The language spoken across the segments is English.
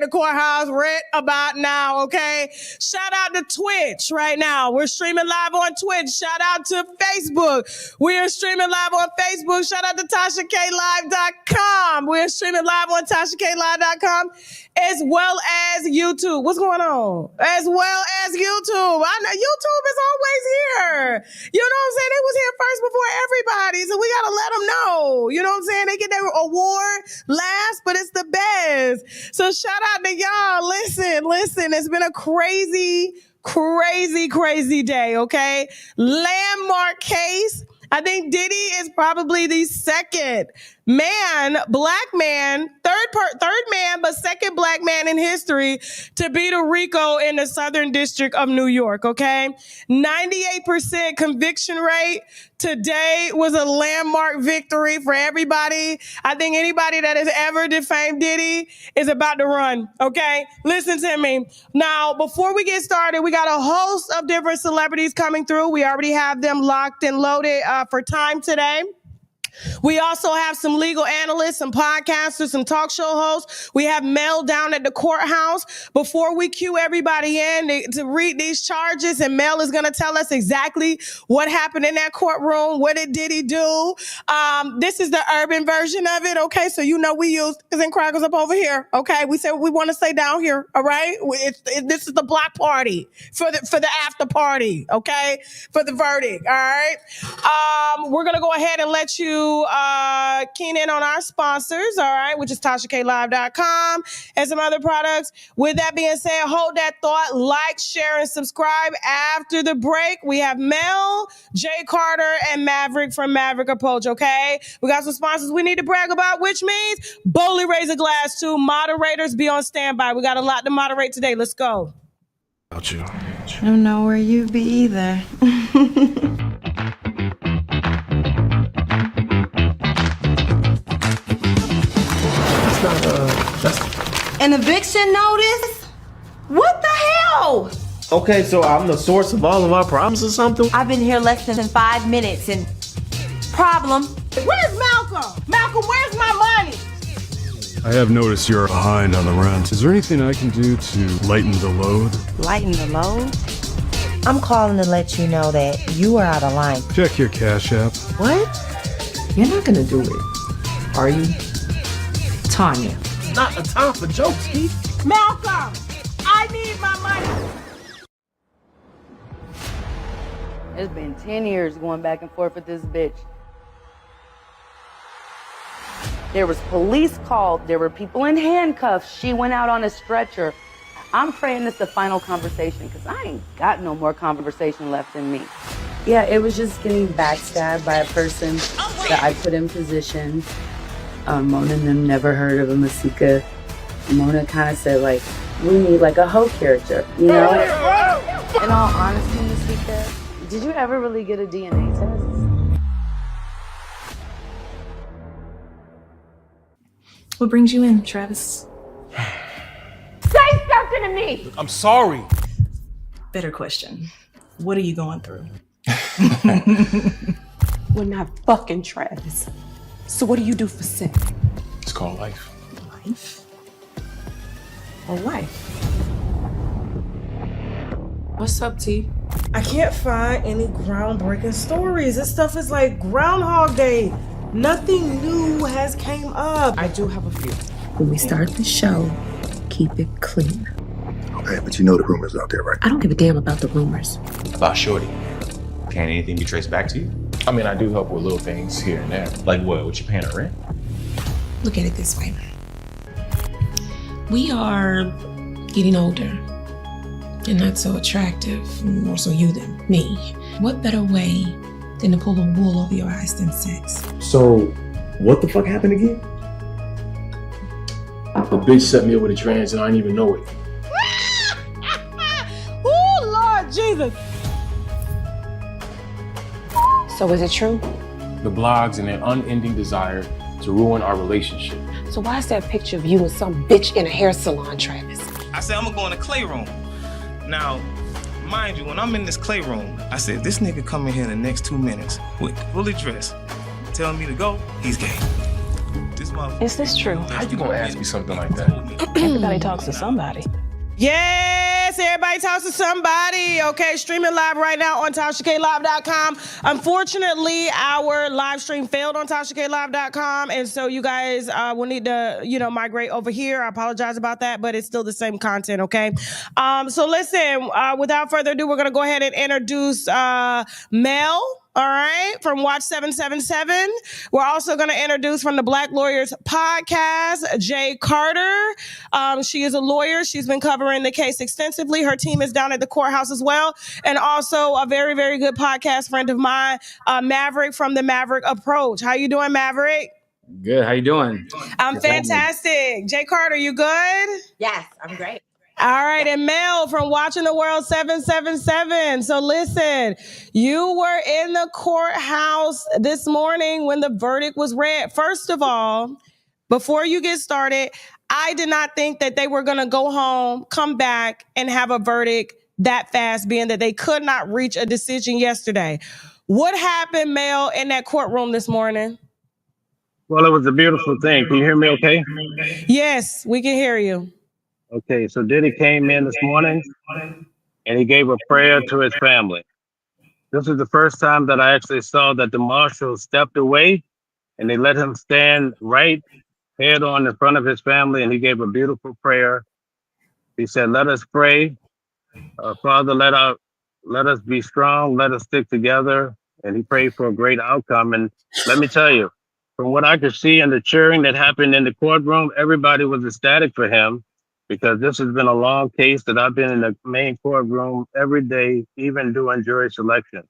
the courthouse right about now, okay? Shout out to Twitch right now. We're streaming live on Twitch. Shout out to Facebook. We are streaming live on Facebook. Shout out to TashaKLive.com. We're streaming live on TashaKLive.com as well as YouTube. What's going on? As well as YouTube. I know YouTube is always here. You know what I'm saying? They was here first before everybody, so we got to let them know. You know what I'm saying? They get their award last, but it's the best. So shout out to y'all. Listen. It's been a crazy day, okay? Landmark case. I think Diddy is probably the second black man, third man, but second black man in history to beat a RICO in the Southern District of New York, okay? 98% conviction rate. Today was a landmark victory for everybody. I think anybody that has ever defamed Diddy is about to run, okay? Listen to me. Now, before we get started, we got a host of different celebrities coming through. We already have them locked and loaded for time today. We also have some legal analysts, some podcasters, some talk show hosts. We have Mel down at the courthouse. Before we cue everybody in to read these charges, and Mel is going to tell us exactly what happened in that courtroom. What did he do? This is the urban version of it, okay? So you know we use and crackers up over here, okay? We said we want to stay down here, all right? This is the block party for the after party, okay? For the verdict, all right? We're going to go ahead and let you keen in on our sponsors, all right, which is TashaKLive.com and some other products. With that being said, hold that thought, like, share, and subscribe. After the break, we have Mel, Jay Carter, and Maverick from Maverick Approach, okay? We got some sponsors we need to brag about, which means boldly raise a glass to moderators. Be on standby. We got a lot to moderate today. Let's go. About you. I don't know where you be either. An eviction notice? What the hell? Okay, so I'm the source of all of our problems or something? I've been here less than 5 minutes and problem. Where's Malcolm? Malcolm, where's my money? I have noticed you're behind on the rent. Is there anything I can do to lighten the load? Lighten the load? I'm calling to let you know that you are out of line. Check your Cash App. What? You're not gonna do it, are you? Tanya. It's not a time for jokes, Steve. Malcolm, I need my money. It's been 10 years going back and forth with this bitch. There was police called. There were people in handcuffs. She went out on a stretcher. I'm praying it's the final conversation because I ain't got no more conversation left in me. Yeah, it was just getting backstabbed by a person that I put in position. Mona and them never heard of a Masika. Mona kind of said, like, we need like a hoe character, you know? In all honesty, Masika, did you ever really get a DNA test? What brings you in, Travis? Say something to me! I'm sorry. Better question. What are you going through? We're not fucking Travis. So what do you do for sex? It's called life. Life? Or wife? What's up, T? I can't find any groundbreaking stories. This stuff is like Groundhog Day. Nothing new has came up. I do have a few. When we start the show, keep it clean. Okay, but you know the rumors out there, right? I don't give a damn about the rumors. About Shorty. Can anything be traced back to you? I mean, I do help with little things here and there. Like what? What you paying her rent? Look at it this way. We are getting older and not so attractive, more so you than me. What better way than to pull the wool over your eyes than sex? So, what the fuck happened again? The bitch set me up with a trans and I didn't even know it. Oh, Lord Jesus. So is it true? The blogs and their unending desire to ruin our relationship. So why is that picture of you and some bitch in a hair salon, Travis? I said, I'm gonna go in the clay room. Now, mind you, when I'm in this clay room, I said, this nigga come in here in the next 2 minutes with fully dressed, telling me to go, he's gay. This motherfucker. Is this true? How you gonna ask me something like that? Everybody talks to somebody. Yes, everybody talks to somebody. Okay, streaming live right now on TashaKLive.com. Unfortunately, our live stream failed on TashaKLive.com, and so you guys will need to, migrate over here. I apologize about that, but it's still the same content, okay? So listen, without further ado, we're going to go ahead and introduce Mel. All right, from Watch 777. We're also going to introduce from the Black Lawyers Podcast, Jay Carter. She is a lawyer. She's been covering the case extensively. Her team is down at the courthouse as well. And also a very, very good podcast friend of mine, Maverick from the Maverick Approach. How you doing, Maverick? Good. How you doing? I'm fantastic. Jay Carter, you good? Yes, I'm great. All right, and Mel from Watching the World 777. So listen, you were in the courthouse this morning when the verdict was read. First of all, before you get started, I did not think that they were going to go home, come back, and have a verdict that fast, being that they could not reach a decision yesterday. What happened, Mel, in that courtroom this morning? Well, it was a beautiful thing. Can you hear me okay? Yes, we can hear you. Okay, so Diddy came in this morning and he gave a prayer to his family. This is the first time that I actually saw that the marshal stepped away and they let him stand right head on in front of his family, and he gave a beautiful prayer. He said, "Let us pray. Father, let us be strong. Let us stick together." And he prayed for a great outcome. And let me tell you, from what I could see in the cheering that happened in the courtroom, everybody was ecstatic for him, because this has been a long case that I've been in the main courtroom every day, even doing jury selection.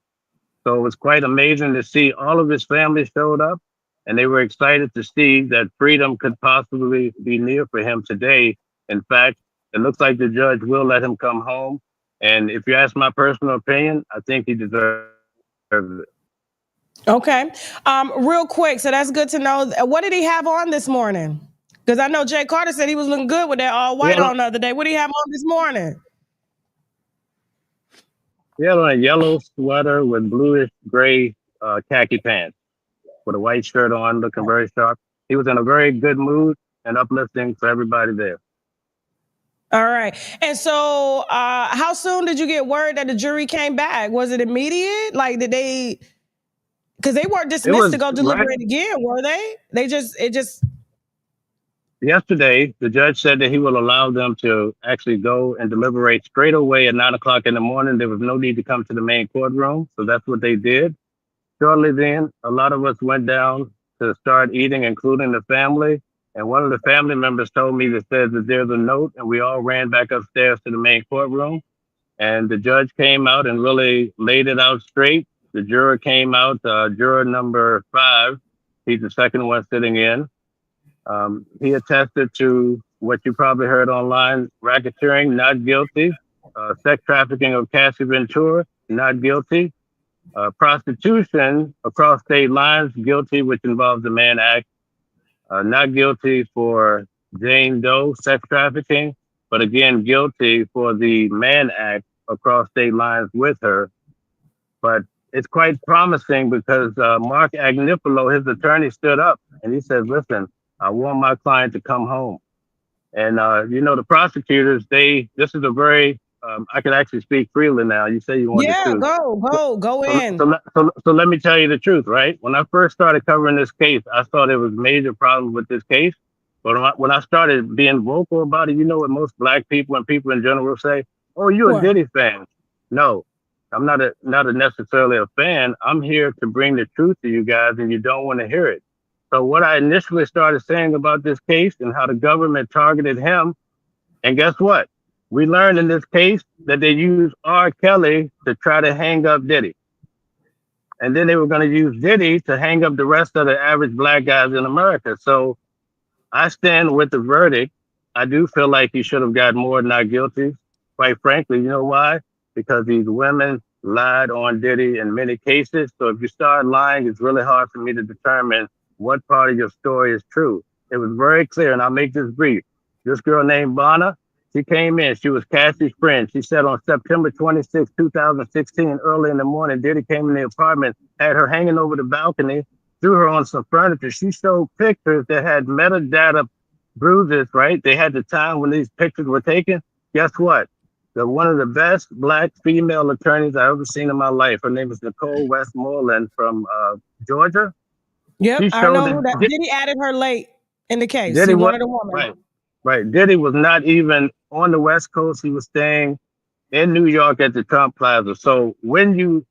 So it was quite amazing to see all of his family showed up, and they were excited to see that freedom could possibly be near for him today. In fact, it looks like the judge will let him come home. And if you ask my personal opinion, I think he deserves it. Okay. Real quick, so that's good to know. What did he have on this morning? Because I know Jay Carter said he was looking good with that all white on the other day. What did he have on this morning? He had on a yellow sweater with bluish gray khaki pants with a white shirt on, looking very sharp. He was in a very good mood and uplifting for everybody there. All right. And so how soon did you get word that the jury came back? Was it immediate? Like, did they, because they weren't dismissed to go deliberate again, were they? Yesterday, the judge said that he will allow them to actually go and deliberate straight away at 9 o'clock in the morning. There was no need to come to the main courtroom. So that's what they did. Shortly then, a lot of us went down to start eating, including the family. And one of the family members told me that said that there's a note, and we all ran back upstairs to the main courtroom. And the judge came out and really laid it out straight. The juror came out, juror number 5. He's the second one sitting in. He attested to what you probably heard online: racketeering, not guilty; sex trafficking of Cassie Ventura, not guilty; prostitution across state lines, guilty, which involves the Mann Act; not guilty for Jane Doe, sex trafficking, but again, guilty for the Mann Act across state lines with her. But it's quite promising because Mark Agnifilo, his attorney, stood up and he said, "Listen, I want my client to come home." And, the prosecutors, this is a very, I can actually speak freely now. You say you want to. Yeah, go in. So let me tell you the truth, right? When I first started covering this case, I thought there was major problems with this case. But when I started being vocal about it, you know what most Black people and people in general say? "Oh, you're a Diddy fan." No, I'm not necessarily a fan. I'm here to bring the truth to you guys, and you don't want to hear it. So what I initially started saying about this case and how the government targeted him, and guess what? We learned in this case that they used R. Kelly to try to hang up Diddy. And then they were going to use Diddy to hang up the rest of the average Black guys in America. So I stand with the verdict. I do feel like he should have got more not guilty. Quite frankly, you know why? Because these women lied on Diddy in many cases. So if you start lying, it's really hard for me to determine what part of your story is true. It was very clear, and I'll make this brief. This girl named Bonna, she came in. She was Cassie's friend. She said on September 26, 2016, early in the morning, Diddy came in the apartment, had her hanging over the balcony, threw her on some furniture. She showed pictures that had metadata bruises, right? They had the time when these pictures were taken. Guess what? One of the best Black female attorneys I've ever seen in my life. Her name is Nicole Westmoreland from Georgia. Yep, I know who that. Diddy added her late in the case. Diddy He wanted a woman. Right. Diddy was not even on the West Coast. He was staying in New York at the Trump Plaza. So when you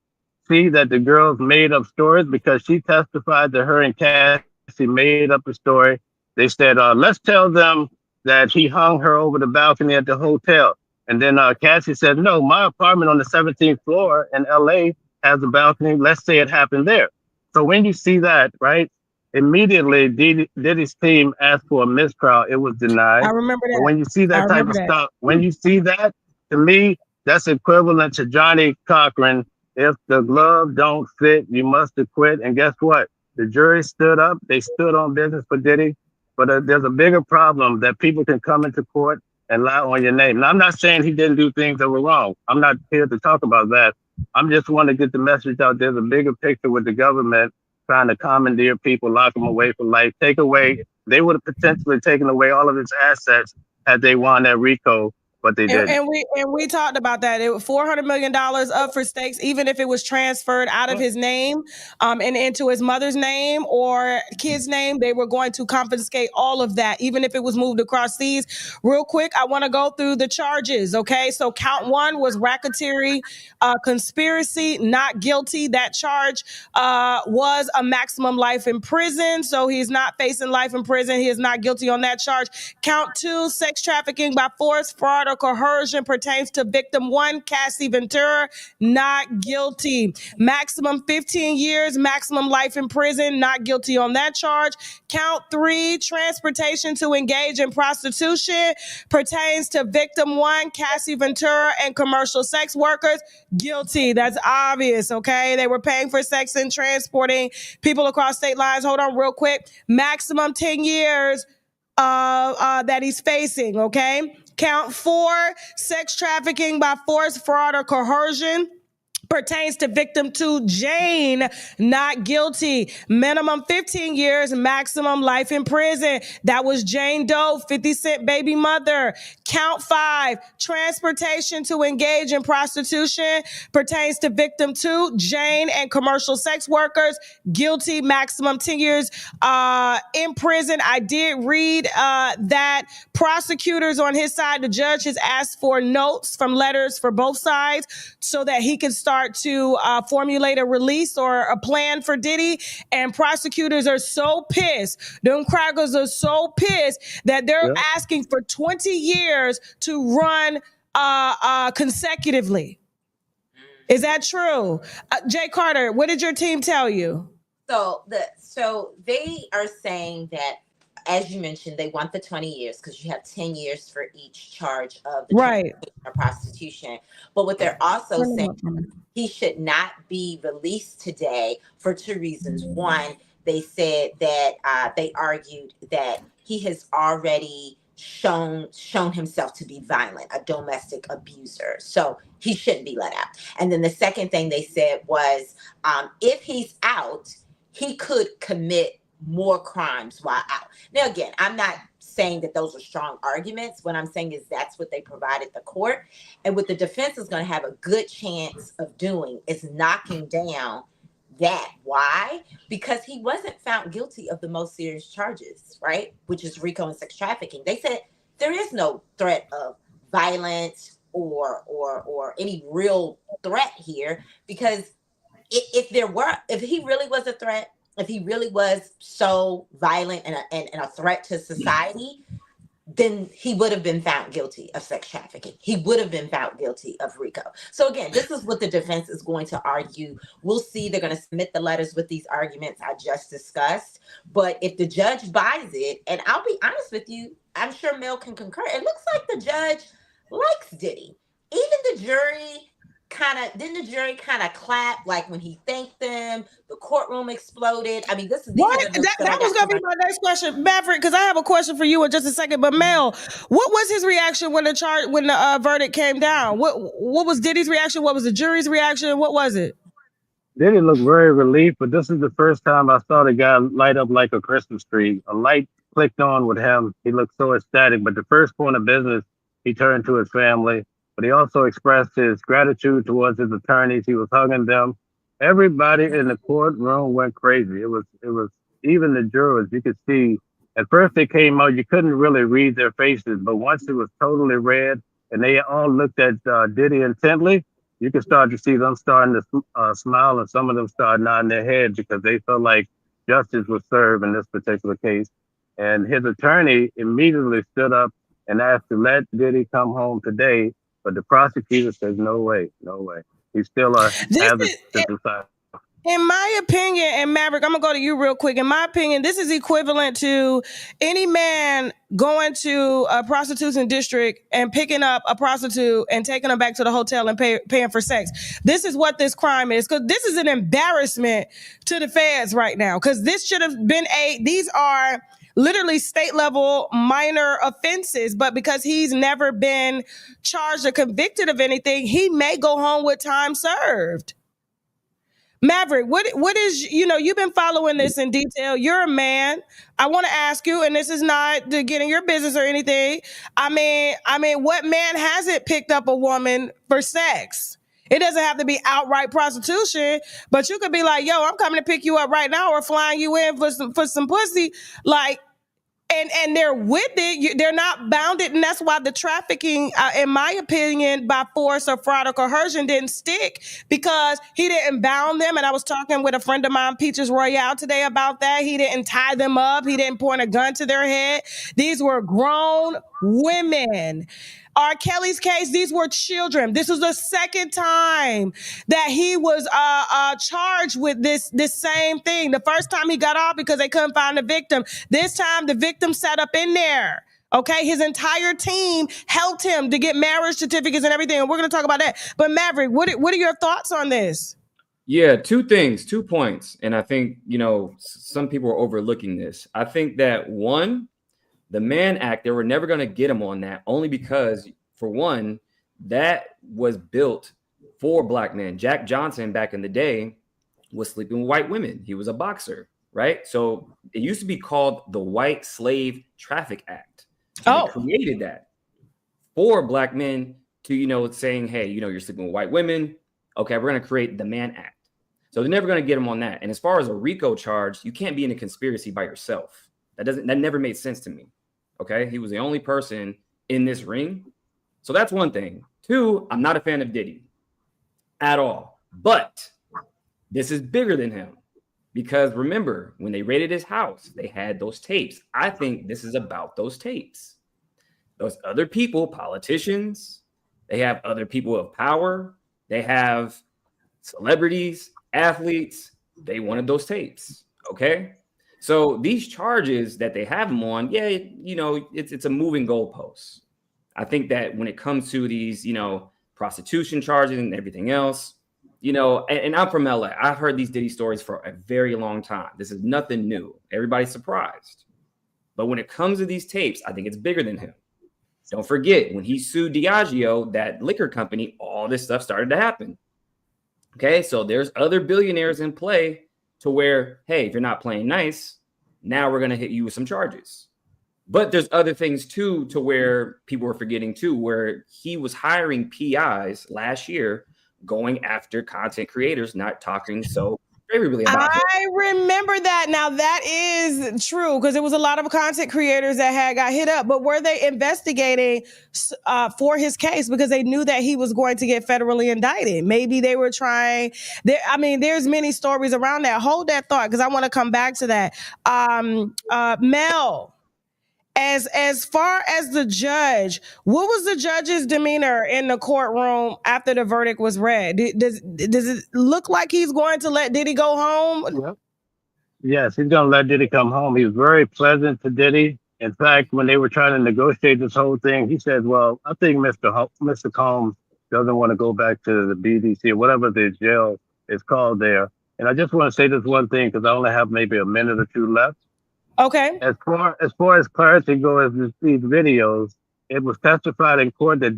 see that the girls made up stories, because she testified that her and Cassie made up a story, they said, let's tell them that he hung her over the balcony at the hotel. And then Cassie said, no, my apartment on the 17th floor in LA has a balcony. Let's say it happened there. So when you see that, right, immediately Diddy's team asked for a mistrial. It was denied. I remember that. But when you see that type of stuff, when you see that, to me, that's equivalent to Johnny Cochran. If the glove don't fit, you must acquit. And guess what? The jury stood up. They stood on business for Diddy. But there's a bigger problem that people can come into court and lie on your name. Now, I'm not saying he didn't do things that were wrong. I'm not here to talk about that. I'm just want to get the message out. There's a bigger picture with the government trying to commandeer people, lock them away for life, take away. They would have potentially taken away all of his assets had they won that RICO, but they didn't. And we talked about that. It was $400 million up for stakes, even if it was transferred out of his name and into his mother's name or kid's name. They were going to confiscate all of that, even if it was moved across seas. Real quick, I want to go through the charges. Okay, so count one was racketeering, conspiracy, not guilty. That charge was a maximum life in prison, so he's not facing life in prison. He is not guilty on that charge. Count two, sex trafficking by force, fraud, or coercion pertains to victim one, Cassie Ventura, not guilty. Maximum 15 years, maximum life in prison, not guilty on that charge. Count three, transportation to engage in prostitution pertains to victim one, Cassie Ventura, and commercial sex workers, guilty. That's obvious, okay? They were paying for sex and transporting people across state lines. Hold on real quick. Maximum 10 years that he's facing, okay? Count four, sex trafficking by force, fraud, or coercion pertains to victim two, Jane, not guilty. Minimum 15 years, maximum life in prison. That was Jane Doe, 50 Cent baby mother. Count five, transportation to engage in prostitution pertains to victim two, Jane, and commercial sex workers, guilty, maximum 10 years in prison. I did read that prosecutors on his side, the judge has asked for notes from letters for both sides so that he can start to formulate a release or a plan for Diddy. And prosecutors are so pissed. Them crackers are so pissed that they're asking for 20 years to run consecutively. Is that true? Jay Carter, what did your team tell you? So they are saying that, as you mentioned, they want the 20 years because you have 10 years for each charge of the or prostitution. But what they're also saying, he should not be released today for two reasons. One, they said that they argued that he has already shown himself to be violent, a domestic abuser. So he shouldn't be let out. And then the second thing they said was if he's out, he could commit more crimes while out. Now, again, I'm not saying that those are strong arguments. What I'm saying is that's what they provided the court. And what the defense is going to have a good chance of doing is knocking down that. Why? Because he wasn't found guilty of the most serious charges, right? Which is RICO and sex trafficking. They said there is no threat of violence or any real threat here, because if he really was a threat, if he really was so violent and a threat to society, then he would have been found guilty of sex trafficking. He would have been found guilty of RICO. So again, this is what the defense is going to argue. We'll see. They're going to submit the letters with these arguments I just discussed. But if the judge buys it, and I'll be honest with you, I'm sure Mel can concur, it looks like the judge likes Diddy. Even the jury didn't the jury kind of clap like when he thanked them? The courtroom exploded. I mean, this is that was gonna be my next question, Maverick, because I have a question for you in just a second. But Mel, what was his reaction when the verdict came down? What was Diddy's reaction? What was the jury's reaction? What was it? Diddy looked very relieved, but this is the first time I saw the guy light up like a Christmas tree. A light clicked on with him. He looked so ecstatic. But the first point of business, he turned to his family. But he also expressed his gratitude towards his attorneys. He was hugging them. Everybody in the courtroom went crazy. It was even the jurors. You could see at first they came out. You couldn't really read their faces, but once it was totally red and they all looked at Diddy intently, you can start to see them starting to smile, and some of them start nodding their head because they felt like justice was served in this particular case. And his attorney immediately stood up and asked to let Diddy come home today, but the prosecutor says, no way, no way. He's still a hazard to society. In my opinion, and Maverick, I'm gonna go to you real quick. In my opinion, this is equivalent to any man going to a prostitution district and picking up a prostitute and taking her back to the hotel and paying for sex. This is what this crime is, because this is an embarrassment to the feds right now. Because this should have been these are literally state level minor offenses, but because he's never been charged or convicted of anything, he may go home with time served. Maverick, what is, you've been following this in detail. You're a man. I want to ask you, and this is not to get in your business or anything. I mean, what man hasn't picked up a woman for sex? It doesn't have to be outright prostitution, but you could be like, yo, I'm coming to pick you up right now or flying you in for some pussy. Like, and they're with it. They're not bounded. And that's why the trafficking, in my opinion, by force or fraud or coercion didn't stick, because he didn't bound them. And I was talking with a friend of mine, Peaches Royale, today about that. He didn't tie them up. He didn't point a gun to their head. These were grown women. R. Kelly's case, these were children. This was the second time that he was charged with this same thing. The first time he got off because they couldn't find the victim. This time the victim sat up in there. Okay, his entire team helped him to get marriage certificates and everything. And we're going to talk about that. But Maverick, what are your thoughts on this? Yeah, 2 points. And I think, some people are overlooking this. I think that one, the Mann Act, they were never going to get him on that, only because, for one, that was built for black men. Jack Johnson back in the day was sleeping with white women. He was a boxer, right? So it used to be called the White Slave Traffic Act. They created that for black men to, saying, hey, you're sleeping with white women. Okay, we're going to create the Mann Act. So they're never going to get him on that. And as far as a RICO charge, you can't be in a conspiracy by yourself. That never made sense to me. Okay, he was the only person in this ring. So that's one thing. 2, I'm not a fan of Diddy at all. But this is bigger than him, because remember, when they raided his house, they had those tapes. I think this is about those tapes. Those other people, politicians, they have other people of power. They have celebrities, athletes. They wanted those tapes. Okay. So these charges that they have him on, it's a moving goalpost. I think that when it comes to these, prostitution charges and everything else, and I'm from LA. I've heard these Diddy stories for a very long time. This is nothing new. Everybody's surprised. But when it comes to these tapes, I think it's bigger than him. Don't forget, when he sued Diageo, that liquor company, all this stuff started to happen. Okay, so there's other billionaires in play to where, hey, if you're not playing nice, now we're going to hit you with some charges. But there's other things too, to where people are forgetting too, where he was hiring PIs last year, going after content creators, not talking so favorably about it. I remember that. Now that is true, because there was a lot of content creators that got hit up, but were they investigating for his case because they knew that he was going to get federally indicted? Maybe they were trying. There's many stories around that. Hold that thought, because I want to come back to that. Mel, as far as the judge, what was the judge's demeanor in the courtroom after the verdict was read? Does it look like he's going to let Diddy go home? Yep. Yes, he's going to let Diddy come home. He was very pleasant to Diddy. In fact, when they were trying to negotiate this whole thing, he said, well, I think Mr. Combs doesn't want to go back to the BDC or whatever the jail is called there. And I just want to say this one thing, because I only have maybe a minute or 2 left. Okay. As far as clarity goes, these videos, it was testified in court that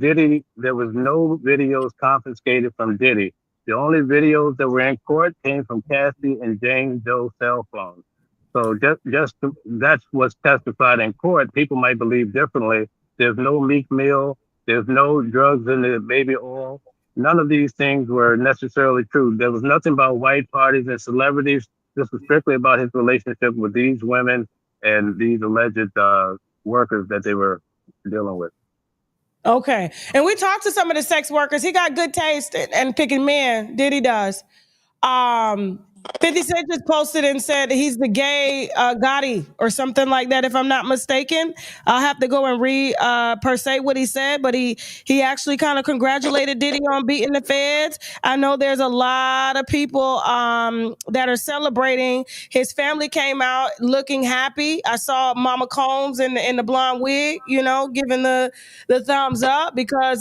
there was no videos confiscated from Diddy. The only videos that were in court came from Cassie and Jane Doe's cell phone. So that's what's testified in court. People might believe differently. There's no Meek Mill. There's no drugs in the baby oil. None of these things were necessarily true. There was nothing about white parties and celebrities. This was strictly about his relationship with these women and these alleged workers that they were dealing with. Okay. And we talked to some of the sex workers. He got good taste and picking men. Diddy does. 50 Cent just posted and said he's the gay Gotti or something like that, if I'm not mistaken. I'll have to go and read per se what he said, but he actually kind of congratulated Diddy on beating the feds. I know there's a lot of people that are celebrating. His family came out looking happy. I saw Mama Combs in the blonde wig, giving the thumbs up because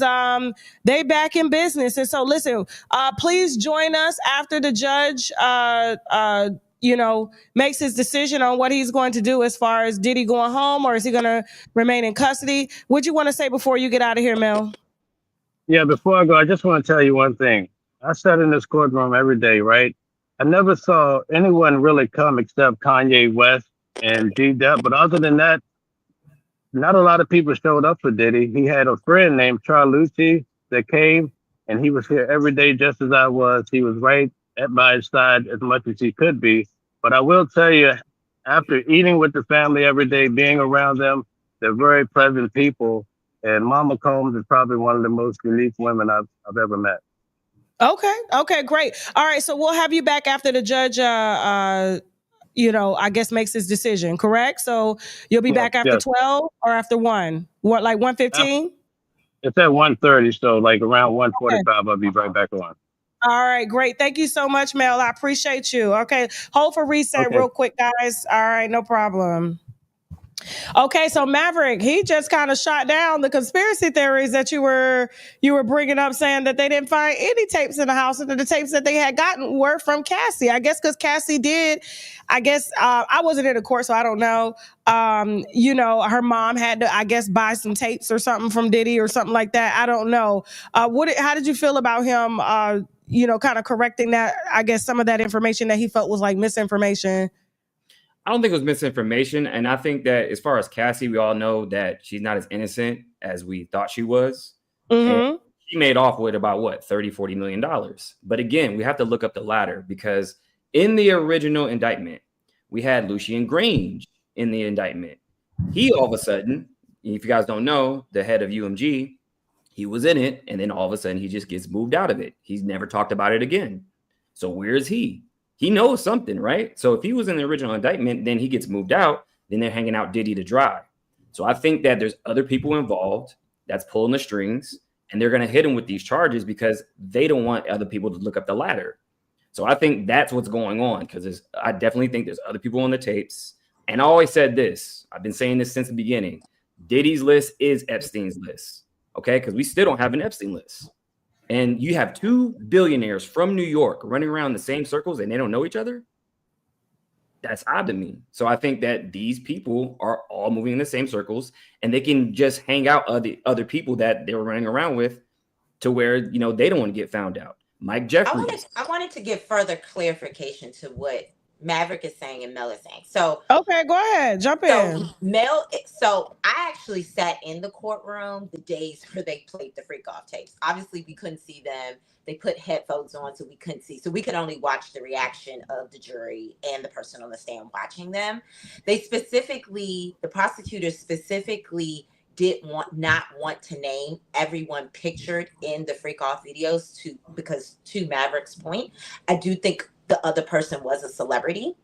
they back in business. And so listen, please join us after the judge makes his decision on what he's going to do as far as Diddy going home, or is he going to remain in custody? What'd you want to say before you get out of here, Mel? Yeah, before I go, I just want to tell you one thing. I sat in this courtroom every day, right? I never saw anyone really come except Kanye West and G-Dep. But other than that, not a lot of people showed up for Diddy. He had a friend named Charlucci that came, and he was here every day just as I was. He was right at my side as much as he could be. But I will tell you, after eating with the family every day, being around them, they're very pleasant people. And Mama Combs is probably one of the most unique women I've ever met. Okay, great. All right, so we'll have you back after the judge, I guess makes his decision, correct? So you'll be back after 12 or after 1? What, like 1:15? It's at 1:30, so like around 1:45, I'll be right back on. All right, great. Thank you so much, Mel. I appreciate you. Okay, hold for reset real quick, guys. All right, no problem. Okay, so Maverick, he just kind of shot down the conspiracy theories that you were bringing up, saying that they didn't find any tapes in the house, and the tapes that they had gotten were from Cassie. I guess because Cassie did. I wasn't in the court, so I don't know. Her mom had to, I guess, buy some tapes or something from Diddy or something like that. I don't know. How did you feel about him? Kind of correcting that, I guess, some of that information that he felt was like misinformation. I don't think it was misinformation. And I think that as far as Cassie, we all know that she's not as innocent as we thought she was. And she made off with about $30-40 million. But again, we have to look up the ladder, because in the original indictment, we had Lucien Grange in the indictment. He all of a sudden, if you guys don't know, the head of UMG, he was in it. And then all of a sudden he just gets moved out of it. He's never talked about it again. So where is he? He knows something, right? So if he was in the original indictment, then he gets moved out. Then they're hanging out Diddy to dry. So I think that there's other people involved that's pulling the strings, and they're going to hit him with these charges because they don't want other people to look up the ladder. So I think that's what's going on, because I definitely think there's other people on the tapes. And I always said this. I've been saying this since the beginning. Diddy's list is Epstein's list, okay? Because we still don't have an Epstein list. And you have 2 billionaires from New York running around the same circles and they don't know each other. That's odd to me. So I think that these people are all moving in the same circles, and they can just hang out other people that they were running around with, to where, they don't want to get found out. Mike Jeffries. I wanted to give further clarification to what Maverick is saying and Mel is saying. So okay, go ahead, jump in. So I actually sat in the courtroom the days where they played the freak off tapes. Obviously, we couldn't see them. They put headphones on, so we couldn't see. So we could only watch the reaction of the jury and the person on the stand watching them. The prosecutors specifically not want to name everyone pictured in the freak off videos because to Maverick's point, I do think the other person was a celebrity.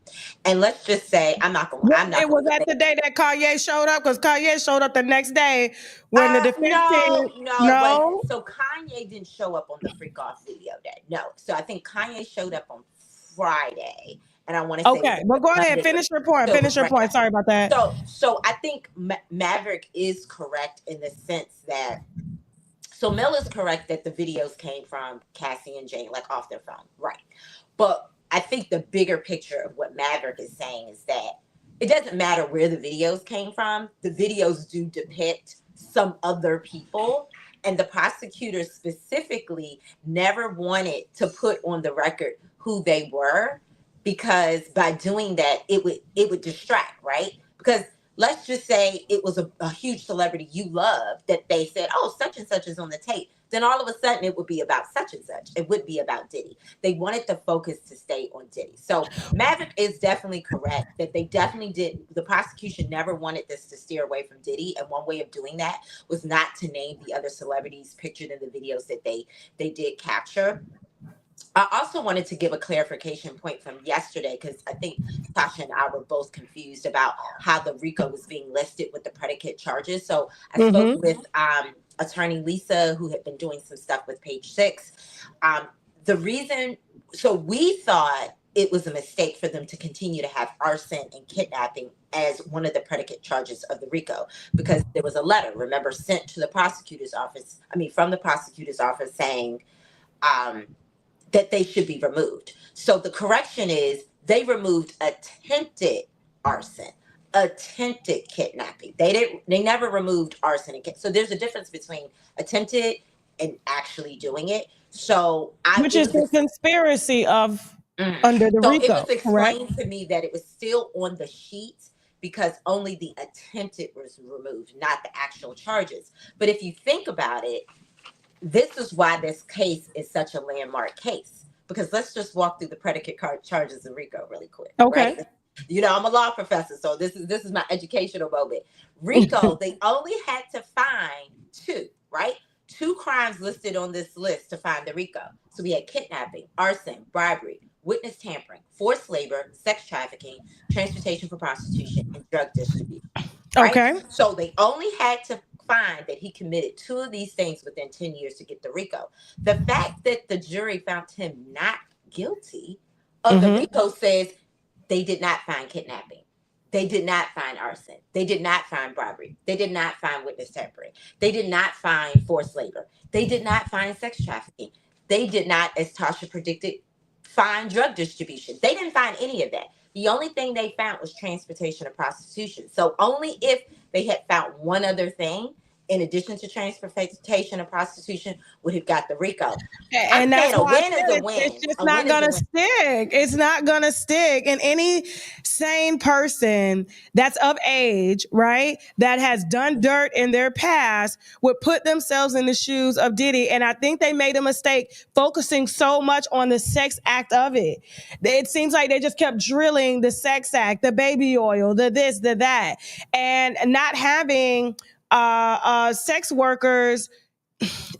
And let's just say, it was that the day that Kanye showed up, because Kanye showed up the next day when the defense team. No. So Kanye didn't show up on the freak off video day. No. So I think Kanye showed up on Friday. And I want to say, okay, but go ahead, finish your point. Sorry about that. So I think Maverick is correct in the sense that, so Mel is correct that the videos came from Cassie and Jane, like off their phone, right? But I think the bigger picture of what Maverick is saying is that it doesn't matter where the videos came from. The videos do depict some other people And the prosecutors specifically never wanted to put on the record who they were, because by doing that, it would distract, right? Because let's just say it was a huge celebrity you love that they said, oh, such and such is on the tape. Then all of a sudden it would be about such and such. It would be about Diddy. They wanted the focus to stay on Diddy. So Maverick is definitely correct that they definitely did. The prosecution never wanted this to steer away from Diddy. And one way of doing that was not to name the other celebrities pictured in the videos that they did capture. I also wanted to give a clarification point from yesterday, because I think Tasha and I were both confused about how the RICO was being listed with the predicate charges. So I spoke with attorney Lisa, who had been doing some stuff with Page Six. The reason, so we thought it was a mistake for them to continue to have arson and kidnapping as one of the predicate charges of the RICO, because there was a letter, remember, sent to the prosecutor's office, from the prosecutor's office saying, that they should be removed. So the correction is they removed attempted arson, attempted kidnapping. They never removed arson and so there's a difference between attempted and actually doing it. So which is the conspiracy of under the RICO. It was explained to me that it was still on the sheet because only the attempted was removed, not the actual charges. But if you think about it, this is why this case is such a landmark case, because let's just walk through the predicate charges of RICO really quick. Okay. Right? You know, I'm a law professor, so this is my educational moment. RICO, they only had to find two crimes listed on this list to find the RICO. So we had kidnapping, arson, bribery, witness tampering, forced labor, sex trafficking, transportation for prostitution, and drug distribution. Right? Okay. So they only had to find that he committed 2 of these things within 10 years to get the RICO. The fact that the jury found him not guilty of the RICO says they did not find kidnapping. They did not find arson. They did not find bribery. They did not find witness tampering. They did not find forced labor. They did not find sex trafficking. They did not, as Tasha predicted, find drug distribution. They didn't find any of that. The only thing they found was transportation of prostitution. So only if they had found one other thing in addition to transportation and prostitution would have got the RICO. And that's a why win is a win. It's just not going to stick. It's not going to stick. And any sane person that's of age, right, that has done dirt in their past would put themselves in the shoes of Diddy. And I think they made a mistake focusing so much on the sex act of it. It seems like they just kept drilling the sex act, the baby oil, the this, the that, and not having sex workers.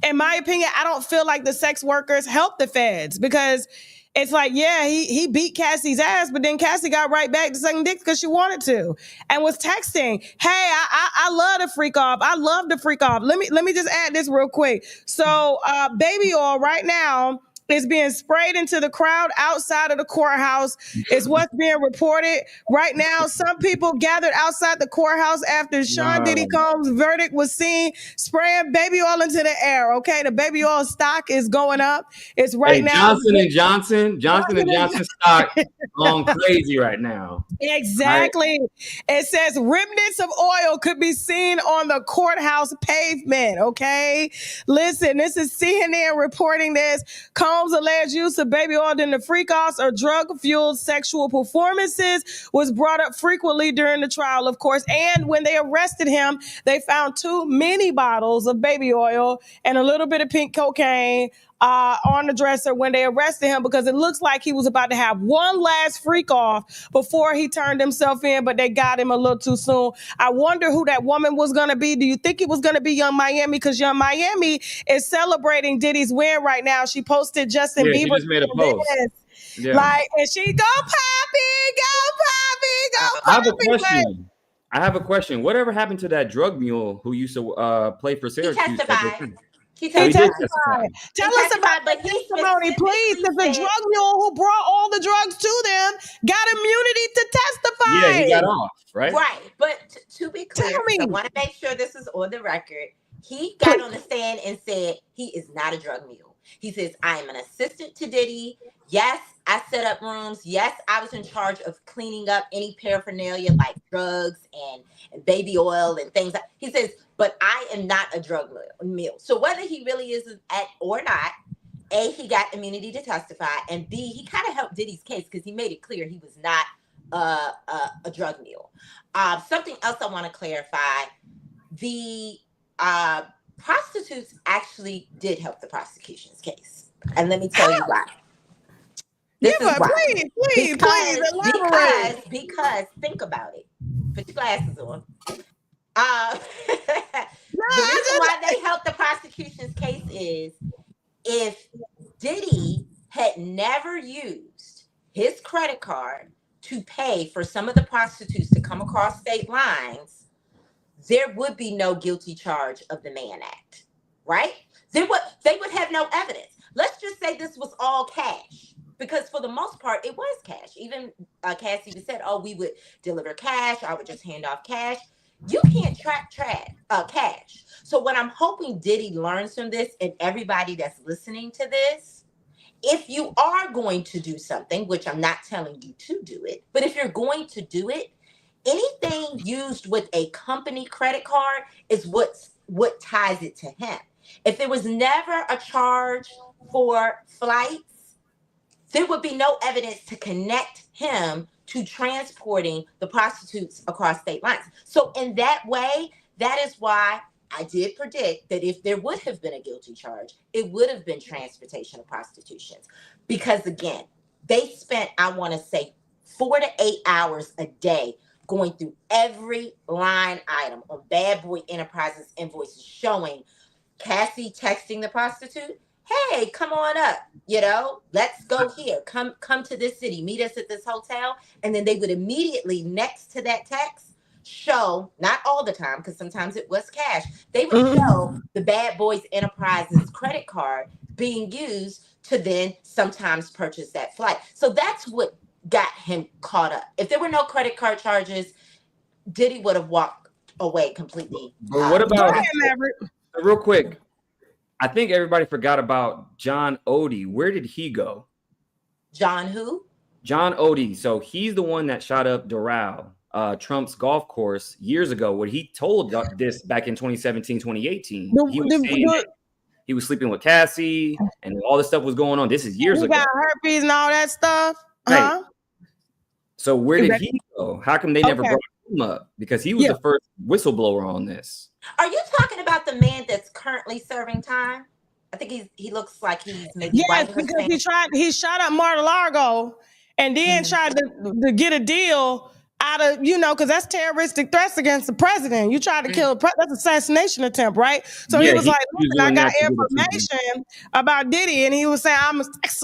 In my opinion, I don't feel like the sex workers help the feds, because it's like, yeah, he beat Cassie's ass, but then Cassie got right back to sucking dick because she wanted to and was texting, hey, I love the freak off. I love the freak off. Let me just add this real quick. So baby oil right now is being sprayed into the crowd outside of the courthouse, is what's being reported right now. Some people gathered outside the courthouse after Sean Diddy Combs' verdict was seen, spraying baby oil into the air. Okay, the baby oil stock is going up. It's now. Johnson stock going crazy right now. Exactly. Right? It says remnants of oil could be seen on the courthouse pavement. Okay, listen, this is CNN reporting this. Combs' alleged use of baby oil in the freak-offs or drug-fueled sexual performances was brought up frequently during the trial, of course. And when they arrested him, they found 2 mini bottles of baby oil and a little bit of pink cocaine on the dresser when they arrested him, because it looks like he was about to have one last freak off before he turned himself in, but they got him a little too soon. I wonder who that woman was going to be. Do you think it was going to be Young Miami? Because Young Miami is celebrating Diddy's win right now. She posted Justin Bieber. She just made a post. Yeah. Like, and she go Poppy, go Poppy, go Poppy. I have a question. Whatever happened to that drug mule who used to play for Syracuse? He testified. Tell us about the testimony, please, because the drug mule who brought all the drugs to them got immunity to testify. Yeah, he got off, right? Right, but to be clear, I want to make sure this is on the record. He got on the stand and said he is not a drug mule. He says, I am an assistant to Diddy. Yes, I set up rooms. Yes, I was in charge of cleaning up any paraphernalia like drugs and baby oil and things. He says, but I am not a drug mule. So whether he really is or not, A, he got immunity to testify, and B, he kind of helped Diddy's case because he made it clear he was not a drug mule. Something else I want to clarify, the prostitutes actually did help the prosecution's case. And let me tell you why. This is why. Please elaborate. Because think about it. Put your glasses on. The reason why they helped the prosecution's case is if Diddy had never used his credit card to pay for some of the prostitutes to come across state lines, there would be no guilty charge of the Mann Act, right? They would have no evidence. Let's just say this was all cash, because for the most part, it was cash. Even Cassie said, oh, we would deliver cash. I would just hand off cash. You can't track cash. So what I'm hoping Diddy learns from this, and everybody that's listening to this, if you are going to do something, which I'm not telling you to do it, but if you're going to do it, anything used with a company credit card is what ties it to him. If there was never a charge for flights, there would be no evidence to connect him to transporting the prostitutes across state lines. So in that way, that is why I did predict that if there would have been a guilty charge, it would have been transportation of prostitutions. Because again, they spent, I want to say, 4 to 8 hours a day going through every line item on Bad Boy Enterprises invoices showing Cassie texting the prostitute, hey, come on up, let's go here. Come to this city, meet us at this hotel. And then they would immediately, next to that text, show, not all the time, because sometimes it was cash, they would show the Bad Boys Enterprises credit card being used to then sometimes purchase that flight. So that's what got him caught up. If there were no credit card charges, Diddy would have walked away completely. But what about, real quick, I think everybody forgot about John Odie. Where did he go? John who? John Odie. So he's the one that shot up Doral, Trump's golf course years ago, where he told this back in 2017, 2018. He was sleeping with Cassie and all this stuff was going on. This is years ago. He got herpes and all that stuff. Right. So where did he go? How come they never brought him up? Because he was the first whistleblower on this. Are you talking about the man that's currently serving time? I think he looks like he's maybe because he shot up Mar-a-Lago and then tried to get a deal out of, because that's terroristic threats against the president. You tried to kill that's assassination attempt, right? So he was like, listen, I got information about Diddy, and he was saying, I'm a sex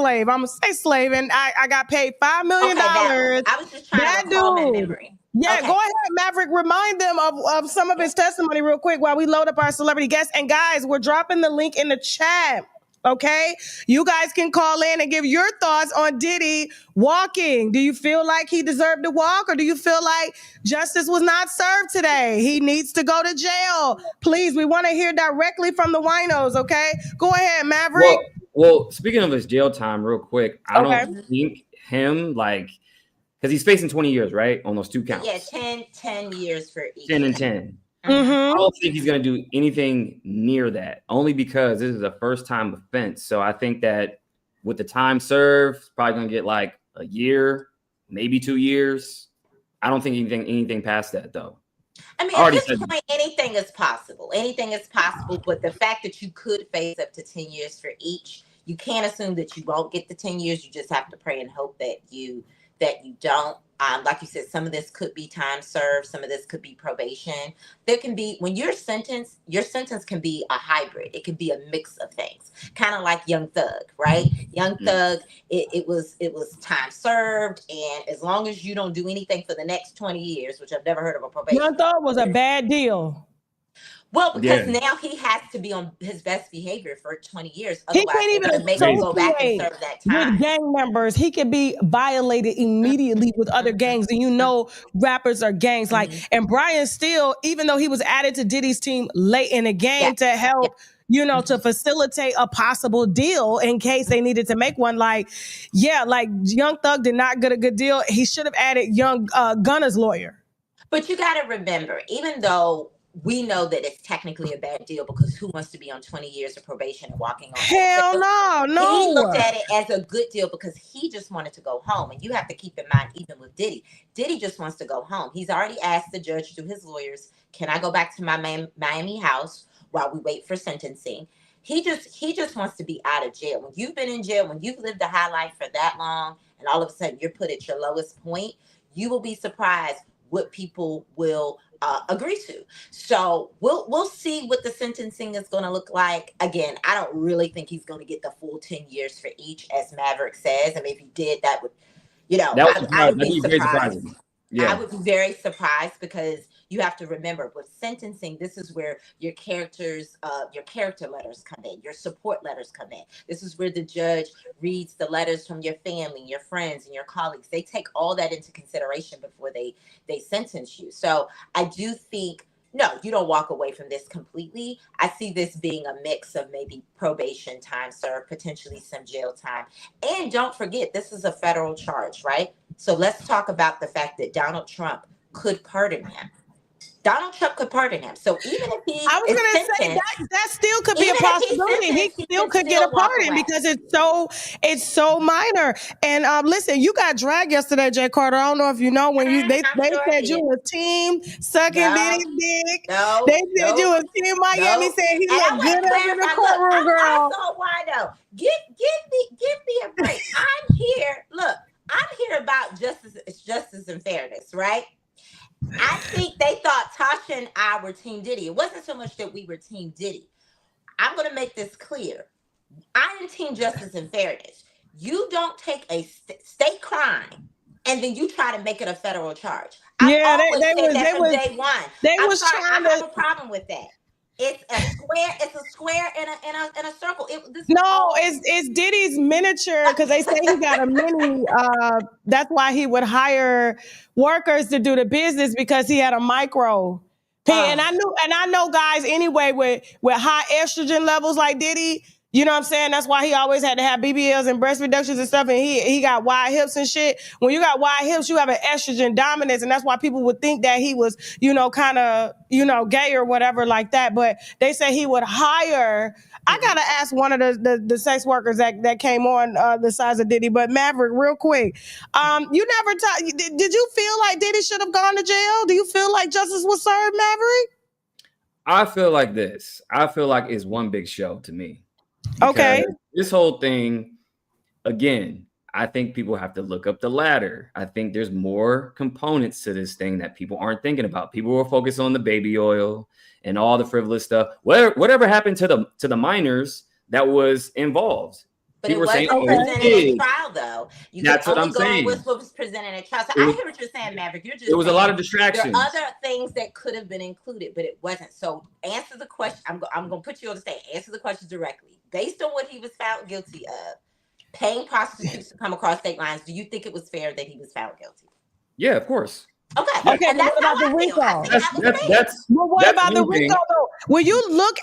slave, and I got paid $5 million. I was just trying to recall that memory. Yeah, go ahead, Maverick. Remind them of some of his testimony real quick while we load up our celebrity guests. And guys, we're dropping the link in the chat. Okay, you guys can call in and give your thoughts on Diddy walking. Do you feel like he deserved to walk, or do you feel like justice was not served today? He needs to go to jail. Please, we want to hear directly from the winos. Okay, go ahead, Maverick. Well, speaking of his jail time, real quick, I don't think him because he's facing 20 years, right, on those 2 counts. Yeah, 10 years for each. 10 and 10. I don't think he's going to do anything near that, only because this is a first-time offense. So I think that with the time served, probably going to get like a year, maybe 2 years. I don't think anything past that, though. I mean, at this point, anything is possible. Anything is possible. But the fact that you could face up to 10 years for each, you can't assume that you won't get the 10 years. You just have to pray and hope that you don't. Like you said, some of this could be time served. Some of this could be probation. There can be, when your sentence can be a hybrid. It can be a mix of things, kind of like Young Thug, right? Young Thug, it was time served, and as long as you don't do anything for the next 20 years, which I've never heard of a probation. Young Thug was a bad deal. Well, because now he has to be on his best behavior for 20 years. He Otherwise, can't they're going to make him go back and serve that time. with gang members. He could be violated immediately with other gangs. And you know, rappers are gangs. Like, and Brian Steele, even though he was added to Diddy's team late in the game to help, you know, to facilitate a possible deal in case they needed to make one. Like, like Young Thug did not get a good deal. He should have added Young Gunna's lawyer. But you got to remember, even though we know that it's technically a bad deal, because who wants to be on 20 years of probation and walking on? Hell no. He looked at it as a good deal because he just wanted to go home. And you have to keep in mind, even with Diddy just wants to go home. He's already asked the judge through his lawyers, can I go back to my Miami house while we wait for sentencing? He just wants to be out of jail. When you've been in jail, when you've lived a high life for that long, and all of a sudden you're put at your lowest point, you will be surprised what people will agree to. So we'll see what the sentencing is going to look like. Again, I don't really think he's going to get the full 10 years for each, as Maverick says. I mean, if he did, that would, you know, I would be surprised. I would be very surprised, because you have to remember, with sentencing, this is where your character letters come in, your support letters come in. This is where the judge reads the letters from your family, your friends, and your colleagues. They take all that into consideration before they sentence you. So I do think, no, you don't walk away from this completely. I see this being a mix of maybe probation time served, potentially some jail time. And don't forget, this is a federal charge, right? So let's talk about the fact that Donald Trump could pardon him. Donald Trump could pardon him. So even if he that still could be a possibility. He still could get a pardon because it's so minor. And listen, you got dragged yesterday, Jay Carter. I don't know if you know, when they said you were team sucking Diddy's dick. They said you was team Miami, saying he looked good up in the courtroom, girl. So why though? Give me a break. I'm here. Look, I'm here about justice and fairness, right? I think they thought Tasha and I were Team Diddy. It wasn't so much that we were Team Diddy. I'm going to make this clear. I am Team Justice and Fairness. You don't take a state crime and then you try to make it a federal charge. They was day one. I have a problem with that. It's a square in a circle. It's Diddy's miniature, because they say he got a mini. That's why he would hire workers to do the business, because he had a micro. And I know guys anyway with high estrogen levels like Diddy. You know what I'm saying? That's why he always had to have BBLs and breast reductions and stuff. And he got wide hips and shit. When you got wide hips, you have an estrogen dominance. And that's why people would think that he was, kind of, gay or whatever like that. But they say he would hire. I got to ask one of the sex workers that came on the size of Diddy. But Maverick, real quick. You never did you feel like Diddy should have gone to jail? Do you feel like justice was served, Maverick? I feel like this. I feel like it's one big show to me. Okay. This whole thing, again, I think people have to look up the ladder. I think there's more components to this thing that people aren't thinking about. People will focus on the baby oil and all the frivolous stuff. Whatever happened to the minors that was involved? But people it wasn't presented at trial, though. That's what I'm saying. With what was presented at trial. So I hear what you're saying, Maverick. There was a lot of distractions. There are other things that could have been included, but it wasn't. So answer the question. I'm going to put you on the stand. Answer the question directly. Based on what he was found guilty of, paying prostitutes to come across state lines, do you think it was fair that he was found guilty? Yeah, of course. Okay. And that's what about the RICO? What about the RICO though? When you look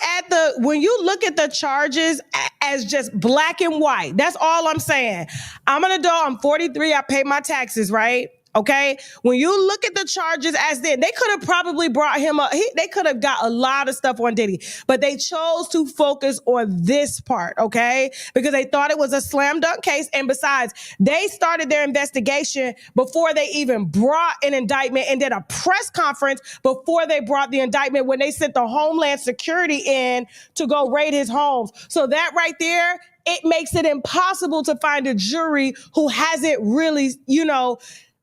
at the charges as just black and white, that's all I'm saying. I'm an adult. I'm 43. I pay my taxes, right? Okay. When you look at the charges as then, they could have probably brought him up. They could have got a lot of stuff on Diddy, but they chose to focus on this part. Okay. Because they thought it was a slam dunk case. And besides, they started their investigation before they even brought an indictment and did a press conference before they brought the indictment, when they sent the Homeland Security in to go raid his homes. So that right there, it makes it impossible to find a jury who hasn't really,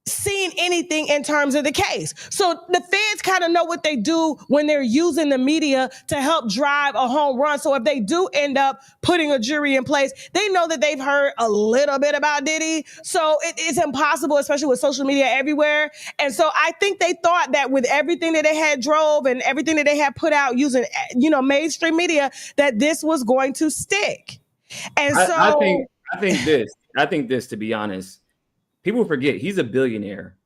seen anything in terms of the case. So the feds kind of know what they do when they're using the media to help drive a home run. So if they do end up putting a jury in place, they know that they've heard a little bit about Diddy. So it's impossible, especially with social media everywhere. And so I think they thought that with everything that they had drove and everything that they had put out using, mainstream media, that this was going to stick. And I think this, to be honest, people forget he's a billionaire.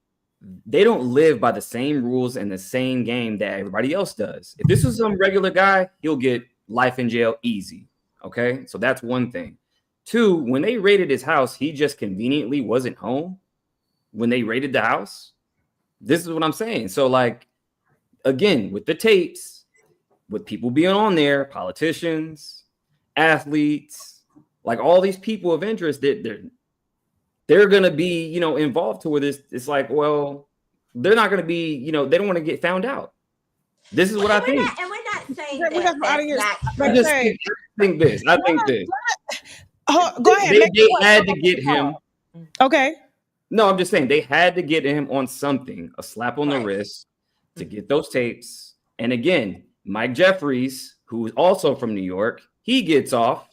They don't live by the same rules and the same game that everybody else does. If this was some regular guy, he'll get life in jail easy. Okay, so that's one thing. Two, when they raided his house, he just conveniently wasn't home when they raided the house. This is what I'm saying. So, like, again, with the tapes, with people being on there, politicians, athletes, like all these people of interest, that they're going to be, involved to where this, it's like, well, they're not going to be, they don't want to get found out. This is what I think. And we're not saying that that's not I think this. Go ahead. They had to get him. Okay. No, I'm just saying they had to get him on something, a slap on the wrist to get those tapes. And again, Mike Jeffries, who is also from New York, he gets off,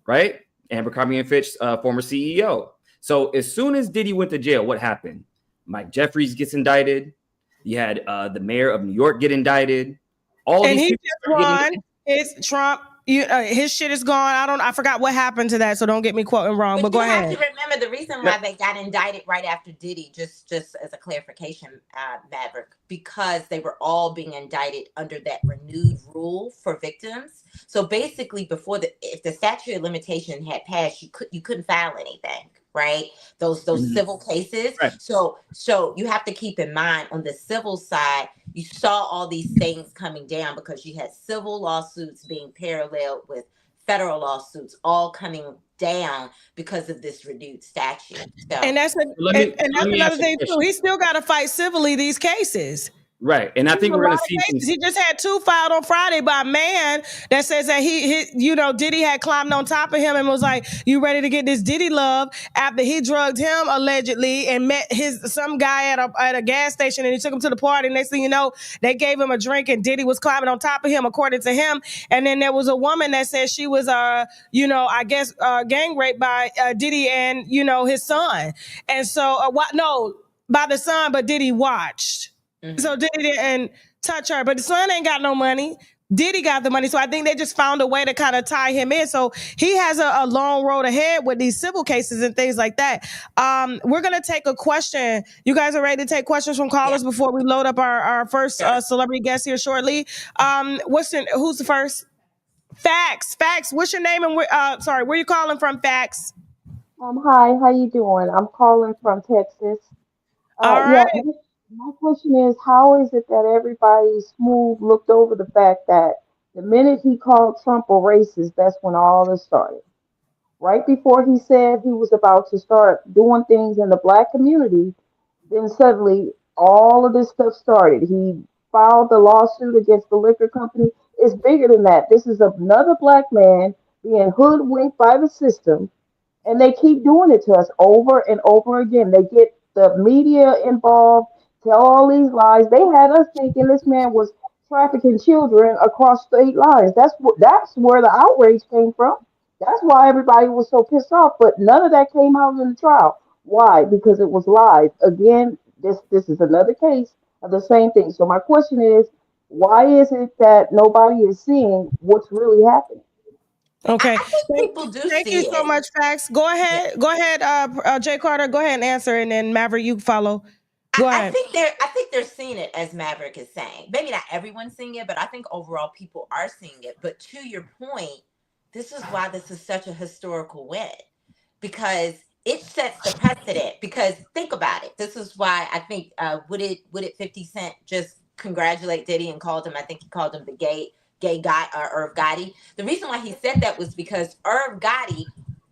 right? Abercrombie & Fitch, former CEO. So as soon as Diddy went to jail, what happened? Mike Jeffries gets indicted. You had the mayor of New York get indicted. And he just won. It's Trump. His shit is gone. I forgot what happened to that, so don't get me quoting wrong. But go ahead. You have to remember the reason why they got indicted right after Diddy, just as a clarification, Maverick, because they were all being indicted under that renewed rule for victims. So basically, if the statute of limitation had passed, you couldn't file anything. Right, those civil cases. Right. So you have to keep in mind on the civil side, you saw all these things coming down because you had civil lawsuits being paralleled with federal lawsuits, all coming down because of this renewed statute. So, and that's another thing too. He still got to fight civilly these cases. Right. And I think we're going to see he just had 2 filed on Friday by a man that says that Diddy had climbed on top of him and was like, you ready to get this Diddy love, after he drugged him allegedly and met some guy at a gas station, and he took him to the party. Next thing you know, they gave him a drink and Diddy was climbing on top of him, according to him. And then there was a woman that said she was gang raped by Diddy and his son. And so by the son, but Diddy watched. Mm-hmm. So Diddy didn't touch her, but the son ain't got no money. Diddy got the money. So I think they just found a way to kind of tie him in. So he has a long road ahead with these civil cases and things like that. We're going to take a question. You guys are ready to take questions from callers before we load up our first celebrity guest here shortly. Who's the first? Fax. What's your name and where you calling from, Fax? Hi, how you doing? I'm calling from Texas. All right. Yeah, my question is, how is it that everybody smooth looked over the fact that the minute he called Trump a racist, that's when all this started? Right before he said he was about to start doing things in the black community, then suddenly all of this stuff started. He filed the lawsuit against the liquor company. It's bigger than that. This is another black man being hoodwinked by the system, and they keep doing it to us over and over again. They get the media involved, tell all these lies. They had us thinking this man was trafficking children across state lines. That's where the outrage came from. That's why everybody was so pissed off. But none of that came out in the trial. Why? Because it was lies. Again, this is another case of the same thing. So my question is, why is it that nobody is seeing what's really happening? Okay. People do Thank see you it. so much, Fax. Go ahead. Jay Carter, go ahead and answer, and then Maverick, you follow. Go ahead. I think they're seeing it, as Maverick is saying. Maybe not everyone's seeing it, but I think overall people are seeing it. But to your point, this is why this is such a historical win, because it sets the precedent. Because think about it. This is why I think would it 50 Cent just congratulate Diddy and called him? I think he called him the gay guy, Irv Gotti. The reason why he said that was because Irv Gotti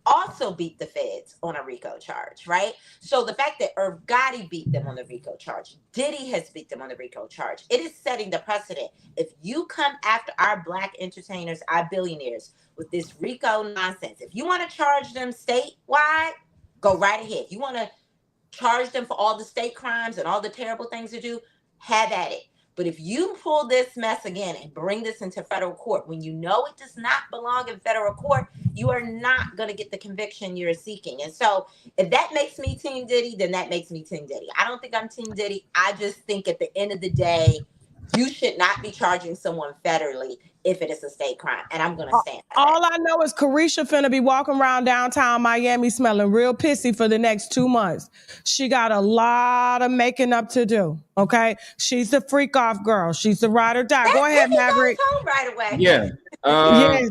also beat the feds on a RICO charge, right? So the fact that Irv Gotti beat them on the RICO charge, Diddy has beat them on the RICO charge, it is setting the precedent. If you come after our black entertainers, our billionaires, with this RICO nonsense, if you want to charge them statewide, go right ahead. If you want to charge them for all the state crimes and all the terrible things they do, have at it. But if you pull this mess again and bring this into federal court, when you know it does not belong in federal court, you are not going to get the conviction you're seeking. And so if that makes me Team Diddy, then that makes me Team Diddy. I don't think I'm Team Diddy. I just think at the end of the day, you should not be charging someone federally if it is a state crime. And I'm going to stand by All I know is Carisha finna be walking around downtown Miami smelling real pissy for the next 2 months. She got a lot of making up to do, okay? She's the freak off girl. She's the ride or die. Go ahead, Maverick. home right away. Yeah. Yes.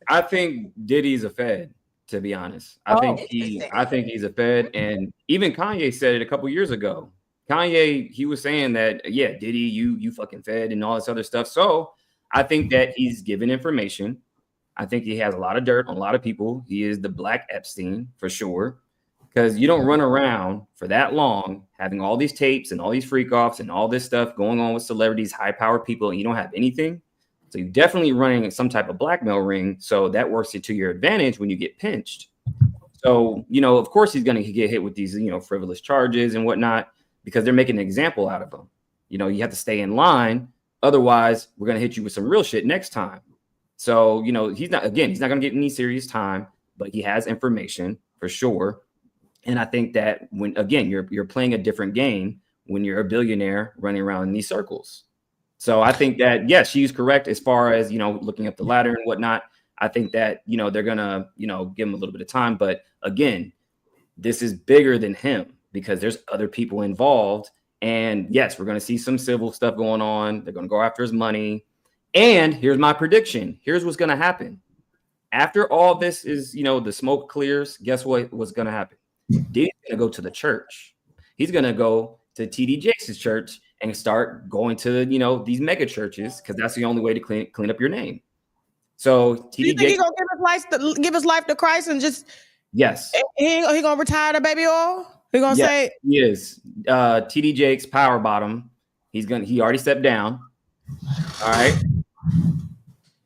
I think Diddy's a Fed, to be honest. I think he's a Fed. And even Kanye said it a couple years ago. Kanye, he was saying that, yeah, Diddy, you fucking Fed and all this other stuff. So I think that he's given information. I think he has a lot of dirt on a lot of people. He is the Black Epstein for sure. Because you don't run around for that long having all these tapes and all these freak offs and all this stuff going on with celebrities, high powered people, and you don't have anything. So you're definitely running some type of blackmail ring. So that works to your advantage when you get pinched. So, of course he's going to get hit with these, frivolous charges and whatnot, because they're making an example out of him. You have to stay in line. Otherwise, we're going to hit you with some real shit next time. So, he's not going to get any serious time, but he has information for sure. And I think that when, again, you're playing a different game when you're a billionaire running around in these circles. So I think that, yes, she's correct as far as, looking up the ladder and whatnot. I think that, they're going to, give him a little bit of time. But again, this is bigger than him because there's other people involved. And yes, we're going to see some civil stuff going on. They're going to go after his money. And here's my prediction. Here's what's going to happen. After all this is, the smoke clears, guess what's going to happen? Diddy's going to go to the church. He's going to go to TD Jakes' church and start going to, these mega churches, because that's the only way to clean up your name. So TD you think Jakes, he's going to give his life to Christ and just... Yes. He going to retire the baby oil? He going to say... He is. TD Jakes, power bottom. He already stepped down. All right.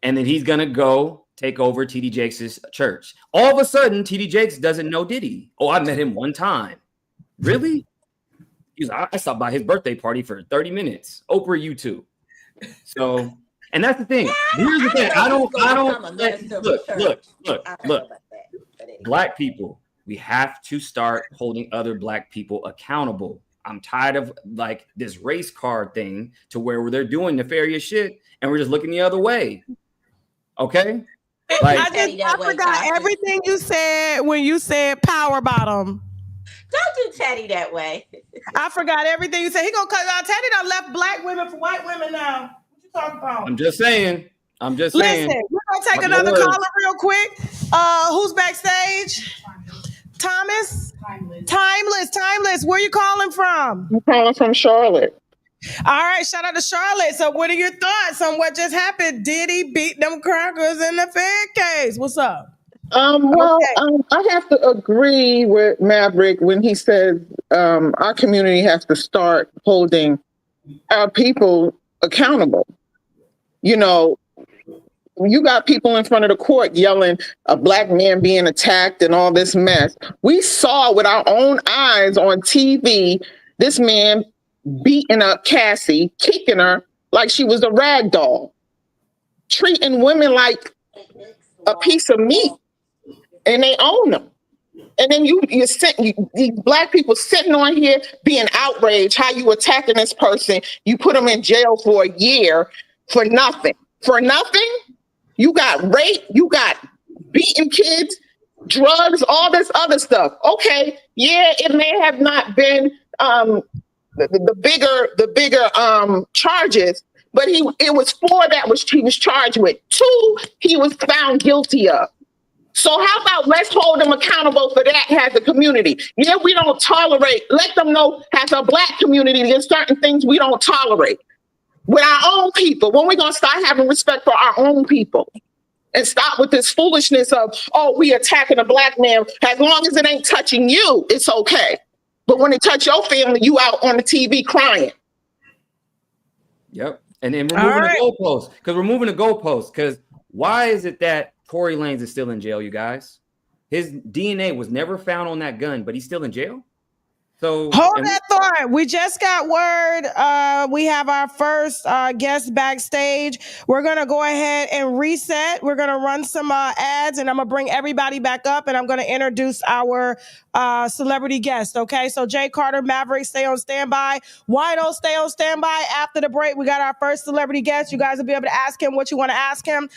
And then he's going to go take over TD Jakes' church. All of a sudden, TD Jakes doesn't know Diddy. Oh, I met him one time. Really? I stopped by his birthday party for 30 minutes. Oprah, you too. So, and that's the thing. Here's the thing. I don't look. Black people, we have to start holding other Black people accountable. I'm tired of this race card thing to where they're doing nefarious shit and we're just looking the other way. Okay? I forgot everything you said when you said power bottom. Don't do Teddy that way. I forgot everything you said. He gonna cut out. Teddy done left Black women for white women now. What you talking about? I'm just saying. Listen, we're gonna take another caller real quick. Who's backstage? Thomas? Timeless. Where you calling from? I'm calling from Charlotte. All right, shout out to Charlotte. So what are your thoughts on what just happened? Diddy beat them crackers in the Fed case. What's up? I have to agree with Maverick when he says our community has to start holding our people accountable. You got people in front of the court yelling a Black man being attacked and all this mess. We saw with our own eyes on TV, this man beating up Cassie, kicking her like she was a rag doll, treating women like a piece of meat, and they own them. And then these Black people sitting on here being outraged how you attacking this person. You put them in jail for a year for nothing. For nothing? You got rape, you got beating kids, drugs, all this other stuff. Okay, yeah, it may have not been the bigger charges, but it was 4 that he was charged with. 2 he was found guilty of. So how about let's hold them accountable for that as a community? Yeah, we don't tolerate. Let them know as a Black community there's certain things we don't tolerate with our own people. When we gonna start having respect for our own people and stop with this foolishness of, oh, we attacking a Black man. As long as it ain't touching you, it's okay. But when it touch your family, you out on the TV crying. Yep. And then we're moving the goalposts. Because we're moving the goalposts. Because why is it that Tory Lanez is still in jail, you guys? His DNA was never found on that gun, but he's still in jail? So hold that thought. We just got word. We have our first guest backstage. We're going to go ahead and reset. We're going to run some ads, and I'm going to bring everybody back up, and I'm going to introduce our celebrity guest. Okay, so Jay Carter, Maverick, stay on standby. Wino, stay on standby. After the break, we got our first celebrity guest. You guys will be able to ask him what you want to ask him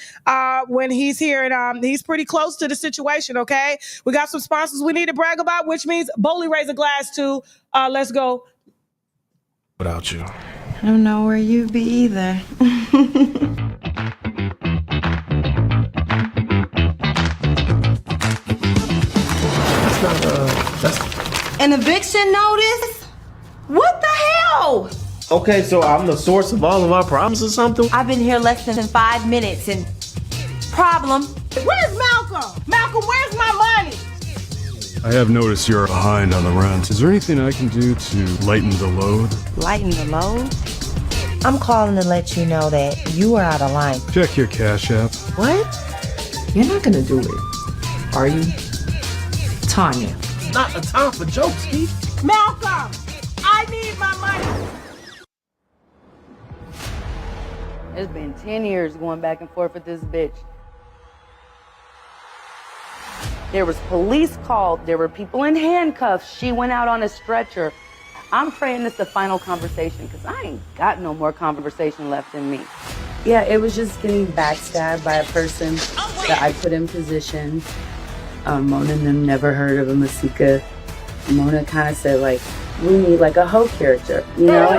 when he's here, and he's pretty close to the situation. Okay, we got some sponsors we need to brag about, which means boldly raise a glass to. Let's go. Without you. I don't know where you'd be either. That's An eviction notice? What the hell? okay, so I'm the source of all of our problems or something? I've been here less than 5 minutes and problem. Where's Malcolm? Malcolm, where's my money? I have noticed you're behind on the rent. Is there anything I can do to lighten the load? Lighten the load? I'm calling to let you know that you are out of line. Check your Cash App. What? You're not gonna do it, are you? Tanya. It's not a time for jokes, Keith. Malcolm, I need my money. It's been 10 years going back and forth with this bitch. There was police called. There were people in handcuffs. She went out on a stretcher. I'm praying it's the final conversation because I ain't got no more conversation left in me. Yeah, it was just getting backstabbed by a person that I put in position. Mona and them never heard of a Masika. Mona kind of said, like, we need like a hoe character, you know?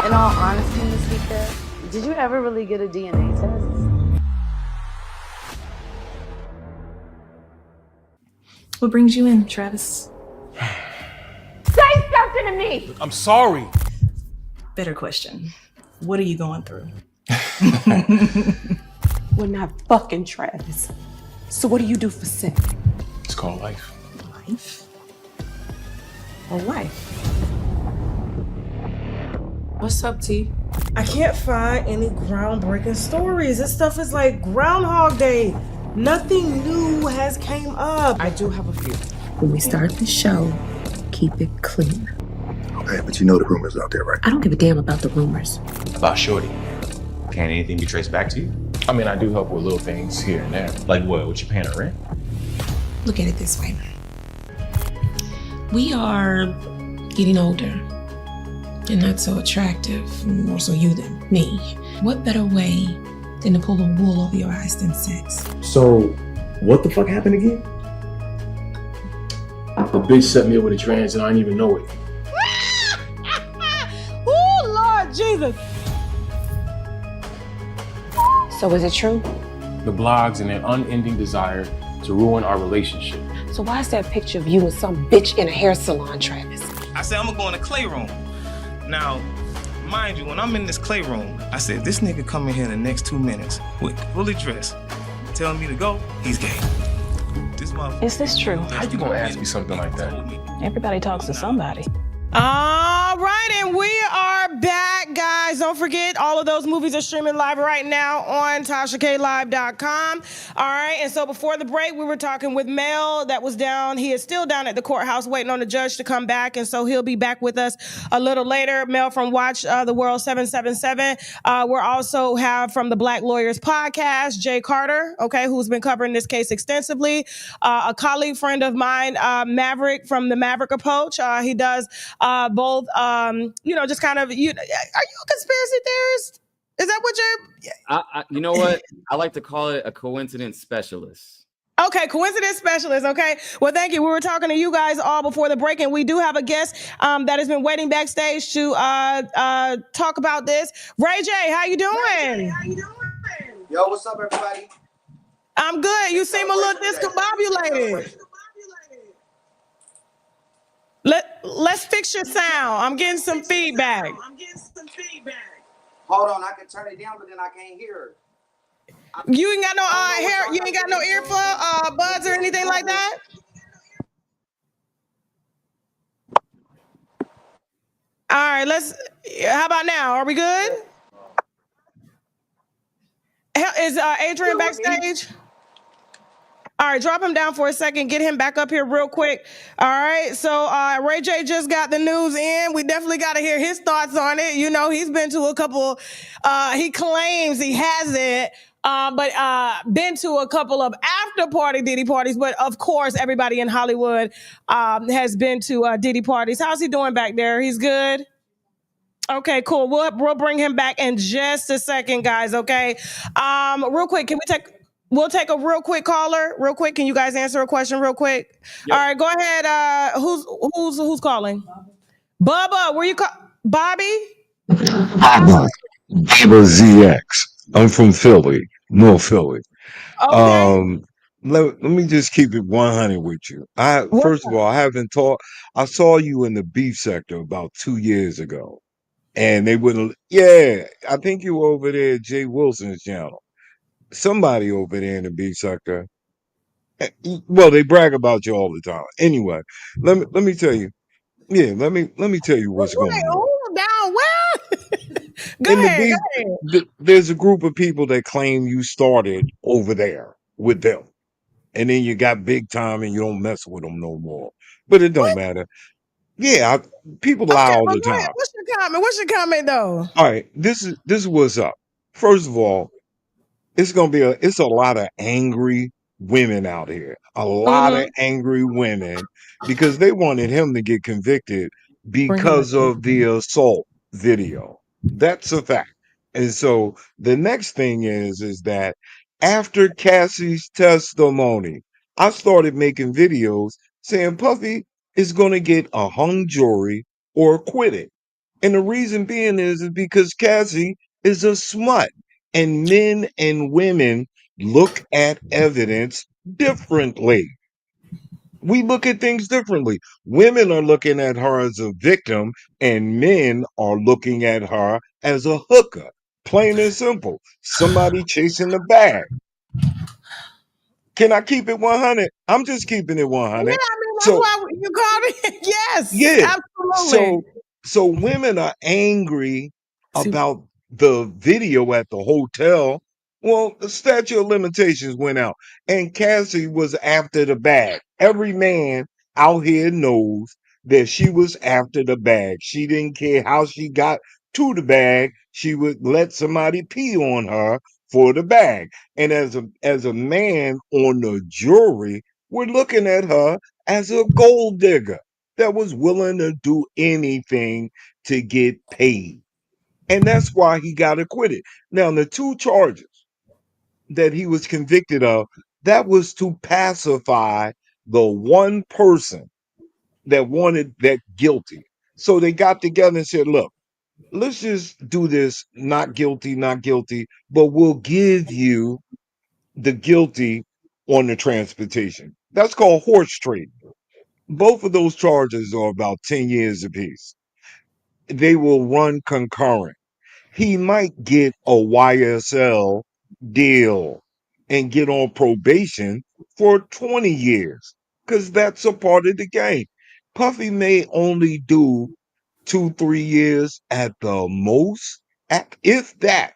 In all honesty, Masika, did you ever really get a DNA test? What brings you in, Travis? Say something to me. I'm sorry. Better question. What are you going through? We're not fucking Travis. So what do you do for sin? It's called life. Life? Or life? What's up, T? I can't find any groundbreaking stories. This stuff is like Groundhog Day. Nothing new has came up. I do have a few. When we start the show, keep it clean. Okay, but you know the rumors out there, right? I don't give a damn about the rumors. About Shorty. Can anything be traced back to you? I mean, I do help with little things here and there. Like what? What you paying her rent? Look at it this way. We are getting older and not so attractive, more so you than me. What better way than to pull the wool over your eyes than sex? So, what the fuck happened again? The bitch set me up with a trans and I didn't even know it. Oh, Lord Jesus. So is it true? The blogs and their unending desire to ruin our relationship. So why is there a picture of you and some bitch in a hair salon, Travis? I said, I'm gonna go in the clay room. Now, mind you, when I'm in this clay room, I said, this nigga come in here in the next 2 minutes with fully dressed, telling me to go, he's gay. This motherfucker. Is this true? How you gonna ask me something like that? Everybody talks to somebody. All right, and we are back, guys. Don't forget, all of those movies are streaming live right now on TashaKLive.com. All right, and so before the break, we were talking with Mel that was down. He is still down at the courthouse waiting on the judge to come back, and so he'll be back with us a little later. Mel from Watch the World 777. We're also have from the Black Lawyers Podcast, Jay Carter, okay, who's been covering this case extensively. A colleague friend of mine, Maverick from the Maverick Approach. He does both, just kind of, are you a conspiracy theorist? Is that what you're? You know what? I like to call it a coincidence specialist. Okay, coincidence specialist. Okay, well, thank you. We were talking to you guys all before the break, and we do have a guest that has been waiting backstage to talk about this. Ray J, how you doing? Yo, what's up, everybody? I'm good. You seem a little discombobulated. Let's fix your sound. I'm getting some feedback. Hold on, I can turn it down, but then I can't hear it. You ain't got no hair. You ain't got no earplug, buds, or anything like that. All right, how about now? Are we good? Is Adrian backstage? All right, drop him down for a second. Get him back up here real quick. All right, so Ray J just got the news in. We definitely got to hear his thoughts on it. You know, he's been to a couple, he claims he hasn't, but been to a couple of after-party Diddy parties. But, of course, everybody in Hollywood has been to Diddy parties. How's he doing back there? He's good? Okay, cool. We'll bring him back in just a second, guys, okay? Real quick, we'll take a real quick caller. Real quick, can you guys answer a question real quick? Yep. All right, go ahead. Who's calling? Bubba, where you Bobby? Bubba ZX. I'm from Philly, North Philly. Okay. Let me just keep it 100 with you. First of all, I saw you in the beef sector about 2 years ago. And they wouldn't, I think you were over there at Jay Wilson's channel. Somebody over there in the beef sector. Well, they brag about you all the time. Anyway, let me tell you. Yeah, let me tell you what's going on. Down well. Go ahead. There's a group of people that claim you started over there with them. And then you got big time and you don't mess with them no more. But it don't matter. Yeah, people lie all the time. What's your comment though? All right, this is what's up. First of all, it's a lot of angry women out here. A lot of angry women because they wanted him to get convicted because of the assault video. That's a fact. And so the next thing is that after Cassie's testimony, I started making videos saying Puffy is going to get a hung jury or acquitted. And the reason being is because Cassie is a smut. And men and women look at evidence differently. We look at things differently. Women are looking at her as a victim, and men are looking at her as a hooker. Plain and simple. Somebody chasing the bag. Can I keep it 100? I'm just keeping it 100. Yeah, I mean, that's why you called it. Yes. Yeah. Absolutely. So women are angry about the video at the hotel. Well, the statute of limitations went out, and Cassie was after the bag. Every man out here knows that she was after the bag. She didn't care how she got to the bag. She would let somebody pee on her for the bag. And as a man on the jury, we're looking at her as a gold digger that was willing to do anything to get paid. And that's why he got acquitted. Now, the 2 charges that he was convicted of, that was to pacify the one person that wanted that guilty. So they got together and said, look, let's just do this, not guilty, but we'll give you the guilty on the transportation. That's called horse trading. Both of those charges are about 10 years apiece. They will run concurrent. He might get a YSL deal and get on probation for 20 years because that's a part of the game. Puffy may only do 2-3 years at the most, if that.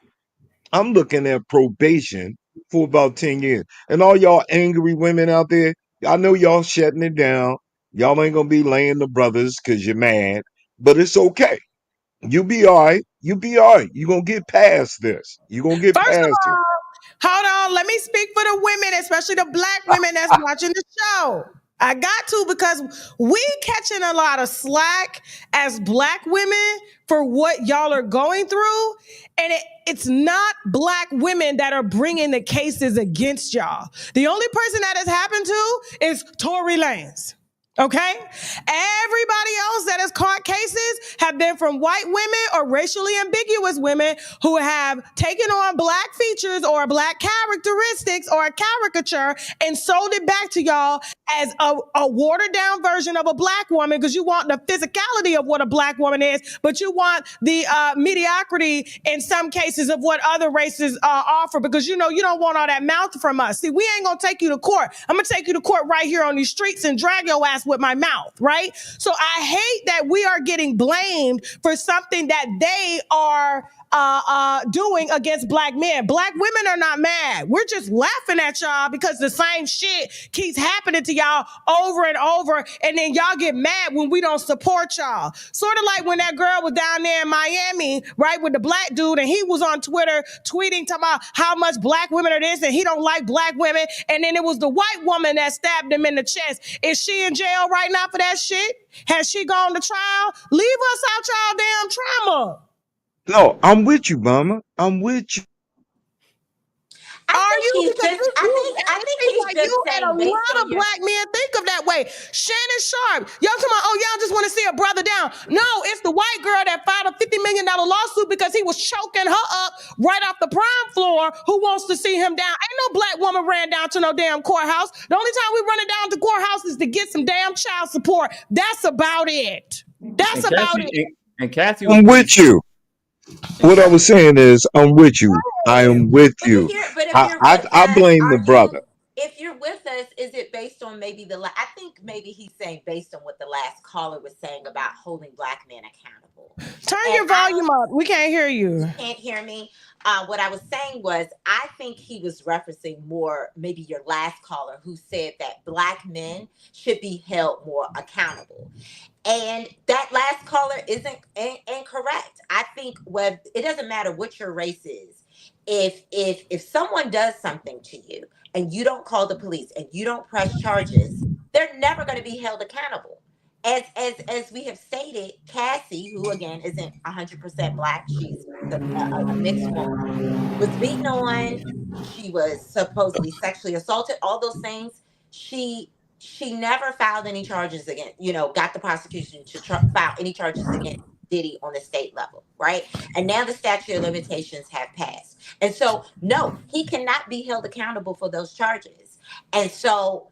I'm looking at probation for about 10 years. And all y'all angry women out there, I know y'all shutting it down. Y'all ain't gonna be laying the brothers because you're mad, but it's okay. You'll be all right. You'll be all right. You're gonna get past this. You're gonna get past it. Hold on. Let me speak for the women, especially the black women that's watching the show. I got to, because we catching a lot of slack as black women for what y'all are going through. And it's not black women that are bringing the cases against y'all. The only person that has happened to is Tory Lanez. Okay? Everybody else that has caught cases have been from white women or racially ambiguous women who have taken on black features or black characteristics or a caricature and sold it back to y'all as a watered down version of a black woman, because you want the physicality of what a black woman is, but you want the mediocrity in some cases of what other races offer, because you know you don't want all that mouth from us. See, we ain't gonna take you to court. I'm gonna take you to court right here on these streets and drag your ass with my mouth, right? So I hate that we are getting blamed for something that they are doing against black men. Black women are not mad. We're just laughing at y'all because the same shit keeps happening to y'all over and over, and then y'all get mad when we don't support y'all. Sort of like when that girl was down there in Miami, right, with the black dude, and he was on Twitter tweeting talking about how much black women are this and he don't like black women, and then it was the white woman that stabbed him in the chest. Is she in jail right now for that shit? Has she gone to trial? Leave us out y'all damn trauma. No, I'm with you, mama. I'm with you. I think he's just you and a saying based lot on of your black men think of that way. Shannon Sharp, y'all talking about, oh, y'all just want to see a brother down. No, it's the white girl that filed a $50 million lawsuit because he was choking her up right off the prime floor who wants to see him down. Ain't no black woman ran down to no damn courthouse. The only time we running down to courthouse is to get some damn child support. That's about it. That's about it. And Cassie, I'm with you. What I was saying is, I'm with you. I am with you. But if you're with I us, blame the brother. If you're with us, is it based on maybe I think maybe he's saying based on what the last caller was saying about holding black men accountable. Turn your volume up. We can't hear you. You can't hear me. What I was saying was, I think he was referencing more maybe your last caller who said that black men should be held more accountable. And that last caller isn't incorrect. I think it doesn't matter what your race is. If someone does something to you and you don't call the police and you don't press charges, they're never going to be held accountable. As we have stated, Cassie, who again isn't 100% black, she's a mixed woman, was beaten on. She was supposedly sexually assaulted. All those things. She never filed any charges against, got the prosecution to file any charges against Diddy on the state level, right? And now the statute of limitations have passed. And so, no, he cannot be held accountable for those charges. And so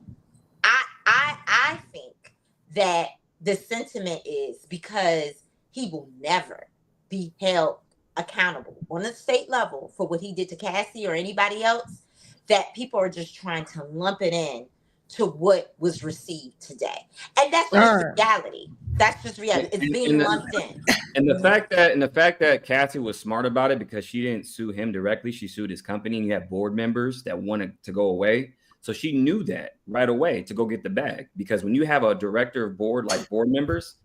I think that the sentiment is because he will never be held accountable on the state level for what he did to Cassie or anybody else, that people are just trying to lump it in to what was received today. And that's just reality. That's just reality. It's being lumped in. And the fact that Cassie was smart about it because she didn't sue him directly, she sued his company, and you have board members that wanted to go away. So she knew that right away to go get the bag, because when you have a director of board, like board members,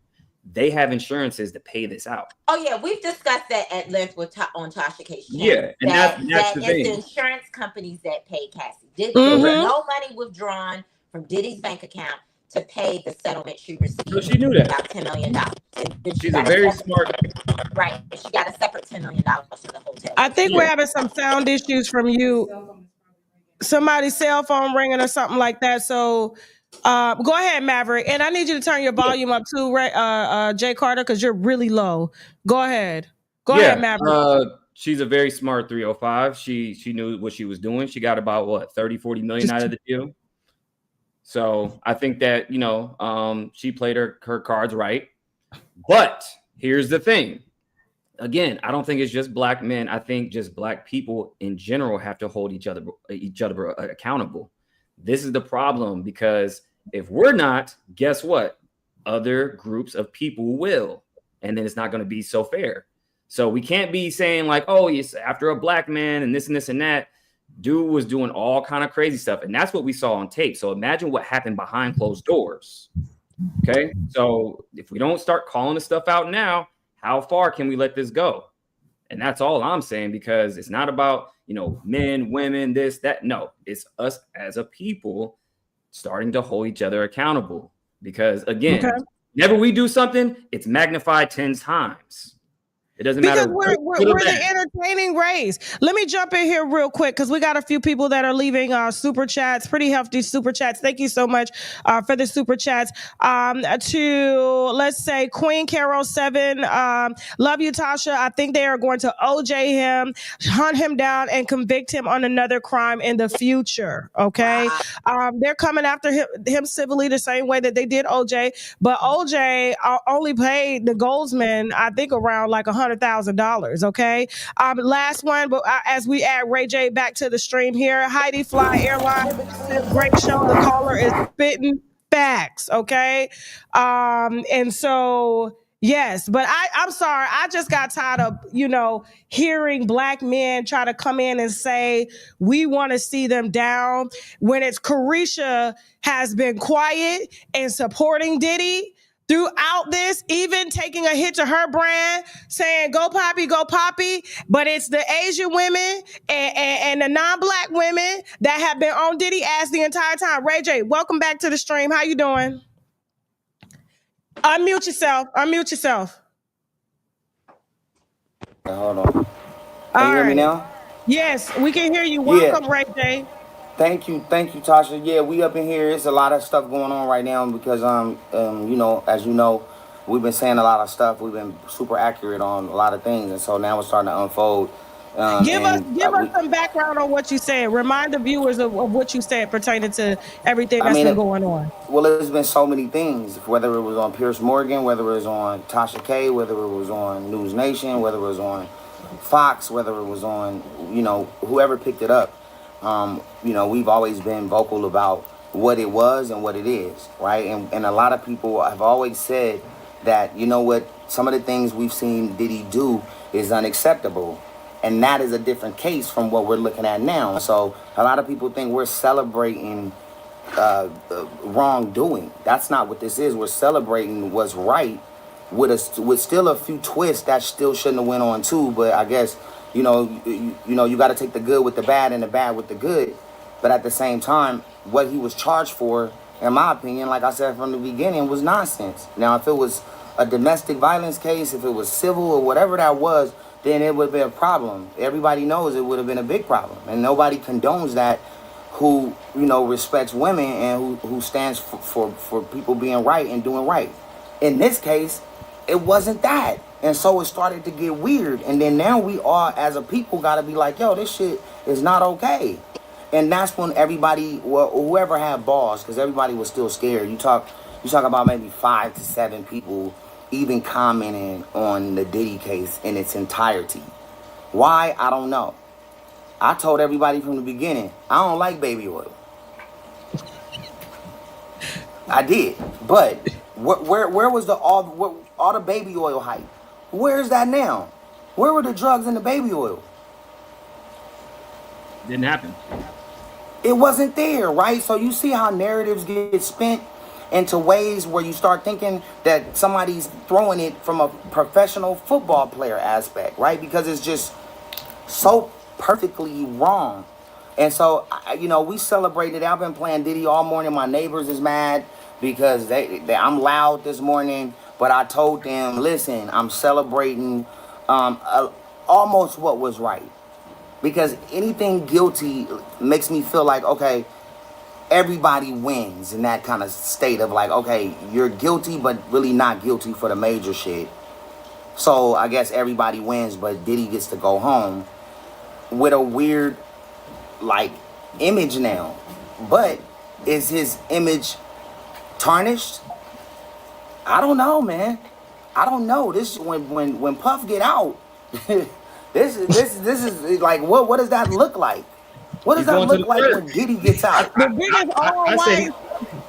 they have insurances to pay this out. Oh yeah, we've discussed that at length on Tasha K. Yeah, and that's the thing. It's the insurance companies that pay Cassie. There was no money withdrawn from Diddy's bank account to pay the settlement she received. So she knew that. About $10 million. She's a very smart. Right. She got a separate $10 million for the hotel. I think we're having some sound issues from you. Somebody's cell phone ringing or something like that. So go ahead, Maverick. And I need you to turn your volume up too, Jay Carter, because you're really low. Go ahead. Go ahead, Maverick. She's a very smart 305. She knew what she was doing. She got about 30-40 million out of the deal. So I think that, she played her cards right. But here's the thing. Again, I don't think it's just black men. I think just black people in general have to hold each other accountable. This is the problem, because if we're not, guess what? Other groups of people will. And then it's not going to be so fair. So we can't be saying like, oh, it's after a black man and this and that. Dude was doing all kind of crazy stuff. And that's what we saw on tape. So imagine what happened behind closed doors. Okay. So if we don't start calling this stuff out now, how far can we let this go? And that's all I'm saying, because it's not about, men, women, this, that. No, it's us as a people starting to hold each other accountable. Because again, whenever we do something, it's magnified 10 times. It doesn't matter. Because we're the entertaining race. Let me jump in here real quick, because we got a few people that are leaving super chats, pretty hefty super chats. Thank you so much for the super chats. To, let's say, Queen Carol 7, love you, Tasha. I think they are going to OJ him, hunt him down, and convict him on another crime in the future. Okay. They're coming after him civilly the same way that they did OJ. But OJ only paid the Goldsman, I think, around like $100,000. Okay. Last one, but as we add Ray J back to the stream here, Heidi Fly Airline, great show. The caller is spitting facts. Okay. And so Yes, but I'm sorry. I just got tired of, hearing black men try to come in and say, we want to see them down when it's Carisha has been quiet and supporting Diddy throughout this, even taking a hit to her brand, saying, go Poppy, go Poppy. But it's the Asian women and the non-black women that have been on Diddy ass the entire time. Ray J, welcome back to the stream. How you doing? Unmute yourself. Hold on. Can you hear me now? Yes, we can hear you. Welcome, Ray J. Thank you, Tasha. Yeah, we up in here. It's a lot of stuff going on right now because as you know, we've been saying a lot of stuff. We've been super accurate on a lot of things, and so now it's starting to unfold. Give us some background on what you said. Remind the viewers of what you said pertaining to everything that's been going on. Well, there's been so many things, whether it was on Piers Morgan, whether it was on Tasha K, whether it was on News Nation, whether it was on Fox, whether it was on, whoever picked it up. We've always been vocal about what it was and what it is, right? And a lot of people have always said that, some of the things we've seen Diddy do is unacceptable. And that is a different case from what we're looking at now. So a lot of people think we're celebrating wrongdoing. That's not what this is. We're celebrating what's right with still a few twists that still shouldn't have went on too. But I guess, you got to take the good with the bad and the bad with the good. But at the same time, what he was charged for, in my opinion, like I said from the beginning, was nonsense. Now, if it was a domestic violence case, if it was civil or whatever that was, then it would be a problem. Everybody knows it would have been a big problem. And nobody condones that who, respects women and who stands for people being right and doing right. In this case, it wasn't that. And so it started to get weird. And then now we all, as a people, got to be like, yo, this shit is not okay. And that's when everybody, whoever had balls, because everybody was still scared. You talk about maybe 5 to 7 people even commenting on the Diddy case in its entirety. Why? I don't know. I told everybody from the beginning, I don't like baby oil. I did. But where was all the baby oil hype? Where's that now? Where were the drugs and the baby oil? Didn't happen. It wasn't there, right? So you see how narratives get spent into ways where you start thinking that somebody's throwing it from a professional football player aspect, right? Because it's just so perfectly wrong. And so, we celebrated. I've been playing Diddy all morning. My neighbors is mad because I'm loud this morning, but I told them, listen, I'm celebrating almost what was right. Because anything guilty makes me feel like, okay, everybody wins in that kind of state of like, okay, you're guilty, but really not guilty for the major shit. So I guess everybody wins, but Diddy gets to go home with a weird, image now. But is his image tarnished? I don't know, man. I don't know. This when Puff get out, this is like, what does that look like? What does that look like when Diddy gets out? The biggest all-white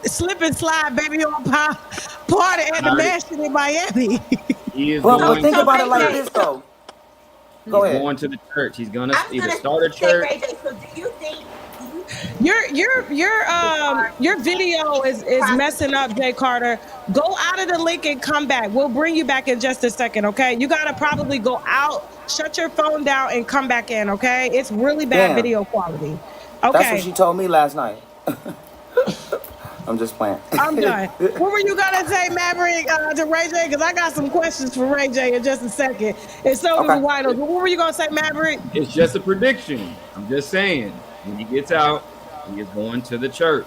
slip and slide baby on party at the mansion in Miami. But think about it like this, though. Go ahead. He's going to the church. He's gonna either start a church. So do you think your video is messing up, Jay Carter? Go out of the link and come back. We'll bring you back in just a second, okay? You gotta probably go out, shut your phone down, and come back in, okay? It's really bad video quality. Okay. That's what she told me last night. I'm just playing. I'm done. What were you gonna say, Maverick, to Ray J? Because I got some questions for Ray J in just a second. And so do Wino. What were you gonna say, Maverick? It's just a prediction. I'm just saying. When he gets out, he is going to the church.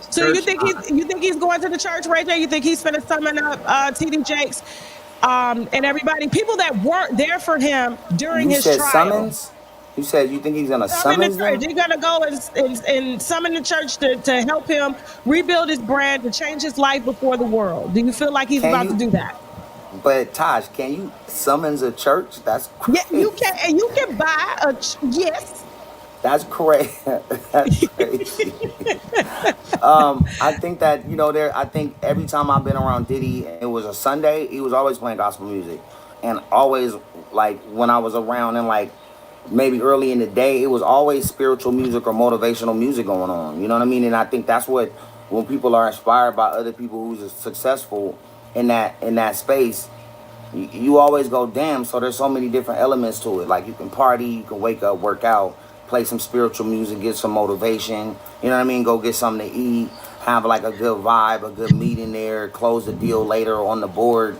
So you think he's going to the church, Ray J? You think he's going to summon up TD Jakes and everybody, people that weren't there for him during his trial? Summons? You said you think he's going to summon them? He's going to go and summon the church to help him rebuild his brand, to change his life before the world. Do you feel like he's about to do that? But Taj, can you summons a church? That's crazy. Yeah, you can. And you can buy a yes. That's crazy. That's crazy. I think that I think every time I've been around Diddy, it was a Sunday. He was always playing gospel music, and always like when I was around and like maybe early in the day, it was always spiritual music or motivational music going on. You know what I mean? And I think that's what when people are inspired by other people who's successful in that space, you always go, damn. So there's so many different elements to it. Like you can party, you can wake up, work out, play some spiritual music, get some motivation. You know what I mean? Go get something to eat, have like a good vibe, a good meeting there, close the deal later on the board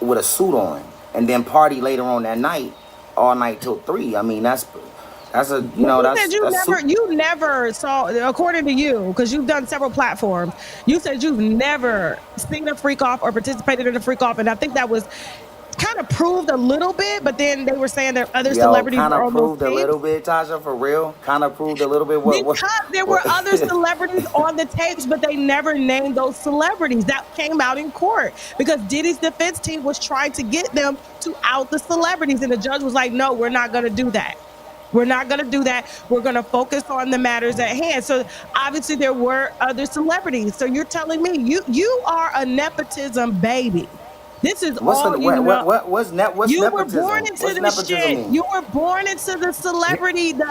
with a suit on, and then party later on that night, all night till 3. I mean, that's a you never saw, according to you, because you've done several platforms. You said you've never seen a freak off or participated in a freak off, and I think that was kind of proved a little bit. But then they were saying that other celebrities kind were of proved a little bit, Tasha, for real. Kind of proved a little bit. Because there were other celebrities on the tapes, but they never named those celebrities. That came out in court because Diddy's defense team was trying to get them to out the celebrities, and the judge was like, "No, we're not going to do that. We're not going to do that. We're going to focus on the matters at hand." So obviously there were other celebrities. So you're telling me you are a nepotism baby. This is what's all you know. What's you nepotism? were born into what's the shit. mean? You were born into the celebrity, the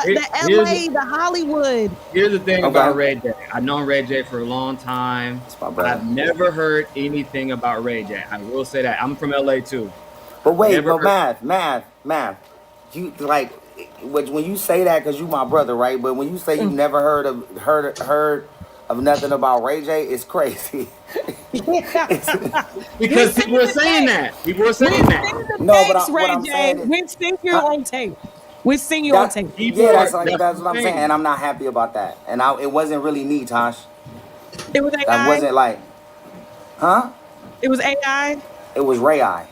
LA, the Hollywood. Here's the thing about Ray J. I've known Ray J for a long time. I've never heard anything about Ray J. I will say that. I'm from LA too. But wait, math. You like when you say that because you my brother, right? But when you say you never heard of nothing about Ray J, it's crazy. Because people were saying that. People were saying that. No, but what I'm saying is, we've seen you on tape. We've seen you on tape. Yeah, that's what I'm saying, and I'm not happy about that. And it wasn't really me, Tosh. It was AI. That wasn't like, huh? It was AI. It was Ray I.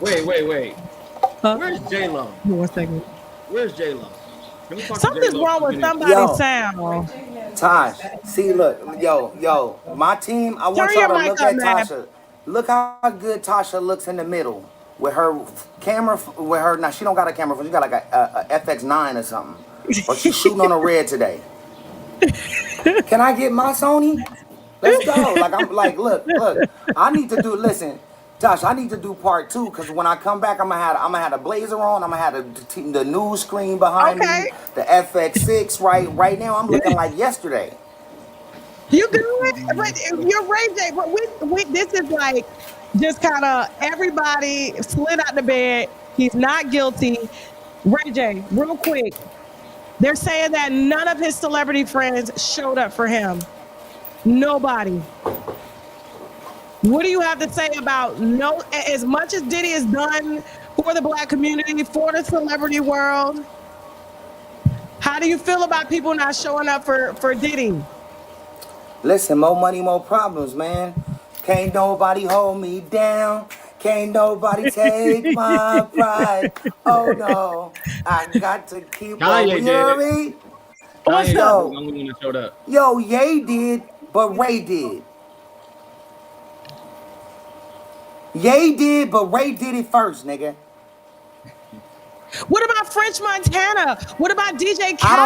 Wait. Huh? Where's JLo? 1 second. Where's JLo? Something's wrong with somebody's sound. Tosh, see, look, yo, my team. I want y'all to look at Tasha. Look how good Tasha looks in the middle with her camera. With her now, she don't got a camera. She got like a FX9 or something, or she's shooting on a red today. Can I get my Sony? Let's go. Like I'm like, look. I need to do. Listen. Josh, I need to do part 2 because when I come back, I'm gonna have a blazer on. I'm gonna have the news screen behind me, the FX6. Right now, I'm looking like yesterday. You good? But you're Ray J. But we this is like just kind of everybody slid out the bed. He's not guilty. Ray J, real quick. They're saying that none of his celebrity friends showed up for him. Nobody. What do you have to say about as much as Diddy has done for the Black community, for the celebrity world? How do you feel about people not showing up for Diddy? Listen, more money, more problems, man. Can't nobody hold me down. Can't nobody take my pride. Oh no, I got to keep on. You know what I mean? What's up? Yo, Ye did, but Ray did. Ye did, but Ray did it first, nigga. What about French Montana? What about DJ Khaled? I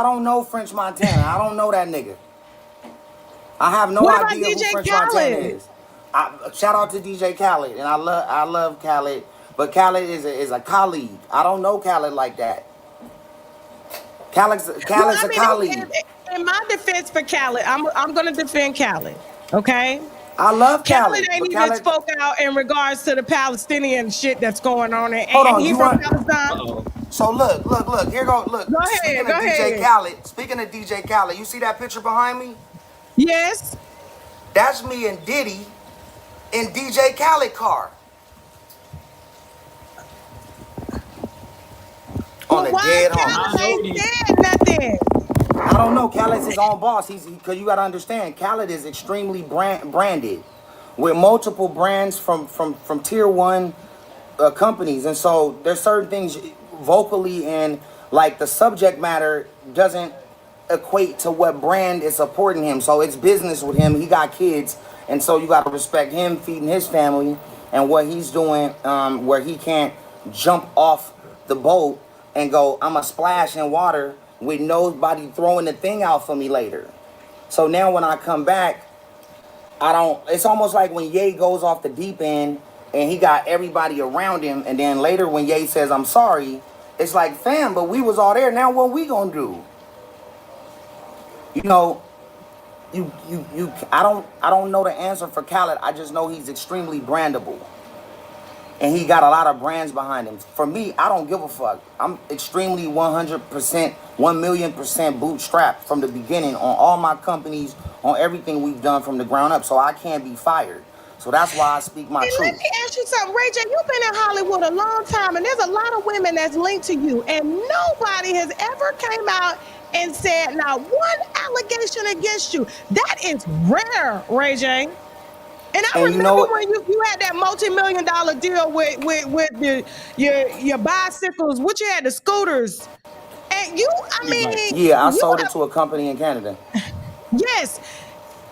don't know French Montana. I don't know that nigga. I have no idea who French Montana is. Shout out to DJ Khaled, and I love Khaled, but Khaled is a colleague. I don't know Khaled like that. Khaled's a colleague. In my defense for Khaled, I'm gonna defend Khaled. Okay. I love Khaled. Khaled ain't even spoke out in regards to the Palestinian shit that's going on. Hold on, he from Palestine. So look. Here go. Look. Go ahead. Speaking of DJ Khaled, you see that picture behind me? Yes. That's me and Diddy in DJ Khaled car. On the dead home. Ain't said nothing. I don't know. Khaled's his own boss. Because you got to understand, Khaled is extremely branded with multiple brands from tier 1 companies. And so there's certain things vocally and like the subject matter doesn't equate to what brand is supporting him. So it's business with him. He got kids. And so you got to respect him feeding his family and what he's doing where he can't jump off the boat and go, I'm a splash in water with nobody throwing the thing out for me later. So now when I come back, it's almost like when Ye goes off the deep end and he got everybody around him, and then later when Ye says, I'm sorry, it's like, fam, but we was all there. Now what we gonna do? You know, I don't know the answer for Khaled. I just know he's extremely brandable. And he got a lot of brands behind him. For me, I don't give a fuck. I'm extremely 100%, 1,000,000% bootstrapped from the beginning on all my companies, on everything we've done from the ground up. So I can't be fired. So that's why I speak my truth. Let me ask you something, Ray J. You've been in Hollywood a long time, and there's a lot of women that's linked to you, and nobody has ever came out and said not one allegation against you. That is rare, Ray J. And I remember when you had that multi-million-dollar deal with your bicycles, what you had, the scooters. And you, I mean... Yeah, I sold it to a company in Canada. Yes.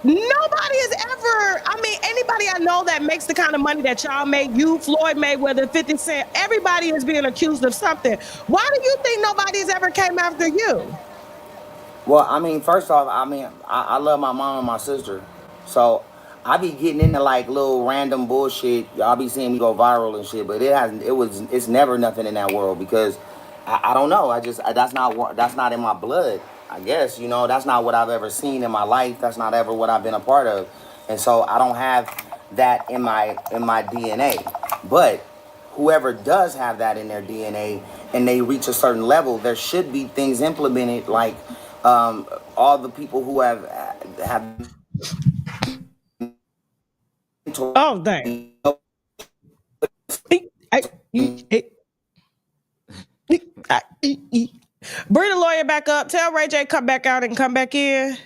Nobody has ever, I mean, anybody I know that makes the kind of money that y'all make, you, Floyd Mayweather, 50 Cent, everybody is being accused of something. Why do you think nobody's ever came after you? Well, I mean, first off, I love my mom and my sister. So I be getting into like little random bullshit. Y'all be seeing me go viral and shit, but it's never nothing in that world because I don't know. That's not in my blood. I guess, you know, that's not what I've ever seen in my life. That's not ever what I've been a part of. And so I don't have that in my DNA. But whoever does have that in their DNA and they reach a certain level, there should be things implemented like all the people who have oh, dang. Bring the lawyer back up. Tell Ray J come back out and come back in.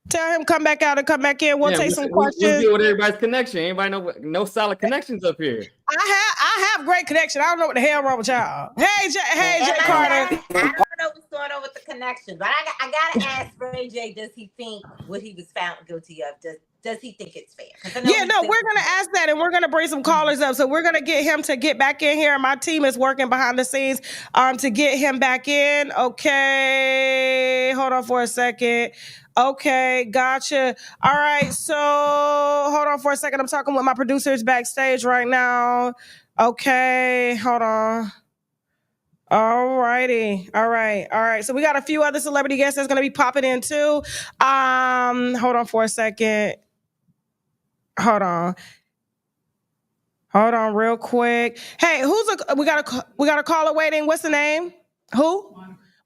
Tell him come back out and come back in. We'll take some questions. We'll deal with everybody's connection. Anybody know no solid connections up here? I have great connection. I don't know what the hell wrong with y'all. Hey, Jay Carter. I don't know what's going on with the connection, but I gotta ask Ray J, does he think what he was found guilty of, does he think it's fair? Yeah, no, we're going to ask that, and we're going to bring some callers up. So we're going to get him to get back in here. My team is working behind the scenes to get him back in. Okay, hold on for a second. Okay, gotcha. All right, so hold on for a second. I'm talking with my producers backstage right now. Okay, hold on. All righty. All right. So we got a few other celebrity guests that's going to be popping in too. Hold on for a second. Hold on real quick. Hey, we got a caller waiting. What's the name? Who?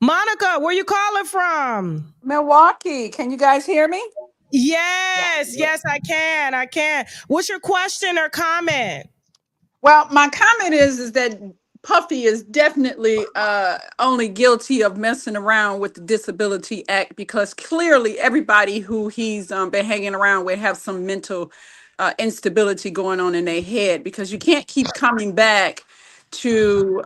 Monica, where you calling from? Milwaukee. Can you guys hear me? Yes, I can. What's your question or comment? Well, my comment is that Puffy is definitely only guilty of messing around with the Disability Act because clearly everybody who he's been hanging around with have some mental instability going on in their head, because you can't keep coming back to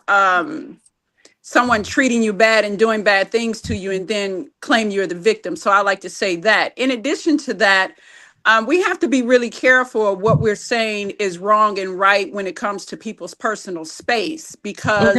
someone treating you bad and doing bad things to you and then claim you're the victim. So I like to say that. In addition to that, we have to be really careful of what we're saying is wrong and right when it comes to people's personal space, because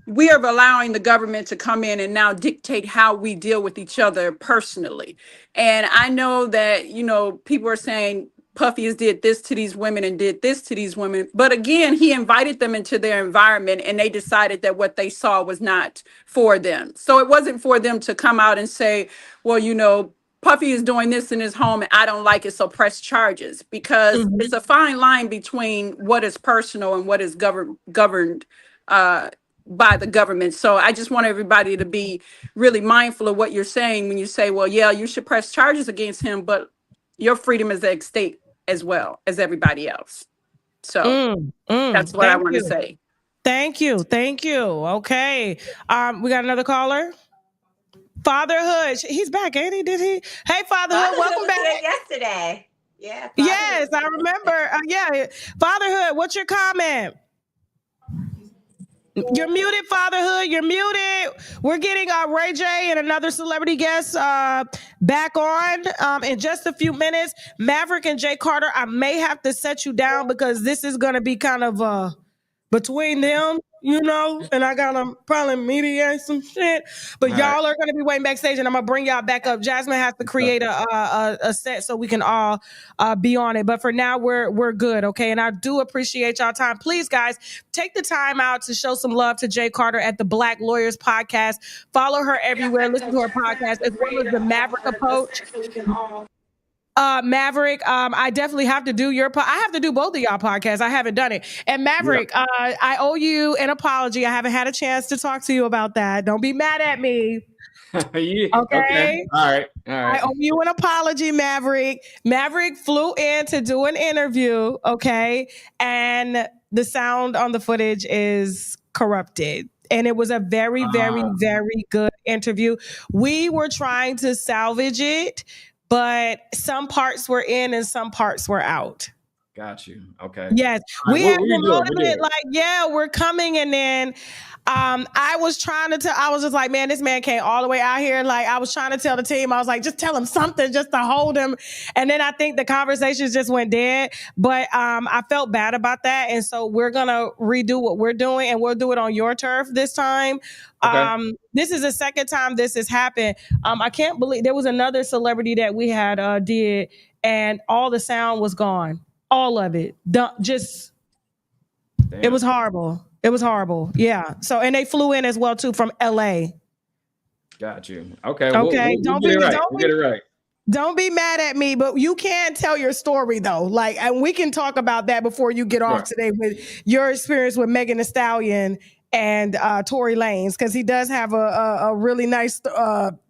we are allowing the government to come in and now dictate how we deal with each other personally. And I know that, you know, people are saying Puffy has did this to these women and did this to these women. But again, he invited them into their environment and they decided that what they saw was not for them. So it wasn't for them to come out and say, well, you know, Puffy is doing this in his home and I don't like it, so press charges, because it's a fine line between what is personal and what is governed by the government. So I just want everybody to be really mindful of what you're saying when you say, well, yeah, you should press charges against him, but your freedom is at stake as well as everybody else. So that's what I want to say. Thank you. Okay. We got another caller. Fatherhood. He's back, ain't he? Did he? Hey, Fatherhood, welcome back. Yesterday. Yeah. Yes, I remember. Fatherhood, what's your comment? You're muted, Fatherhood. You're muted. We're getting Ray J and another celebrity guest back on in just a few minutes. Maverick and Jay Carter, I may have to set you down because this is going to be kind of between them. you know, and I gotta probably mediate some shit. But y'all are gonna be waiting backstage, and I'm gonna bring y'all back up. Jasmine has to create a set so we can all be on it. But for now, we're good, okay? And I do appreciate y'all time. Please, guys, take the time out to show some love to Jay Carter at the Black Lawyers Podcast. Follow her everywhere. Listen to her podcast as well as the Maverick Approach. Maverick, I definitely have to do I have to do both of y'all podcasts. I haven't done it. And Maverick, I owe you an apology. I haven't had a chance to talk to you about that. Don't be mad at me. Okay. All right. I owe you an apology, Maverick. Maverick flew in to do an interview, okay? And the sound on the footage is corrupted. And it was a very, very, very good interview. We were trying to salvage it, but some parts were in and some parts were out. Got you. Okay. Yes. We had promoted it like, yeah, we're coming. And then I was just like, man, this man came all the way out here. Like, I was trying to tell the team, I was like, just tell him something just to hold him. And then I think the conversations just went dead. But I felt bad about that. And so we're going to redo what we're doing, and we'll do it on your turf this time. Okay. This is the second time this has happened. I can't believe there was another celebrity that we had did, and all the sound was gone. All of it. Just, damn. It was horrible. It was horrible. Yeah. So, and they flew in as well too from LA. Got you. Okay. Okay. We'll get it right. Don't be mad at me, but you can tell your story though. Like, and we can talk about that before you get off today with your experience with Megan Thee Stallion and Tory Lanez, because he does have a really nice,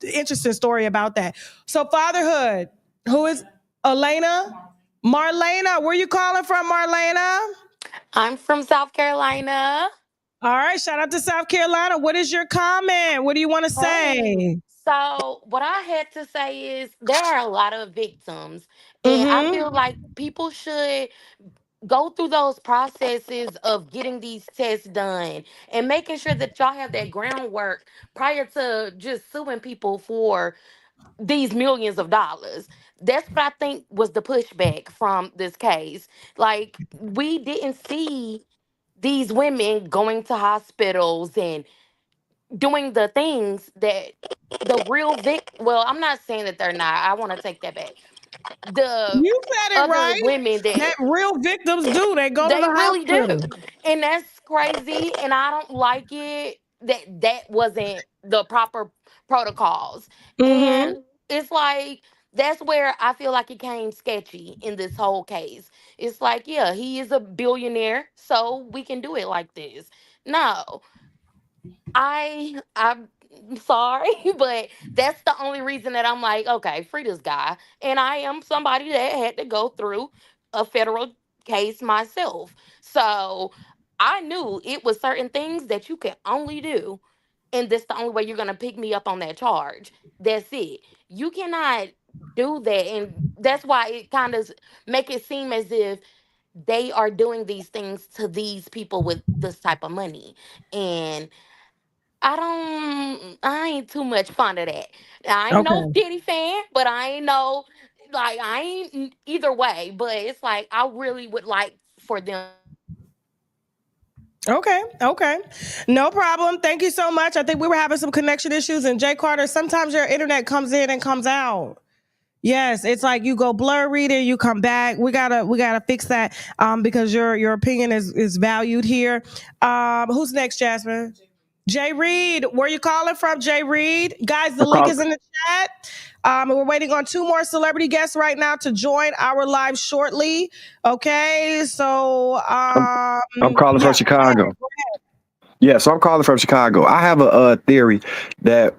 interesting story about that. So fatherhood, who is Elena? Marlena, where you calling from, Marlena? I'm from South Carolina. All right, shout out to South Carolina. What is your comment? What do you want to say? So what I had to say is there are a lot of victims, and I feel like people should go through those processes of getting these tests done and making sure that y'all have that groundwork prior to just suing people for these millions of dollars. That's what I think was the pushback from this case. Like, we didn't see these women going to hospitals and doing the things that the real well, I'm not saying that they're not. I want to take that back. You said it other right. Women that real victims do. They go to the really hospital. do. And that's crazy. And I don't like it that wasn't the proper protocols. And it's like, that's where I feel like it came sketchy in this whole case. It's like, yeah, he is a billionaire, so we can do it like this. No. I'm sorry, but that's the only reason that I'm like, okay, free this guy. And I am somebody that had to go through a federal case myself. So I knew it was certain things that you can only do. And that's the only way you're going to pick me up on that charge. That's it. You cannot do that. And that's why it kind of make it seem as if they are doing these things to these people with this type of money. And I ain't too much fond of that. I ain't no Diddy fan, but I ain't no, like, I ain't either way. But it's like, I really would like for them. Okay. No problem. Thank you so much. I think we were having some connection issues, and Jay Carter, sometimes your internet comes in and comes out. Yes, it's like you go blurry, then you come back. We gotta fix that because your opinion is valued here. Who's next, Jasmine? Jay Reed, where you calling from, Jay Reed? Guys, the link is in the chat. And we're waiting on 2 more celebrity guests right now to join our live shortly. Okay, so I'm calling from Chicago. Yeah, so I'm calling from Chicago. I have a theory that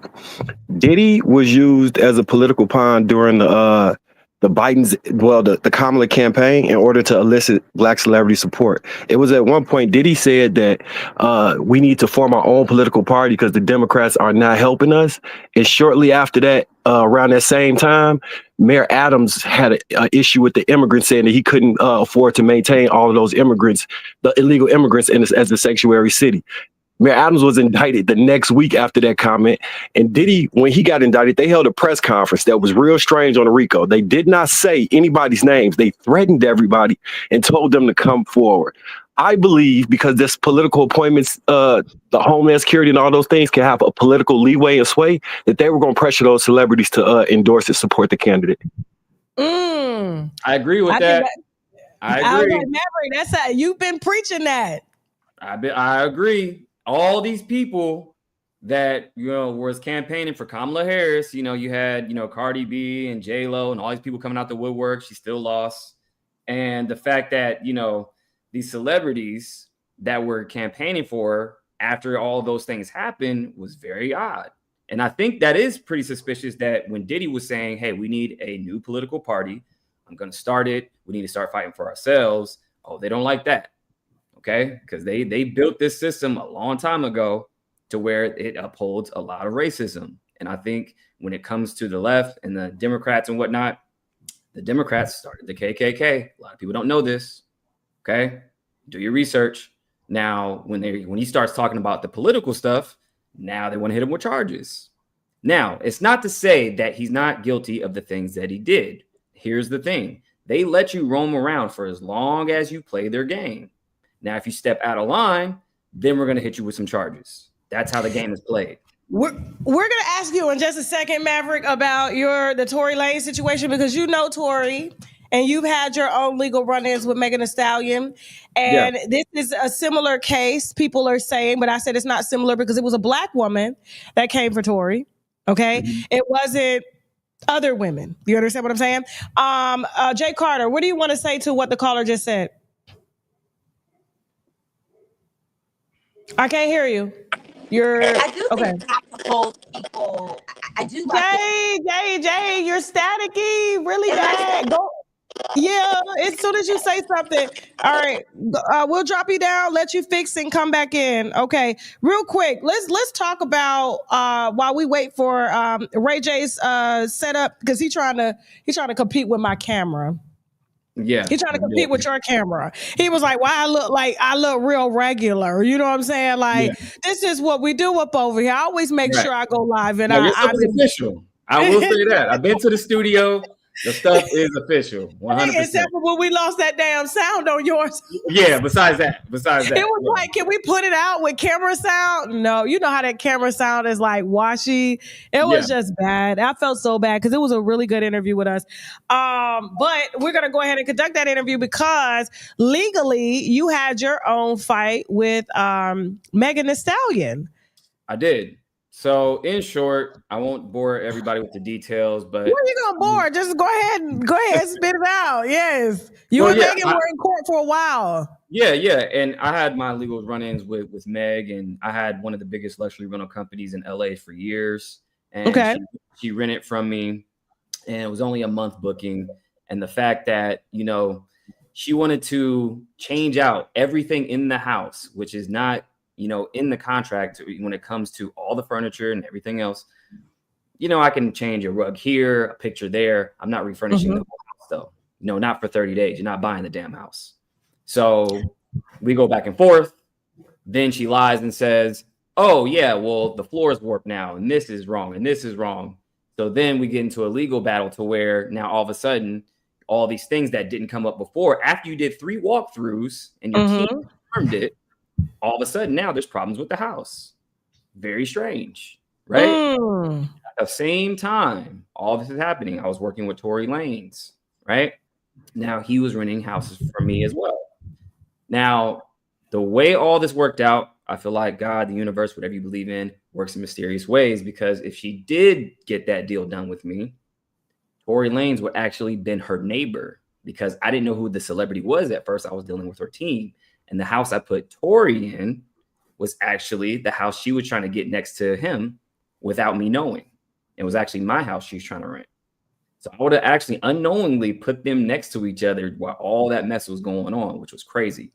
Diddy was used as a political pawn during the Biden's, the Kamala campaign in order to elicit Black celebrity support. It was at one point Diddy said that we need to form our own political party because the Democrats are not helping us. And shortly after that, around that same time, Mayor Adams had an issue with the immigrants, saying that he couldn't afford to maintain all of those immigrants, the illegal immigrants, as a sanctuary city. Mayor Adams was indicted the next week after that comment. And Diddy, when he got indicted, they held a press conference that was real strange on the RICO. They did not say anybody's names. They threatened everybody and told them to come forward. I believe because this political appointments, the Homeland Security and all those things can have a political leeway and sway, that they were going to pressure those celebrities to endorse and support the candidate. I agree with that. I agree. I was like, Maverick, that's how you've been preaching that. I agree. All these people that, you know, was campaigning for Kamala Harris, you know, you had, you know, Cardi B and JLo and all these people coming out the woodwork. She still lost. And the fact that, you know, these celebrities that were campaigning for her after all of those things happened was very odd. And I think that is pretty suspicious that when Diddy was saying, hey, we need a new political party, I'm going to start it, we need to start fighting for ourselves. Oh, they don't like that. Okay, because they built this system a long time ago to where it upholds a lot of racism. And I think when it comes to the left and the Democrats and whatnot, the Democrats started the KKK. A lot of people don't know this. Okay, do your research. Now, when he starts talking about the political stuff, now they want to hit him with charges. Now, it's not to say that he's not guilty of the things that he did. Here's the thing. They let you roam around for as long as you play their game. Now, if you step out of line, then we're going to hit you with some charges. That's how the game is played. We're going to ask you in just a second, Maverick, about the Tory Lanez situation, because you know Tory and you've had your own legal run-ins with Megan Thee Stallion. And This is a similar case, people are saying, but I said it's not similar because it was a Black woman that came for Tory. Okay. Mm-hmm. It wasn't other women. You understand what I'm saying? Jay Carter, what do you want to say to what the caller just said? I can't hear you. I do okay. think hold people. I do. Jay, you're staticky, really bad. Go. Yeah, as soon as you say something, all right, we'll drop you down, let you fix and come back in. Okay, real quick, let's talk about while we wait for Ray J's setup, because he's trying to compete with my camera. Yeah, he's trying to compete with your camera. He was like, "Why I look real regular?" You know what I'm saying? Like, this is what we do up over here. I always make sure I go live, and it's official. I will say that. I've been to the studio. The stuff is official, 100%. Except for when we lost that damn sound on yours. Yeah, besides that. It was like, can we put it out with camera sound? No, you know how that camera sound is like washy. It was just bad. I felt so bad because it was a really good interview with us. But we're going to go ahead and conduct that interview because legally you had your own fight with Megan Thee Stallion. I did. So in short, I won't bore everybody with the details, but what are you gonna bore? Just go ahead and spit it out. Yes, you and Megan were in court for a while. Yeah, and I had my legal run-ins with Meg, and I had one of the biggest luxury rental companies in LA for years, and she rented from me, and it was only a month booking, and the fact that she wanted to change out everything in the house, which is not in the contract when it comes to all the furniture and everything else. I can change a rug here, a picture there. I'm not refurnishing the whole house though. Not for 30 days. You're not buying the damn house. So we go back and forth. Then she lies and says, oh yeah, well, the floor is warped now and this is wrong and this is wrong. So then we get into a legal battle to where now all of a sudden, all these things that didn't come up before, after you did 3 walkthroughs and your team confirmed it, all of a sudden now there's problems with the house. Very strange, right? At the same time, all this is happening, I was working with Tory Lanez, right? Now he was renting houses for me as well. Now, the way all this worked out, I feel like God, the universe, whatever you believe in, works in mysterious ways, because if she did get that deal done with me, Tory Lanez would actually been her neighbor, because I didn't know who the celebrity was at first. I was dealing with her team. And the house I put Tory in was actually the house she was trying to get next to him without me knowing. It was actually my house she's trying to rent. So I would have actually unknowingly put them next to each other while all that mess was going on, which was crazy.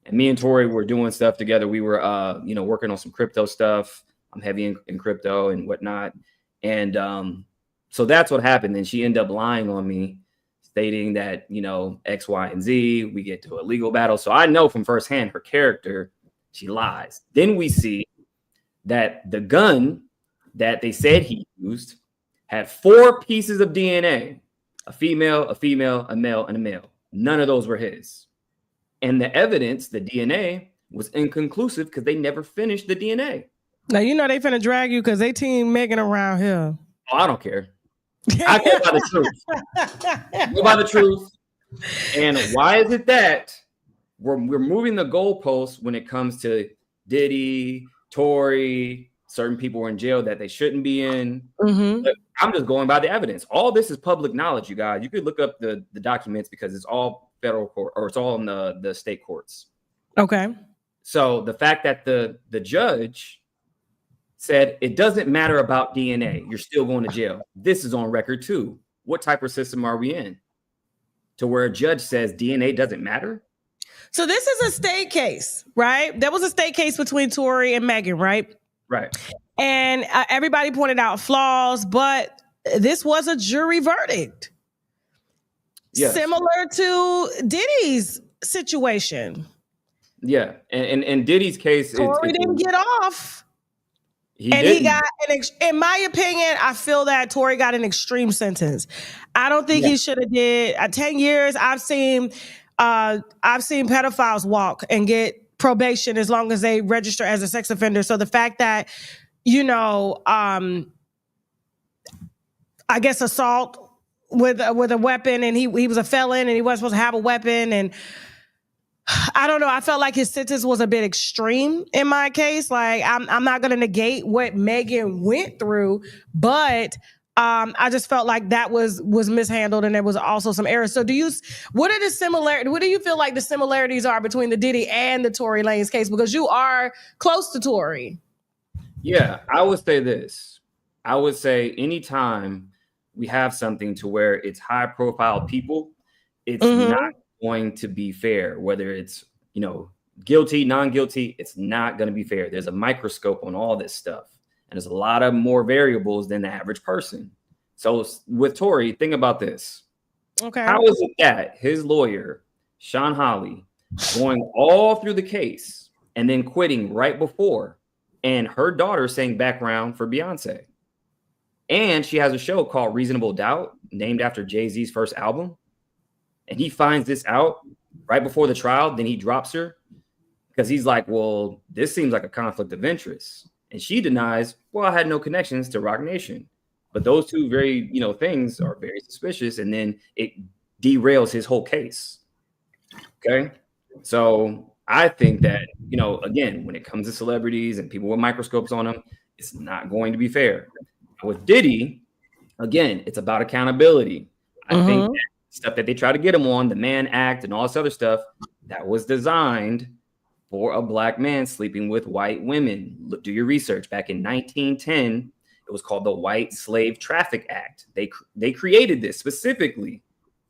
And me and Tory were doing stuff together. We were, working on some crypto stuff. I'm heavy in crypto and whatnot. And so that's what happened. And she ended up lying on me, stating that, X, Y, and Z, we get to a legal battle. So I know from firsthand her character, she lies. Then we see that the gun that they said he used had 4 pieces of DNA, a female, a male, and a male. None of those were his. And the evidence, the DNA, was inconclusive because they never finished the DNA. Now, you know they finna drag you because they team Megan around here. Oh, I don't care. I go by the truth. Go by the truth. And why is it that we're moving the goalposts when it comes to Diddy, Tory, certain people were in jail that they shouldn't be in? But I'm just going by the evidence. All this is public knowledge, you guys. You could look up the documents because it's all federal court, or it's all in the state courts. Okay. So the fact that the judge said it doesn't matter about DNA, you're still going to jail. This is on record too. What type of system are we in to where a judge says DNA doesn't matter? So this is a state case, right? There was a state case between Tory and Megan, right? Right. And everybody pointed out flaws, but this was a jury verdict. Yes. Similar to Diddy's situation. Yeah. And Diddy's case, Tory didn't get off. He got in my opinion, I feel that Tory got an extreme sentence. I don't think he should have did 10 years. I've seen pedophiles walk and get probation as long as they register as a sex offender. So the fact that, I guess assault with a weapon, and he was a felon and he wasn't supposed to have a weapon, and I don't know. I felt like his sentence was a bit extreme in my case. Like, I'm not going to negate what Megan went through, but I just felt like that was mishandled, and there was also some errors. So what do you feel like the similarities are between the Diddy and the Tory Lanez case? Because you are close to Tory. Yeah, I would say this. I would say anytime we have something to where it's high profile people, it's not going to be fair, whether it's, guilty, non-guilty, it's not going to be fair. There's a microscope on all this stuff. And there's a lot of more variables than the average person. So with Tory, think about this. Okay. How is it that his lawyer, Sean Hawley, going all through the case and then quitting right before, and her daughter sang background for Beyonce? And she has a show called Reasonable Doubt, named after Jay-Z's first album. And he finds this out right before the trial, then he drops her because he's like, well, this seems like a conflict of interest. And she denies, well, I had no connections to Roc Nation. But those two very, things are very suspicious. And then it derails his whole case. Okay. So I think that, again, when it comes to celebrities and people with microscopes on them, it's not going to be fair. With Diddy, again, it's about accountability. I think that stuff that they try to get him on, the Mann Act and all this other stuff, that was designed for a black man sleeping with white women. Do your research. Back in 1910, it was called the White Slave Traffic Act. They created this specifically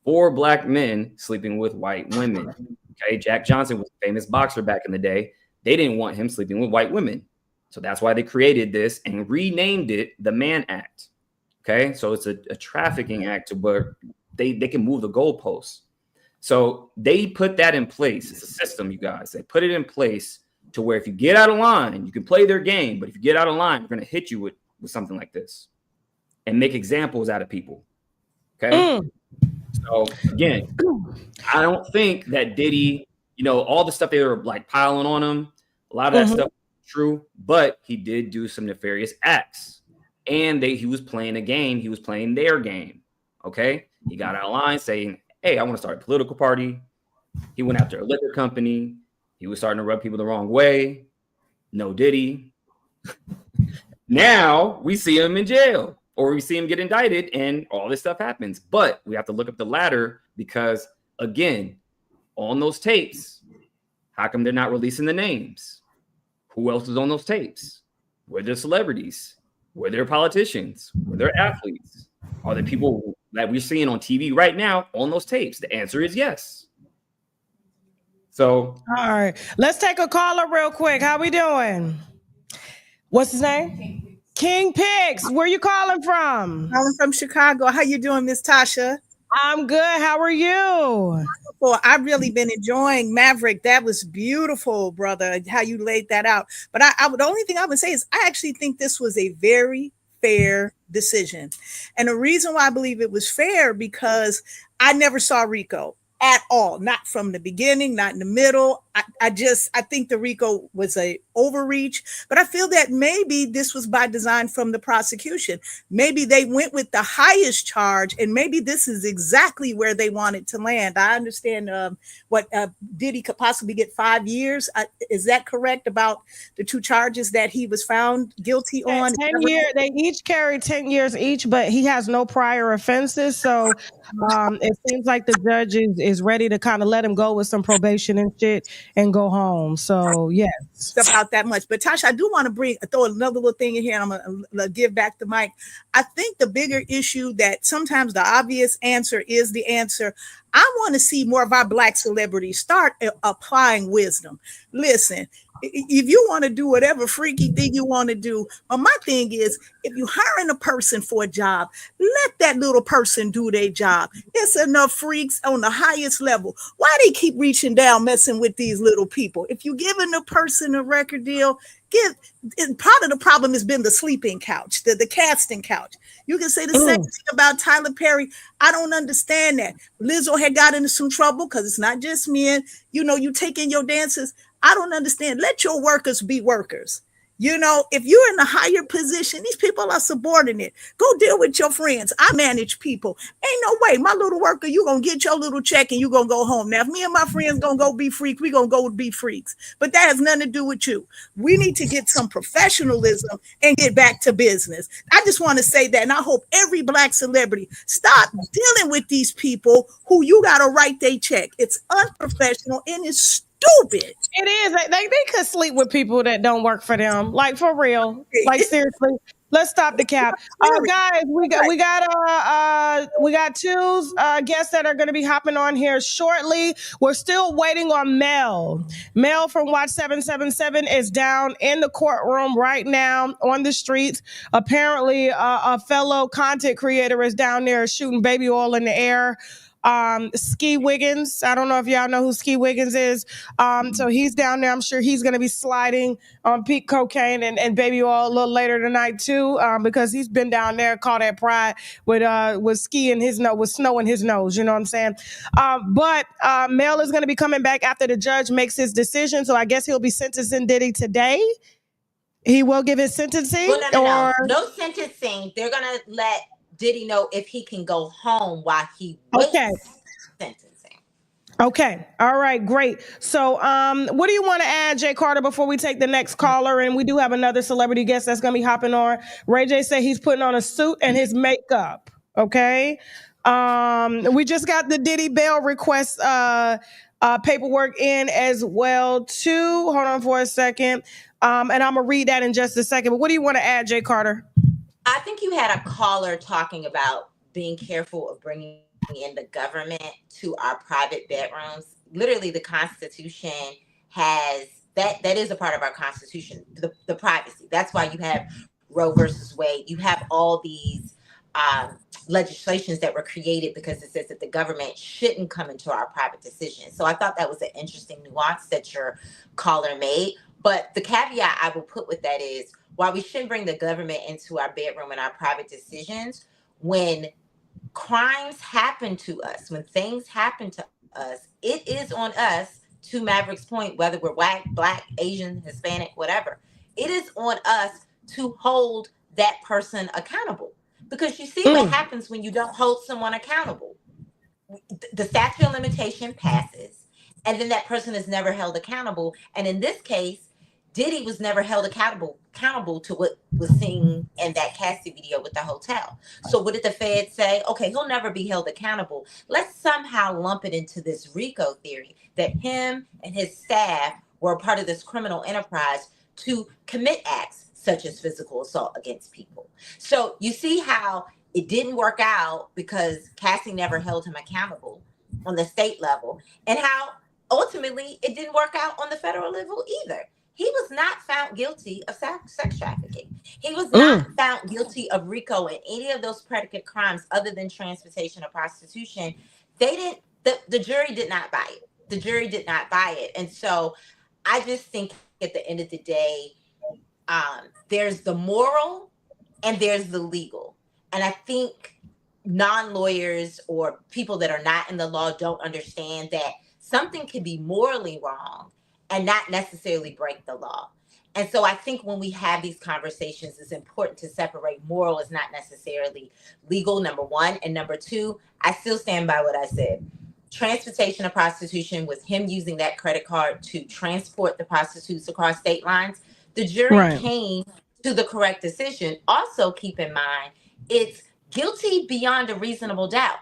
for black men sleeping with white women. Okay, Jack Johnson was a famous boxer back in the day. They didn't want him sleeping with white women. So that's why they created this and renamed it the Mann Act. Okay, so it's a trafficking act to where they can move the goalposts. So they put that in place. It's a system, you guys. They put it in place to where if you get out of line, you can play their game. But if you get out of line, we're going to hit you with something like this and make examples out of people. Okay. So again, I don't think that Diddy, all the stuff they were like piling on him, a lot of that stuff is true, but he did do some nefarious acts. And he was playing a game. He was playing their game. Okay. He got out of line saying, hey, I want to start a political party. He went after a liquor company. He was starting to rub people the wrong way. No Diddy. Now we see him in jail, or we see him get indicted, and all this stuff happens. But we have to look up the ladder because, again, on those tapes, how come they're not releasing the names? Who else is on those tapes? Were there celebrities? Were there politicians? Were there athletes? Are there people that we're seeing on TV right now on those tapes? The answer is yes. So, all right, let's take a caller real quick. How we doing? What's his name? King Pigs. Where you calling from? Calling from Chicago. How you doing, Miss Tasha? I'm good. How are you? Well, I've really been enjoying Maverick. That was beautiful, brother, how you laid that out. But the only thing I would say is I actually think this was a very fair decision. And the reason why I believe it was fair, because I never saw RICO. at all, not from the beginning, not in the middle. I think the RICO was a overreach, but I feel that maybe this was by design from the prosecution. Maybe they went with the highest charge, and maybe this is exactly where they wanted to land. I understand what Diddy could possibly get 5 years. Is that correct about the two charges that he was found guilty on? 10 years. They each carry 10 years each, but he has no prior offenses. So it seems like the judge is ready to kind of let him go with some probation and shit and go home. So yes, about that much. But Tasha, I do want to throw another little thing in here, and I'm gonna give back the mic. I think the bigger issue that sometimes the obvious answer is the answer. I want to see more of our Black celebrities start applying wisdom. Listen, if you want to do whatever freaky thing you want to do, but my thing is, if you're hiring a person for a job, let that little person do their job. It's enough freaks on the highest level. Why they keep reaching down, messing with these little people? If you're giving a person a record deal, part of the problem has been the sleeping couch, the casting couch. You can say the same thing about Tyler Perry. I don't understand that. Lizzo had got into some trouble because it's not just men. You take in your dancers. I don't understand. Let your workers be workers. If you're in a higher position, these people are subordinate. Go deal with your friends. I manage people. Ain't no way. My little worker, you going to get your little check and you going to go home. Now, if me and my friends going to go be freaks, we going to go be freaks. But that has nothing to do with you. We need to get some professionalism and get back to business. I just want to say that, and I hope every Black celebrity stop dealing with these people who you got to write their check. It's unprofessional and it's stupid. It is. They could sleep with people that don't work for them. Like, for real. Like, seriously. Let's stop the cap. Guys, we got two guests that are going to be hopping on here shortly. We're still waiting on Mel. Mel from Watch 777 is down in the courtroom right now on the streets. Apparently, a fellow content creator is down there shooting baby oil in the air. Ski Wiggins. I don't know if y'all know who Ski Wiggins is. So he's down there. I'm sure he's going to be sliding on peak cocaine and baby oil a little later tonight too, because he's been down there caught at Pride with ski in his nose, with snow in his nose. You know what I'm saying? But Mel is going to be coming back after the judge makes his decision. So I guess he'll be sentencing Diddy today. He will give his sentencing. Well, no sentencing. They're going to let Diddy know if he can go home while he waits sentencing. Okay. All right. Great. So what do you want to add, Jay Carter, before we take the next caller? And we do have another celebrity guest that's going to be hopping on. Ray J said he's putting on a suit and his makeup. Okay. We just got the Diddy bail request paperwork in as well too. Hold on for a second. And I'm going to read that in just a second. But what do you want to add, Jay Carter? I think you had a caller talking about being careful of bringing in the government to our private bedrooms. Literally, the Constitution has that is a part of our Constitution, the privacy. That's why you have Roe versus Wade. You have all these legislations that were created because it says that the government shouldn't come into our private decisions. So I thought that was an interesting nuance that your caller made. But the caveat I will put with that is, while we shouldn't bring the government into our bedroom and our private decisions, when crimes happen to us, when things happen to us, it is on us, to Maverick's point, whether we're white, Black, Asian, Hispanic, whatever, it is on us to hold that person accountable. Because you see what happens when you don't hold someone accountable. The statute of limitation passes, and then that person is never held accountable. And in this case, Diddy was never held accountable to what was seen in that Cassie video with the hotel. So what did the Fed say? Okay, he'll never be held accountable. Let's somehow lump it into this RICO theory that him and his staff were a part of this criminal enterprise to commit acts such as physical assault against people. So you see how it didn't work out because Cassie never held him accountable on the state level, and how ultimately it didn't work out on the federal level either. He was not found guilty of sex trafficking. He was not found guilty of RICO and any of those predicate crimes other than transportation or prostitution. They didn't, the jury did not buy it. The jury did not buy it. And so I just think at the end of the day, there's the moral and there's the legal. And I think non-lawyers or people that are not in the law don't understand that something can be morally wrong and not necessarily break the law. And so I think when we have these conversations, it's important to separate moral is not necessarily legal, number one. And number two, I still stand by what I said. Transportation of prostitution, with him using that credit card to transport the prostitutes across state lines, the jury came to the correct decision. Also keep in mind, it's guilty beyond a reasonable doubt.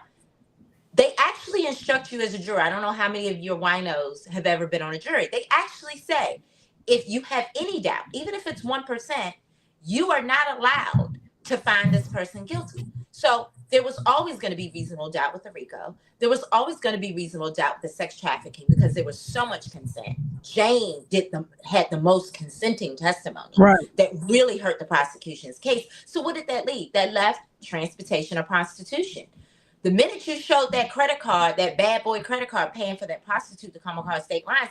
They actually instruct you as a juror. I don't know how many of your winos have ever been on a jury. They actually say, if you have any doubt, even if it's 1%, you are not allowed to find this person guilty. So there was always going to be reasonable doubt with the RICO. There was always going to be reasonable doubt with the sex trafficking because there was so much consent. Jane had the most consenting testimony that really hurt the prosecution's case. So what did that leave? That left transportation of prostitution. The minute you showed that credit card, that bad boy credit card paying for that prostitute to come across state lines,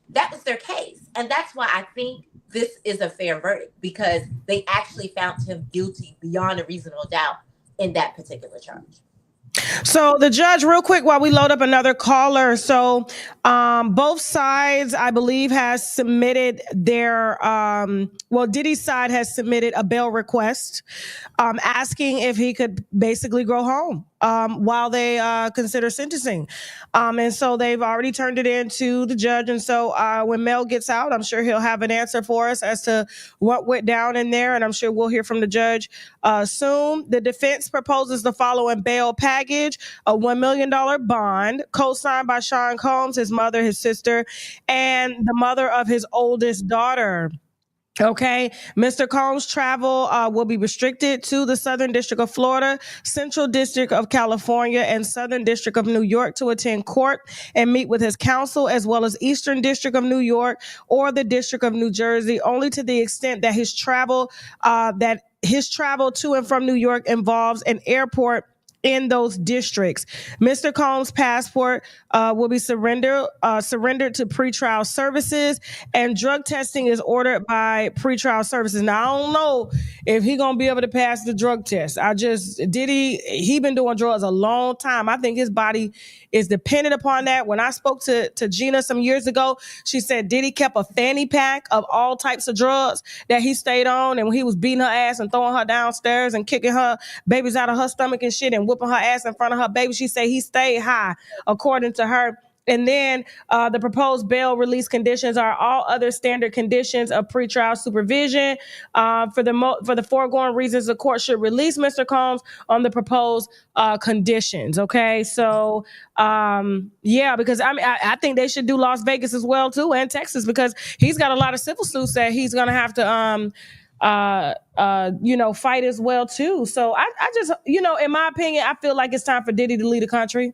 that was their case. And that's why I think this is a fair verdict, because they actually found him guilty beyond a reasonable doubt in that particular charge. So the judge, real quick, while we load up another caller. So both sides, I believe, has submitted their, Diddy's side has submitted a bail request asking if he could basically go home while they consider sentencing. And so they've already turned it in to the judge. And so when Mel gets out, I'm sure he'll have an answer for us as to what went down in there. And I'm sure we'll hear from the judge soon. The defense proposes the following bail package: a $1 million bond, co-signed by Sean Combs, his mother, his sister, and the mother of his oldest daughter. Okay, Mr. Combs' travel will be restricted to the Southern District of Florida, Central District of California, and Southern District of New York to attend court and meet with his counsel, as well as Eastern District of New York or the District of New Jersey, only to the extent that his travel to and from New York involves an airport in those districts. Mr. Combs' passport will be surrendered to pretrial services, and drug testing is ordered by pretrial services. Now, I don't know if he gonna be able to pass the drug test. He been doing drugs a long time. I think his body is dependent upon that. When I spoke to Gina some years ago, she said Diddy kept a fanny pack of all types of drugs that he stayed on, and when he was beating her ass and throwing her downstairs and kicking her babies out of her stomach and shit and whipping her ass in front of her baby, she said he stayed high, according to her. And then the proposed bail release conditions are all other standard conditions of pretrial supervision. For the foregoing reasons, the court should release Mr. Combs on the proposed conditions. Okay, so because I think they should do Las Vegas as well too, and Texas, because he's got a lot of civil suits that he's gonna have to fight as well too. So I just, in my opinion, I feel like it's time for Diddy to leave the country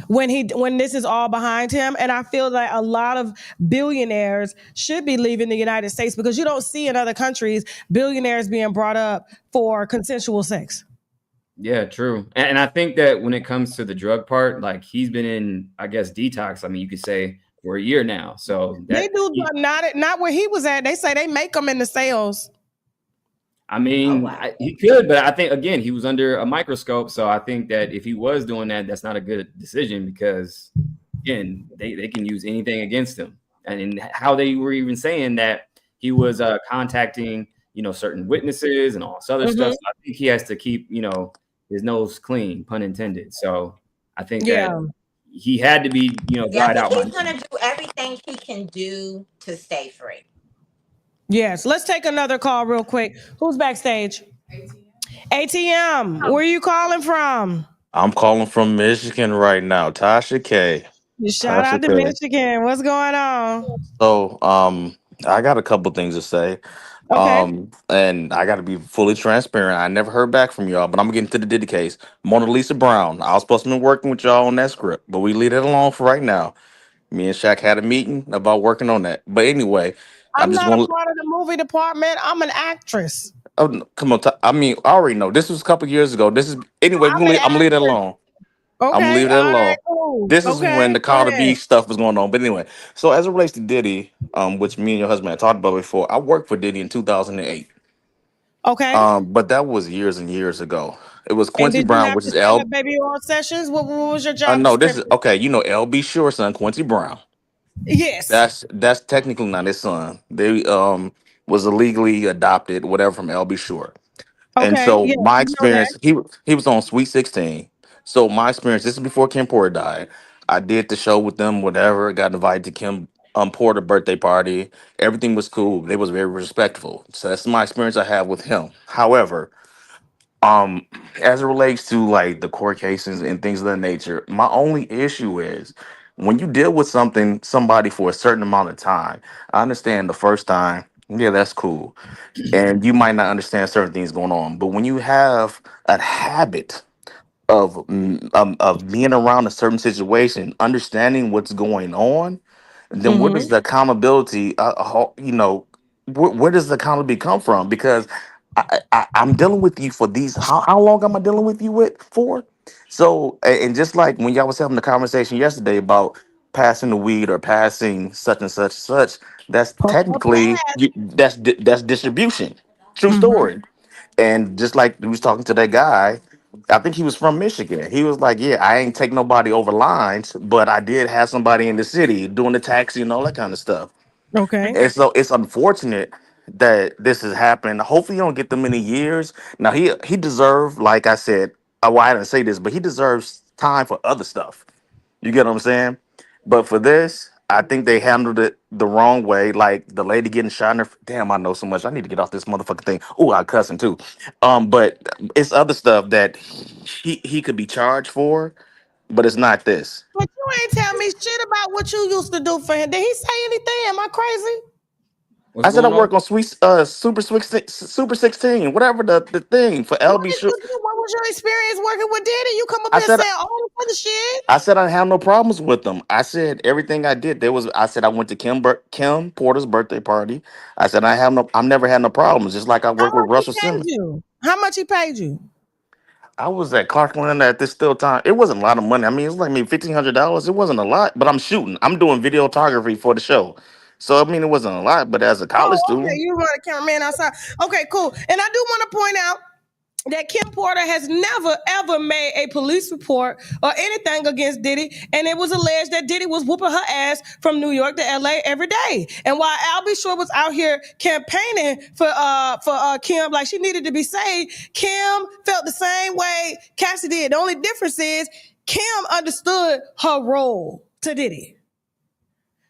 when this is all behind him. And I feel like a lot of billionaires should be leaving the United States, because you don't see in other countries billionaires being brought up for consensual sex. Yeah, true. And I think that when it comes to the drug part, like, he's been in, I guess, detox. I mean, you could say for a year now. So they do not where he was at. They say they make them in the cells. I mean, he could, but I think, again, he was under a microscope. So I think that if he was doing that, that's not a good decision, because, again, they can use anything against him. And how they were even saying that he was contacting, certain witnesses and all this other stuff. So I think he has to keep, his nose clean, pun intended. So I think that he had to be, dried out. He's going to do everything he can do to stay free. Yes, let's take another call real quick. Who's backstage? ATM. Where are you calling from? I'm calling from Michigan right now. Tasha K. Shout out to Michigan. What's going on? So, I got a couple things to say. Okay. And I got to be fully transparent. I never heard back from y'all, but I'm getting to the Diddy case. Mona Lisa Brown. I was supposed to be working with y'all on that script, but we leave it alone for right now. Me and Shaq had a meeting about working on that. But anyway, I'm not a part of the movie department. I'm an actress. Oh, no, come on. I mean, I already know. This was a couple years ago. Anyway, I'm going to leave it alone. Okay. I'm going to leave it alone. Right, cool. This is when the Carter B stuff was going on. But anyway, so as it relates to Diddy, which me and your husband had talked about before, I worked for Diddy in 2008. Okay. But that was years and years ago. It was And Quincy did you Brown, have which to is set L. up baby oil sessions? What was your job No, this is description? okay. You know, LB Sure son, Quincy Brown. Yes. That's technically not his son. They was illegally adopted, whatever, from LB Sure. And Okay. so Yeah, my we know that. experience, he was on Sweet 16. So my experience, this is before Kim Porter died. I did the show with them, whatever. Got invited to Kim Porter birthday party. Everything was cool. They was very respectful. So that's my experience I have with him. However, as it relates to like the court cases and things of that nature, my only issue is when you deal with somebody for a certain amount of time. I understand the first time, yeah, that's cool, and you might not understand certain things going on. But when you have a habit of being around a certain situation, understanding what's going on, then where does Mm-hmm. the accountability? Where does the accountability come from? Because I'm dealing with you for these. How long am I dealing with you with for? So, and just like when y'all was having the conversation yesterday about passing the weed or passing such and such such, that's technically that's distribution. True Mm-hmm. story. And just like we was talking to that guy, I think he was from Michigan. He was like, "Yeah, I ain't take nobody over lines, but I did have somebody in the city doing the taxi and all that kind of stuff." Okay. And so it's unfortunate that this has happened. Hopefully, you don't get them many years. Now he deserved, like I said, well, I didn't say this, but he deserves time for other stuff. You get what I'm saying? But for this, I think they handled it the wrong way. Like the lady getting shot in her. Damn, I know so much. I need to get off this motherfucking thing. Oh, I cussing too. But it's other stuff that he could be charged for, but it's not this. But you ain't tell me shit about what you used to do for him. Did he say anything? Am I crazy? What's I said I going on? work on Super 16, whatever the thing for What LB. did you do? What was your experience working with Diddy? You come up I here said saying all this other shit. I said I have no problems with them. I said everything I did. I said I went to Kim Porter's birthday party. I said I've never had no problems. Just like I How work with much he Russell paid Simmons. you? How much he paid you? I was at Clarkland at this still time. It wasn't a lot of money. I mean, it was like maybe $1,500. It wasn't a lot, but I'm shooting. I'm doing videography for the show. So I mean, it wasn't a lot. But as a college Oh, okay. student, You run a cameraman outside. Okay, cool. And I do want to point out that Kim Porter has never ever made a police report or anything against Diddy, and it was alleged that Diddy was whooping her ass from New York to LA every day. And while Albie Shore was out here campaigning for Kim like she needed to be saved, Kim felt the same way Cassie did. The only difference is Kim understood her role to Diddy.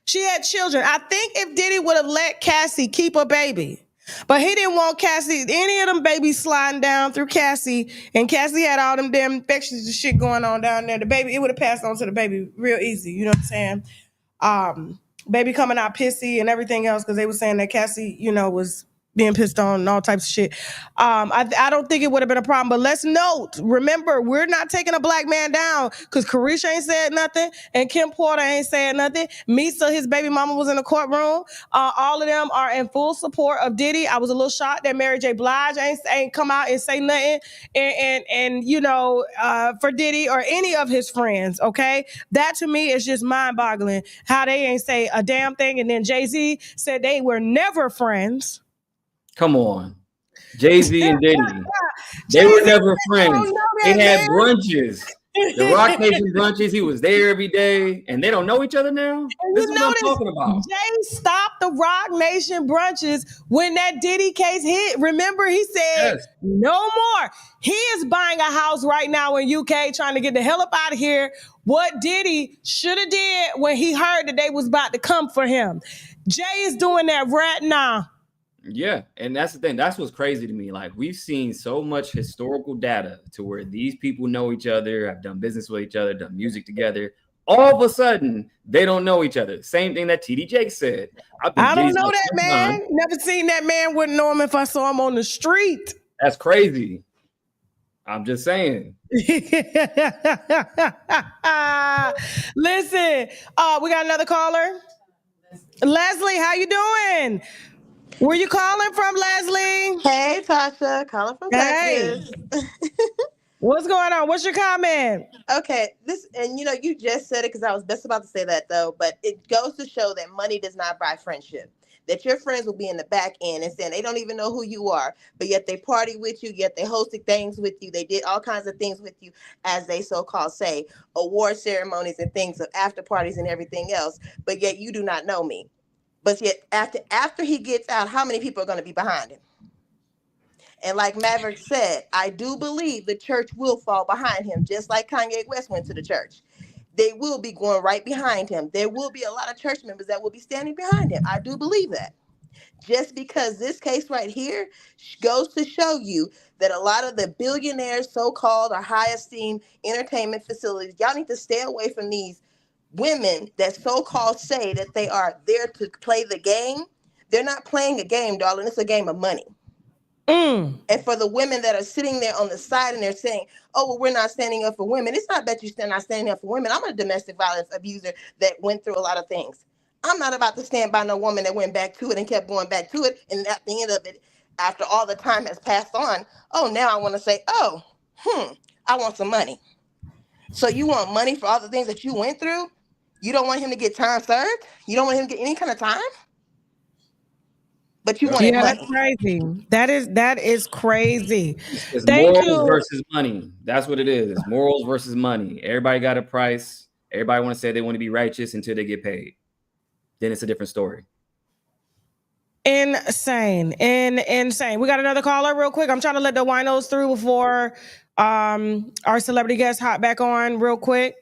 She had children. I think if Diddy would have let Cassie keep a baby, but he didn't want Cassie, any of them babies sliding down through Cassie, and Cassie had all them damn infections and shit going on down there. The baby, it would have passed on to the baby real easy. You know what I'm saying? Baby coming out pissy and everything else because they were saying that Cassie, was being pissed on and all types of shit. I don't think it would have been a problem. But let's note, remember, we're not taking a black man down because Carisha ain't said nothing and Kim Porter ain't said nothing. Misa, his baby mama, was in the courtroom. All of them are in full support of Diddy. I was a little shocked that Mary J. Blige ain't come out and say nothing for Diddy or any of his friends, okay? That to me is just mind-boggling how they ain't say a damn thing. And then Jay-Z said they were never friends. Come on. Jay-Z and Diddy. They were never friends. They had brunches. The Rock Nation brunches. He was there every day. And they don't know each other now? This is what I'm talking about. Jay stopped the Rock Nation brunches when that Diddy case hit. Remember, he said, no more. He is buying a house right now in UK, trying to get the hell up out of here. What Diddy should have did when he heard that they was about to come for him. Jay is doing that right now. Yeah, and that's the thing. That's what's crazy to me. Like, we've seen so much historical data to where these people know each other, have done business with each other, done music together. All of a sudden, they don't know each other. Same thing that TD Jake said. I don't know that man. Never seen that man. Wouldn't know him if I saw him on the street. That's crazy. I'm just saying. Listen, we got another caller. Leslie, how you doing? Where you calling from, Leslie? Hey, Tasha, calling from Texas. What's going on? What's your comment? Okay, you just said it because I was just about to say that though, but it goes to show that money does not buy friendship. that your friends will be in the back end and saying they don't even know who you are, but yet they party with you, yet they hosted things with you, they did all kinds of things with you, as they so-called say, award ceremonies and things of after parties and everything else, but yet you do not know me. But yet after he gets out, how many people are going to be behind him? And like Maverick said, I do believe the church will fall behind him, just like Kanye West went to the church. They will be going right behind him. There will be a lot of church members that will be standing behind him. I do believe that. Just because this case right here goes to show you that a lot of the billionaires, so-called or high-esteemed entertainment facilities, y'all need to stay away from these women that so-called say that they are there to play the game. They're not playing a game, darling. It's a game of money. And for the women that are sitting there on the side and they're saying, oh, well, we're not standing up for women. It's not that you're not standing up for women. I'm a domestic violence abuser that went through a lot of things. I'm not about to stand by no woman that went back to it and kept going back to it. And at the end of it, after all the time has passed on, oh, now I want to say, oh, I want some money. So you want money for all the things that you went through? You don't want him to get time served? You don't want him to get any kind of time? But you wanted money. That's crazy. That is crazy. It's Thank morals you. versus money. That's what it is. It's morals versus money. Everybody got a price. Everybody want to say they want to be righteous until they get paid. Then it's a different story. Insane. We got another caller real quick. I'm trying to let the winos through before our celebrity guest hop back on real quick.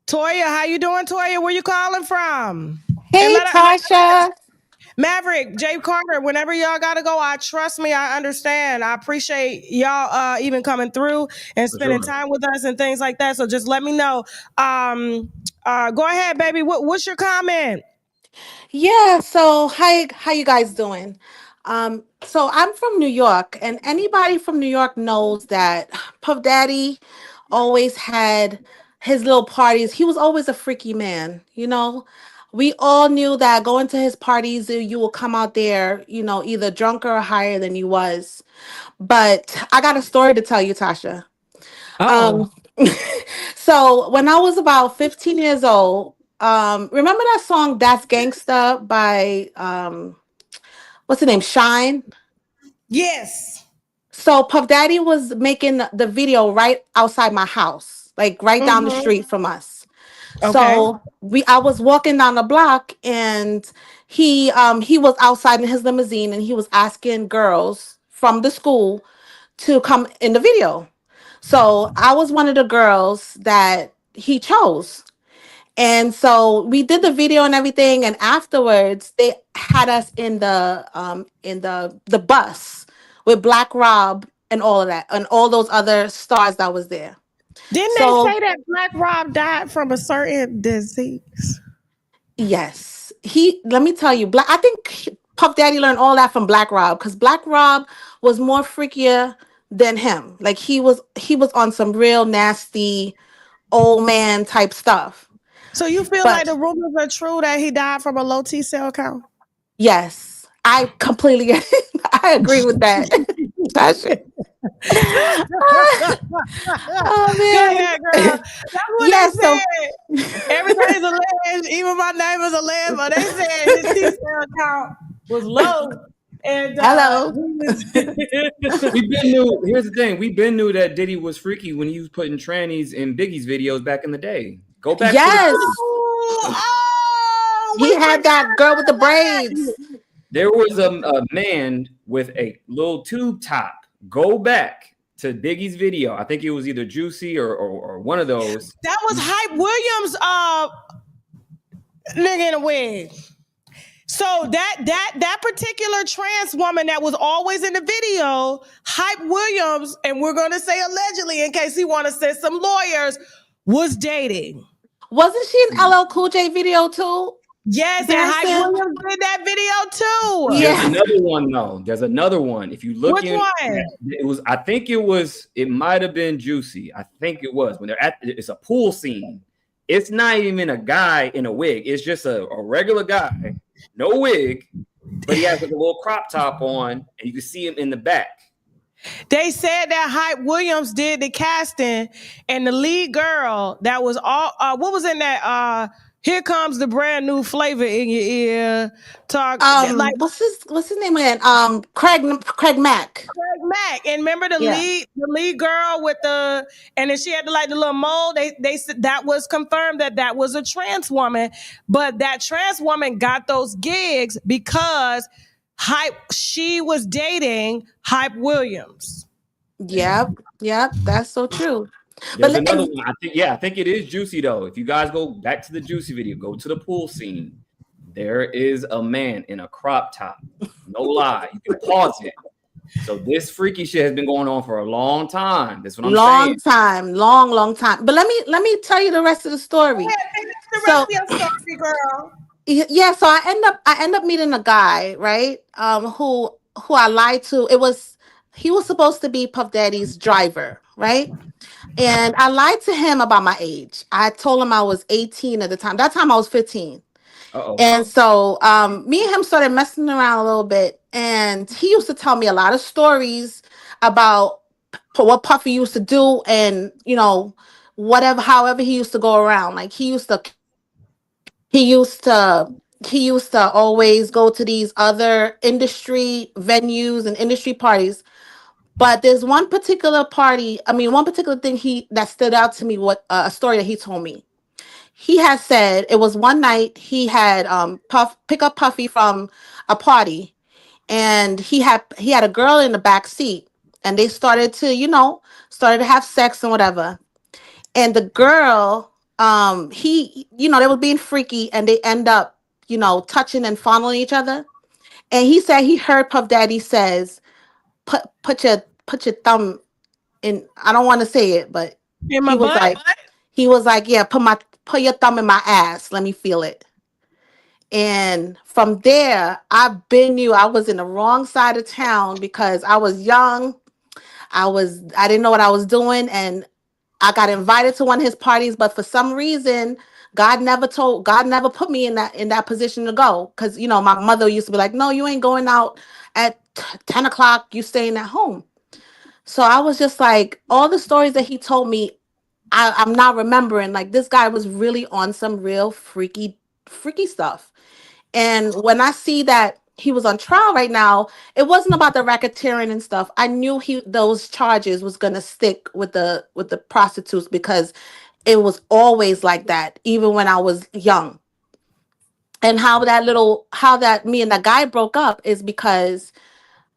Toya, how you doing, Toya? Where you calling from? Hey, Tasha. Maverick, Jay Carter, whenever y'all gotta go, trust me, I understand. I appreciate y'all even coming through and spending time with us and things like that. So just let me know. Go ahead, baby. What's your comment? Yeah, so how you guys doing? So I'm from New York, and anybody from New York knows that Puff Daddy always had his little parties. He was always a freaky man, you know. We all knew that going to his parties, you will come out there, you know, either drunker or higher than you was. But I got a story to tell you, Tasha. So when I was about 15 years old, remember that song "That's Gangsta" by what's the name? Shine. Yes. So Puff Daddy was making the video right outside my house, like right down the street from us. Okay. So I was walking down the block, and he was outside in his limousine, and he was asking girls from the school to come in the video. So I was one of the girls that he chose. And so we did the video and everything, and afterwards they had us in the bus with Black Rob and all of that, and all those other stars that was there. Didn't they say that Black Rob died from a certain disease? Yes. Let me tell you, I think Puff Daddy learned all that from Black Rob, because Black Rob was more freakier than him. Like he was on some real nasty old man type stuff. So you feel like the rumors are true that he died from a low T cell count? Yes, I completely I agree with that. Oh man, go ahead, girl. That's what they said. Everybody's alleged. Even my neighbors alleged, but they said his T cell count was low. And hello. Here's the thing. We been knew that Diddy was freaky when he was putting trannies in Biggie's videos back in the day. Go back. Yes. He had that girl with the braids. There was a man with a little tube top. Go back to Biggie's video. I think it was either Juicy or one of those. That was Hype Williams, nigga in a wig. So that particular trans woman that was always in the video, Hype Williams, and we're gonna say allegedly in case he want to send some lawyers, was dating. Wasn't she in LL Cool J video too? Yes, and Hype Williams did that video too. There's another one though. There's another one. If you look, which one? It was. I think it was. It might have been Juicy. I think it was when they're at. It's a pool scene. It's not even a guy in a wig. It's just a regular guy, no wig, but he has like a little crop top on, and you can see him in the back. They said that Hype Williams did the casting, and the lead girl that was all what was in that Here comes the brand new flavor in your ear. Talk like What's his name again? Craig Mack. Craig Mack. And remember the Yeah. lead girl with the, and then she had the little mole. They said that was confirmed that was a trans woman, but that trans woman got those gigs because she was dating Hype Williams. Yep, that's so true. There's But another one. I think it is juicy though. If you guys go back to the juicy video, go to the pool scene. There is a man in a crop top. No lie. You can pause it. So this freaky shit has been going on for a long time. That's what I'm saying. Long time. But let me tell you the rest of the story. The rest of your story, girl. Yeah, so I end up meeting a guy, right? Who I lied to. He was supposed to be Puff Daddy's driver, right? And I lied to him about my age. I told him I was 18 at the time. That time I was 15. And so me and him started messing around a little bit. And he used to tell me a lot of stories about what Puffy used to do and, however he used to go around. Like he used to always go to these other industry venues and industry parties. But there's one particular thing that stood out to me, a story that he told me. He had said it was one night he had pick up Puffy from a party, and he had a girl in the back seat, and they started to have sex and whatever. And the girl, they were being freaky, and they end up, touching and fondling each other. And he said he heard Puff Daddy says, put your thumb in, I don't want to say it, but in my butt? He was like, yeah, put your thumb in my ass. Let me feel it. And from there, I knew I was in the wrong side of town because I was young. I didn't know what I was doing. And I got invited to one of his parties, but for some reason, God never put me in that position to go. Cause my mother used to be like, no, you ain't going out at 10 o'clock. You staying at home. So I was just like, all the stories that he told me, I'm not remembering. Like this guy was really on some real freaky stuff. And when I see that he was on trial right now, it wasn't about the racketeering and stuff. I knew those charges was gonna stick with the prostitutes because it was always like that, even when I was young. And how that me and that guy broke up is because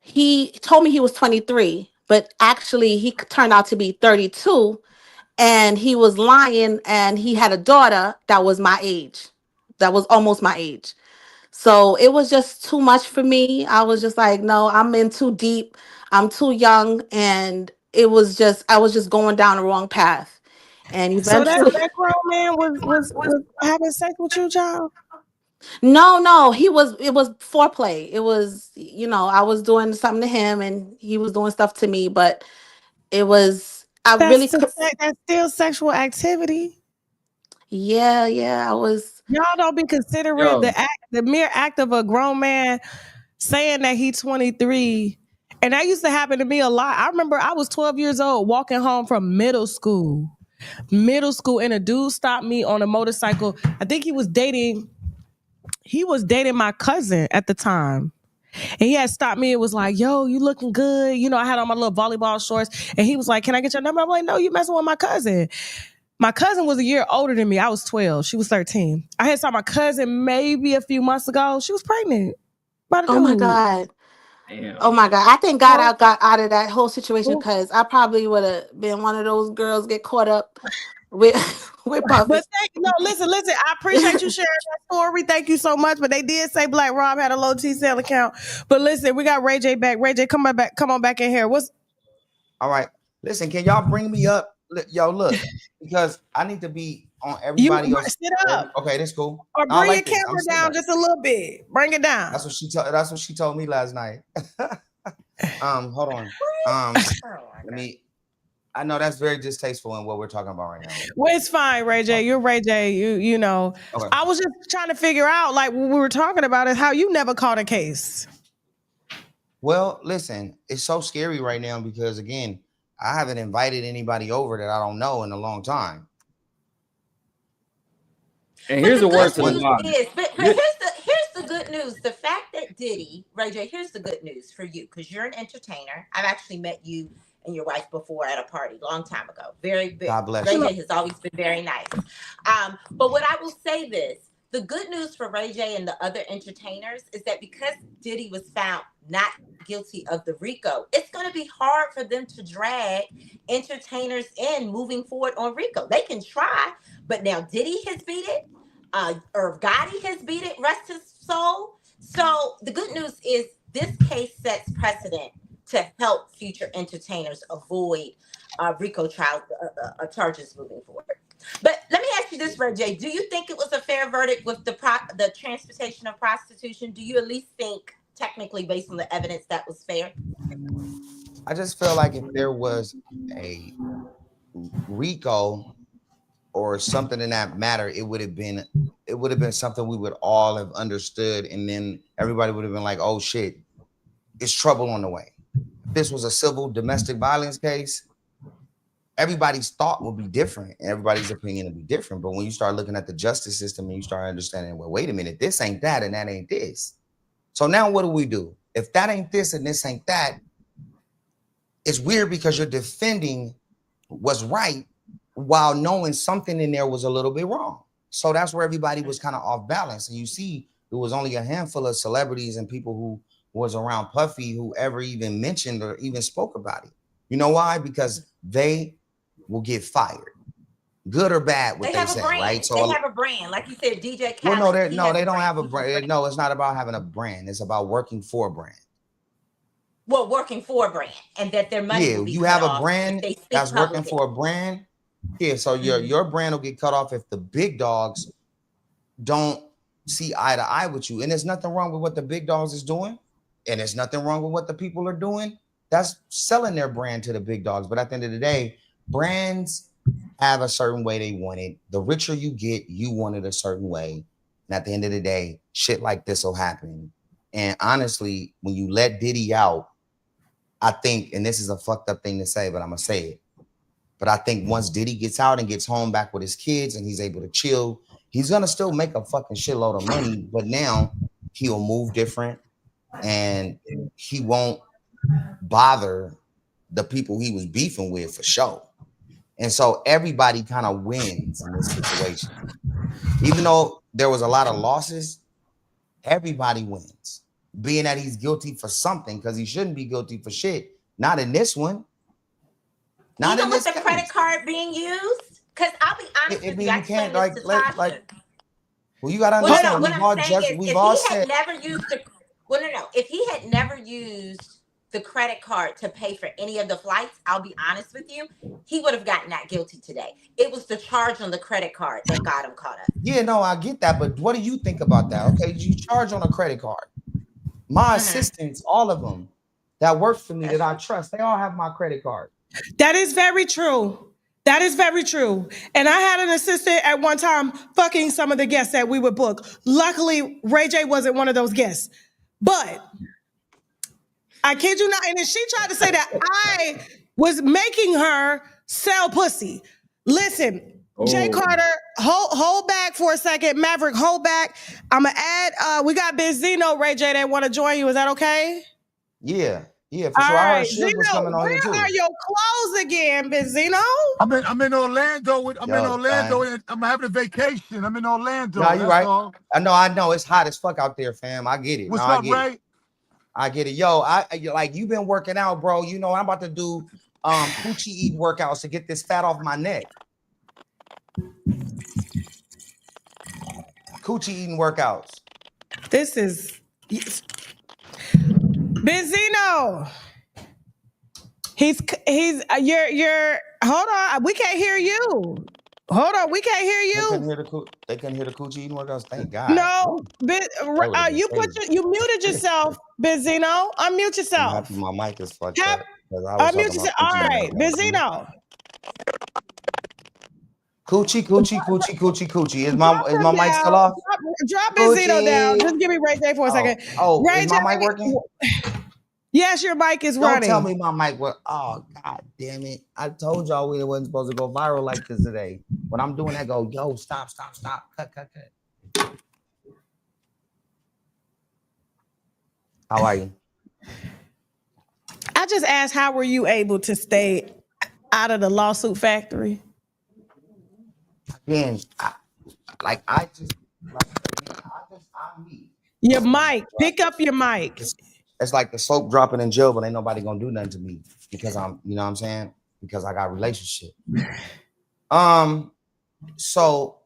he told me he was 23, but actually he turned out to be 32. And he was lying, and he had a daughter that was my age, that was almost my age. So it was just too much for me. I was just like, no, I'm in too deep. I'm too young. And I was just going down the wrong path. And eventually, so that grown man was having sex with you, child? No, it was foreplay. It was, I was doing something to him and he was doing stuff to me, but it was, that's still sexual activity. Yeah, I was. Y'all don't be considerate the mere act of a grown man saying that he's 23. And that used to happen to me a lot. I remember I was 12 years old walking home from middle school, and a dude stopped me on a motorcycle. I think he was dating my cousin at the time. And he had stopped me and was like, yo, you looking good. I had on my little volleyball shorts. And he was like, can I get your number? I'm like, no, you messing with my cousin. My cousin was a year older than me. I was 12. She was 13. I had saw my cousin maybe a few months ago. She was pregnant. Oh my God. Damn. Oh my God. I thank God I got out of that whole situation because I probably would have been one of those girls get caught up with Puffy. But listen. I appreciate you sharing that story. Thank you so much. But they did say Black Rob had a low T-cell account. But listen, we got Ray J back. Ray J, come on back in here. All right. Listen, can y'all bring me up? Yo, look, because I need to be on everybody else. Sit up. Okay, that's cool. Or bring your camera down just a little bit. Bring it down. That's what she told me last night. Hold on. I know that's very distasteful in what we're talking about right now. Well, it's fine, Ray J. You're Ray J. You know. Okay. I was just trying to figure out, like, what we were talking about is how you never caught a case. Well, listen, it's so scary right now because, again, I haven't invited anybody over that I don't know in a long time. And here's the worst of the news bottom. is, but here's the good news. The fact that Diddy, Ray J, here's the good news for you, because you're an entertainer. I've actually met you and your wife before at a party long time ago. Very God bless Ray you. J has always been very nice. But what I will say this, the good news for Ray J and the other entertainers is that because Diddy was found not guilty of the RICO, it's going to be hard for them to drag entertainers in moving forward on RICO. They can try, but now Diddy has beat it. Irv Gotti has beat it, rest his soul. So the good news is this case sets precedent to help future entertainers avoid RICO charges moving forward. But let me ask you this, Ray J. Do you think it was a fair verdict with the transportation of prostitution? Do you at least think, technically, based on the evidence, that was fair? I just feel like if there was a RICO or something in that matter, it would have been something we would all have understood, and then everybody would have been like, "Oh shit, it's trouble on the way." If this was a civil domestic violence case, everybody's thought would be different, and everybody's opinion would be different. But when you start looking at the justice system and you start understanding, well, wait a minute, this ain't that and that ain't this. So now what do? If that ain't this and this ain't that, it's weird because you're defending what's right while knowing something in there was a little bit wrong. So that's where everybody was kind of off balance. And you see, there was only a handful of celebrities and people who was around Puffy who ever even mentioned or even spoke about it. You know why? Because they will get fired, good or bad. What they say, right? So they have a brand, like you said, DJ Khaled. Well, they don't have a brand. No, it's not about having a brand. It's about working for a brand. Well, working for a brand, and that their money. Yeah, will be you cut have a off brand that's working for a brand. Yeah, so your brand will get cut off if the big dogs don't see eye to eye with you. And there's nothing wrong with what the big dogs is doing, and there's nothing wrong with what the people are doing. That's selling their brand to the big dogs. But at the end of the day, brands have a certain way they want it. The richer you get, you want it a certain way. And at the end of the day, shit like this will happen. And honestly, when you let Diddy out, I think, and this is a fucked up thing to say, but I'm gonna say it. But I think once Diddy gets out and gets home back with his kids and he's able to chill, he's gonna still make a fucking shitload of money, but now he'll move different and he won't bother the people he was beefing with for sure. And so everybody kind of wins in this situation. Even though there was a lot of losses, everybody wins. Being that he's guilty for something, because he shouldn't be guilty for shit. Not in this one. Not even in with this the case. credit card being used. Because I'll be honest with you, you I can't explained this to Tasha. Well, you gotta understand. What I'm saying is, we've all said. If he had never used the credit card to pay for any of the flights, I'll be honest with you, he would have gotten not guilty today. It was the charge on the credit card that got him caught up. Yeah, no, I get that, but what do you think about that? Okay, you charge on a credit card. My assistants, all of them that work for me, that I trust, they all have my credit card. That is very true. That is very true. And I had an assistant at one time fucking some of the guests that we would book. Luckily, Ray J wasn't one of those guests. But I kid you not, and then she tried to say that I was making her sell pussy. Listen, Jay Carter, hold back for a second. Maverick, hold back. I'm gonna add. We got Benzino, Ray J, that want to join you. Is that okay? Yeah, for sure. All right, Zeno, was coming on here too. Where are your clothes again, Benzino? I'm in Orlando. I'm having a vacation. I'm in Orlando. No, you're right. All. I know. It's hot as fuck out there, fam. I get it. What's up, Ray? I get it. Yo, I like you've been working out, bro. You know, I'm about to do coochie eating workouts to get this fat off my neck. Coochie eating workouts. This is Benzino. He's you're hold on. We can't hear you. Hold on, we can't hear you. They couldn't hear the coochie eating workouts. Thank God. No, you muted yourself, Benzino. Unmute yourself. My mic is fucked up. Unmute yourself. All right, Benzino. Coochie. Is my mic still off? Drop Benzino down. Just give me Ray J for a second. Ray is my mic working? Yes, your mic is running. Don't tell me my mic work. Oh, God damn it. I told y'all we wasn't supposed to go viral like this today. When I'm doing that, go, yo, stop, cut. How are you? I just asked, how were you able to stay out of the lawsuit factory? Again, I'm me. Your mic, pick up your mic. It's like the soap dropping in jail, but ain't nobody gonna do nothing to me because I'm, you know what I'm saying? Because I got a relationship. So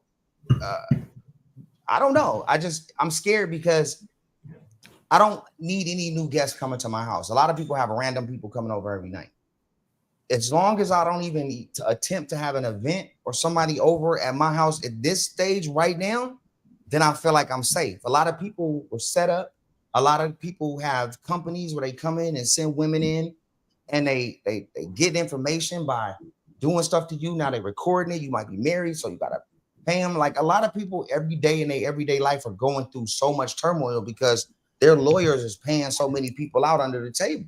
I don't know. I'm scared because I don't need any new guests coming to my house. A lot of people have random people coming over every night. As long as I don't even attempt to have an event or somebody over at my house at this stage right now, then I feel like I'm safe. A lot of people were set up. A lot of people have companies where they come in and send women in and they get information by doing stuff to you. Now they're recording it. You might be married, so you got to pay them. Like a lot of people every day in their everyday life are going through so much turmoil because their lawyers is paying so many people out under the table.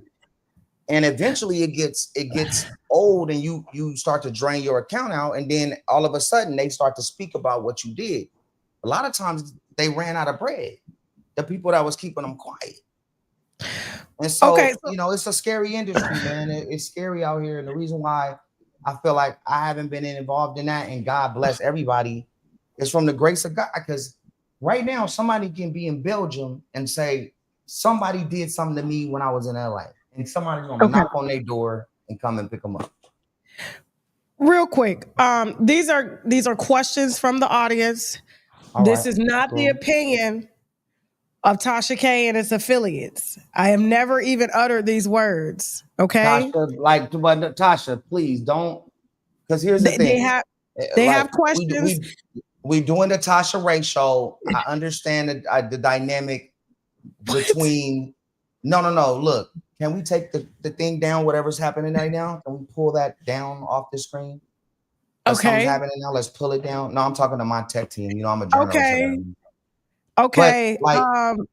And eventually it gets old and you start to drain your account out. And then all of a sudden they start to speak about what you did. A lot of times they ran out of bread. The people that was keeping them quiet. And so, you know, it's a scary industry, man. It's scary out here. And the reason why I feel like I haven't been involved in that, and God bless everybody, is from the grace of God. Because right now, somebody can be in Belgium and say, somebody did something to me when I was in LA. And somebody's going to knock on their door and come and pick them up. Real quick, these are questions from the audience. This is not the opinion of Tasha K and its affiliates. I have never even uttered these words. Okay, Tasha, please don't. Because here's the thing: they have questions. We doing the Tasha Ray show. I understand the dynamic between. No. Look, can we take the thing down? Whatever's happening right now, can we pull that down off the screen? Something's happening now. Let's pull it down. No, I'm talking to my tech team. You know, I'm a journalist. Okay. But,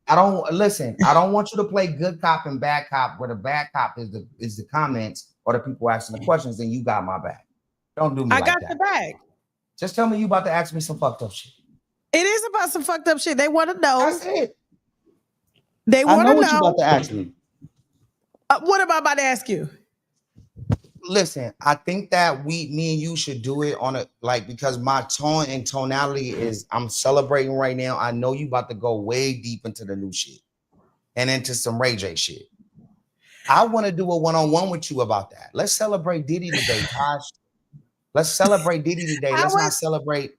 I don't want you to play good cop and bad cop, where the bad cop is the comments or the people asking the questions. Then you got my back. Don't do me like that. I got the back. Just tell me you about to ask me some fucked up shit. It is about some fucked up shit. They want to know. That's it. They want to know. I know what you about to ask me. What am I about to ask you? Listen, I think that me and you should do it on because my tone and tonality is, I'm celebrating right now. I know you about to go way deep into the new shit and into some Ray J shit. I want to do a one-on-one with you about that. Let's celebrate Diddy today, Tosh. Let's celebrate Diddy today. Let's not celebrate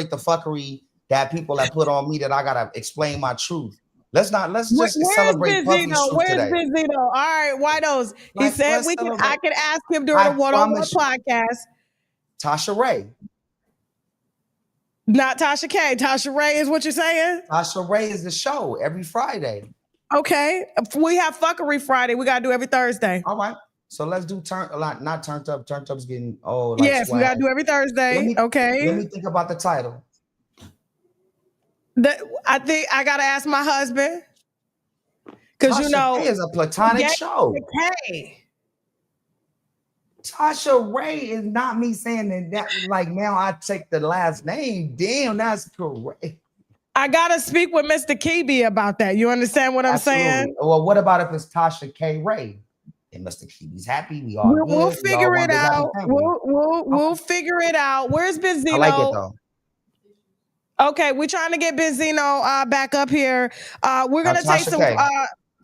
the fuckery that people have put on me that I gotta explain my truth. Let's just celebrate Puffy's truth today. Where's Benzino? All right, Whitos. He said I can ask him during a one-on-one podcast. Tasha Ray. Not Tasha K. Tasha Ray is what you're saying? Tasha Ray is the show every Friday. Okay. We have Fuckery Friday. We got to do every Thursday. All right. So let's do not turned up. Turned up's getting old. Yes, swag. We got to do every Thursday. Let me think about the title. I think I gotta ask my husband because you know it's a platonic show. Tasha Ray is not me saying that like now I take the last name. Damn, that's correct. I gotta speak with Mr. Kibi about that. You understand what I'm saying? Well, what about if it's Tasha K. Ray? And Mr. Kibi's happy. We'll figure it out. We'll figure it out. Where's Benzino? I like it though. Okay, we're trying to get Benzino back up here. We're gonna take some.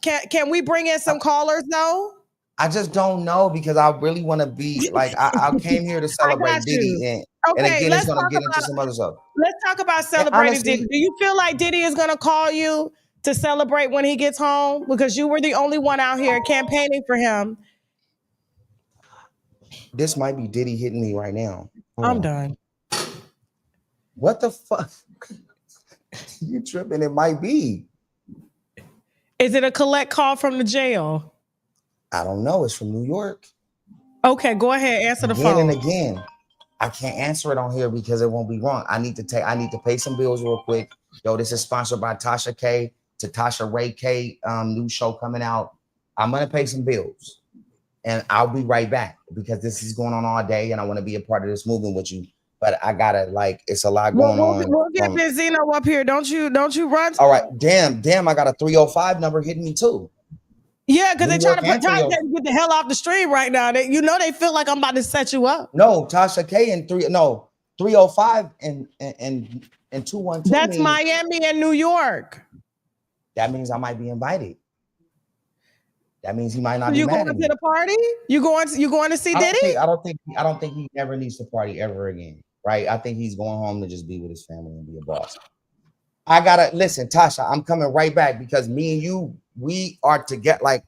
Can we bring in some callers though? I just don't know because I really want to be like I came here to celebrate Diddy, and again it's gonna get into some other stuff. Let's talk about celebrating Diddy. Do you feel like Diddy is gonna call you to celebrate when he gets home because you were the only one out here campaigning for him? This might be Diddy hitting me right now. I'm done. What the fuck? You tripping? It might be. Is it a collect call from the jail? I don't know. It's from New York. Okay, go ahead. Answer the phone. And again, I can't answer it on here because it won't be wrong. I need to pay some bills real quick. Yo, this is sponsored by Tasha K to Tasha Ray K. New show coming out. I'm gonna pay some bills, and I'll be right back because this is going on all day, and I want to be a part of this movement with you. but I gotta like it's a lot going on. We'll get Benzino up here. Don't you run? All right, damn, I got a 305 number hitting me too. Yeah, because they're trying to get the hell off the stream right now. They feel like I'm about to set you up. No, Tasha K and 305 and 212. That's Miami and New York. That means I might be invited. That means he might not be mad at me. You going to the party? You going to see Diddy? I don't think he ever needs to party ever again. Right? I think he's going home to just be with his family and be a boss. I gotta listen, Tasha. I'm coming right back because me and you, we are to get like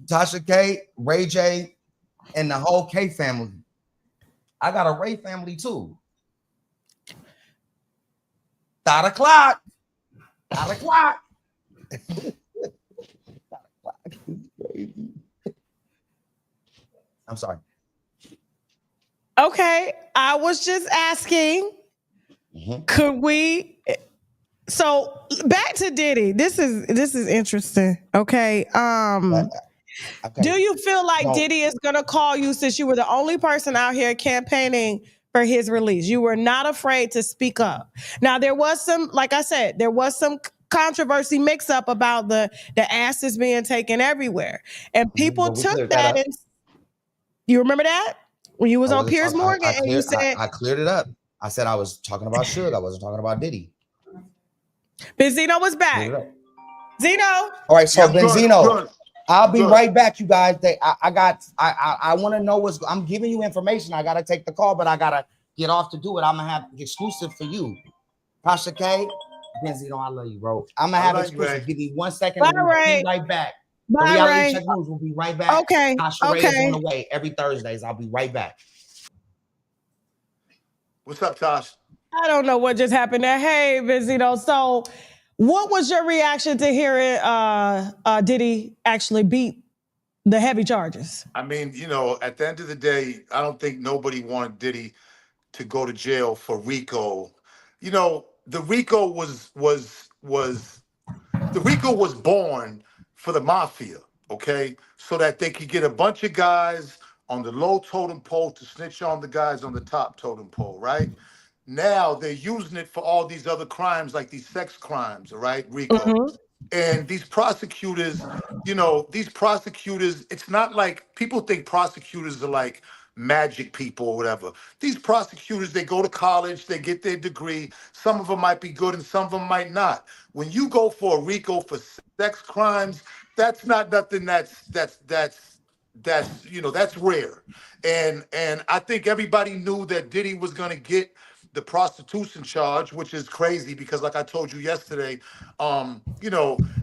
Tasha K, Ray J, and the whole K family. I got a Ray family too. 5 o'clock. 5 o'clock. I'm sorry. Okay, I was just asking. Could we? So back to Diddy. This is interesting. Okay. Do you feel like Diddy is gonna call you since you were the only person out here campaigning for his release? You were not afraid to speak up. Now there was some, like I said, there was some controversy mix up about the asses being taken everywhere, and people took that. And you remember that when you was on Piers Morgan and you said I cleared it up. I said I was talking about Suge. I wasn't talking about Diddy. Benzino was back. Zeno. All right, so Benzino, I'll be right back, you guys. I want to know I'm giving you information. I gotta take the call, but I gotta get off to do it. I'm gonna have exclusive for you. Tasha K, Benzino, I love you, bro. I'm gonna have exclusive. Give me 1 second. We'll be right back. Bye, Reality Check News. We'll be right back. Okay. Tasha Ray is on the way every Thursdays. I'll be right back. What's up, Tosh? I don't know what just happened there. Hey, Benzino. So, what was your reaction to hearing Diddy actually beat the heavy charges? I mean, at the end of the day, I don't think nobody wanted Diddy to go to jail for RICO. The RICO was born for the mafia, okay? So that they could get a bunch of guys on the low totem pole to snitch on the guys on the top totem pole, right? Now they're using it for all these other crimes, like these sex crimes, right? RICO. And these prosecutors, it's not like people think prosecutors are like magic people or whatever. These prosecutors, they go to college, they get their degree. Some of them might be good and some of them might not. When you go for a RICO for sex crimes, that's not nothing that's rare. And I think everybody knew that Diddy was going to get the prostitution charge, which is crazy because like I told you yesterday,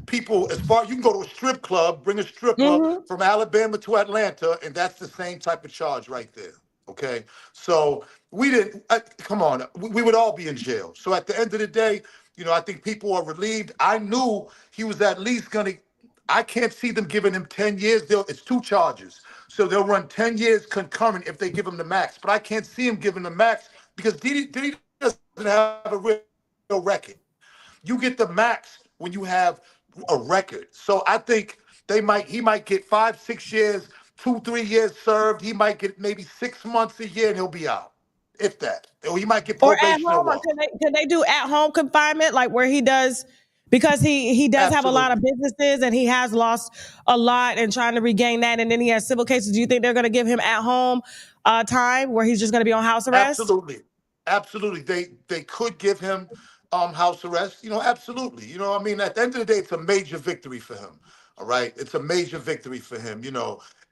people, as far you can go to a strip club, bring a stripper from Alabama to Atlanta, and that's the same type of charge right there. Okay. So we didn't, come on, we would all be in jail. So at the end of the day, I think people are relieved. I knew he was at least going to, I can't see them giving him 10 years. It's 2 charges. So they'll run 10 years concurrent if they give him the max. But I can't see him giving the max because Diddy doesn't have a real record. You get the max when you have a record. So I think he might get 5, 6 years, 2, 3 years served. He might get maybe 6 months a year and he'll be out. If that. Or he might get probation. Or at home. Can they do at-home confinement, like where he does, because he does have a lot of businesses and he has lost a lot and trying to regain that, and then he has civil cases. Do you think they're going to give him at-home time where he's just going to be on house arrest? Absolutely. They could give him house arrest. Absolutely. I mean, at the end of the day, it's a major victory for him. All right. It's a major victory for him,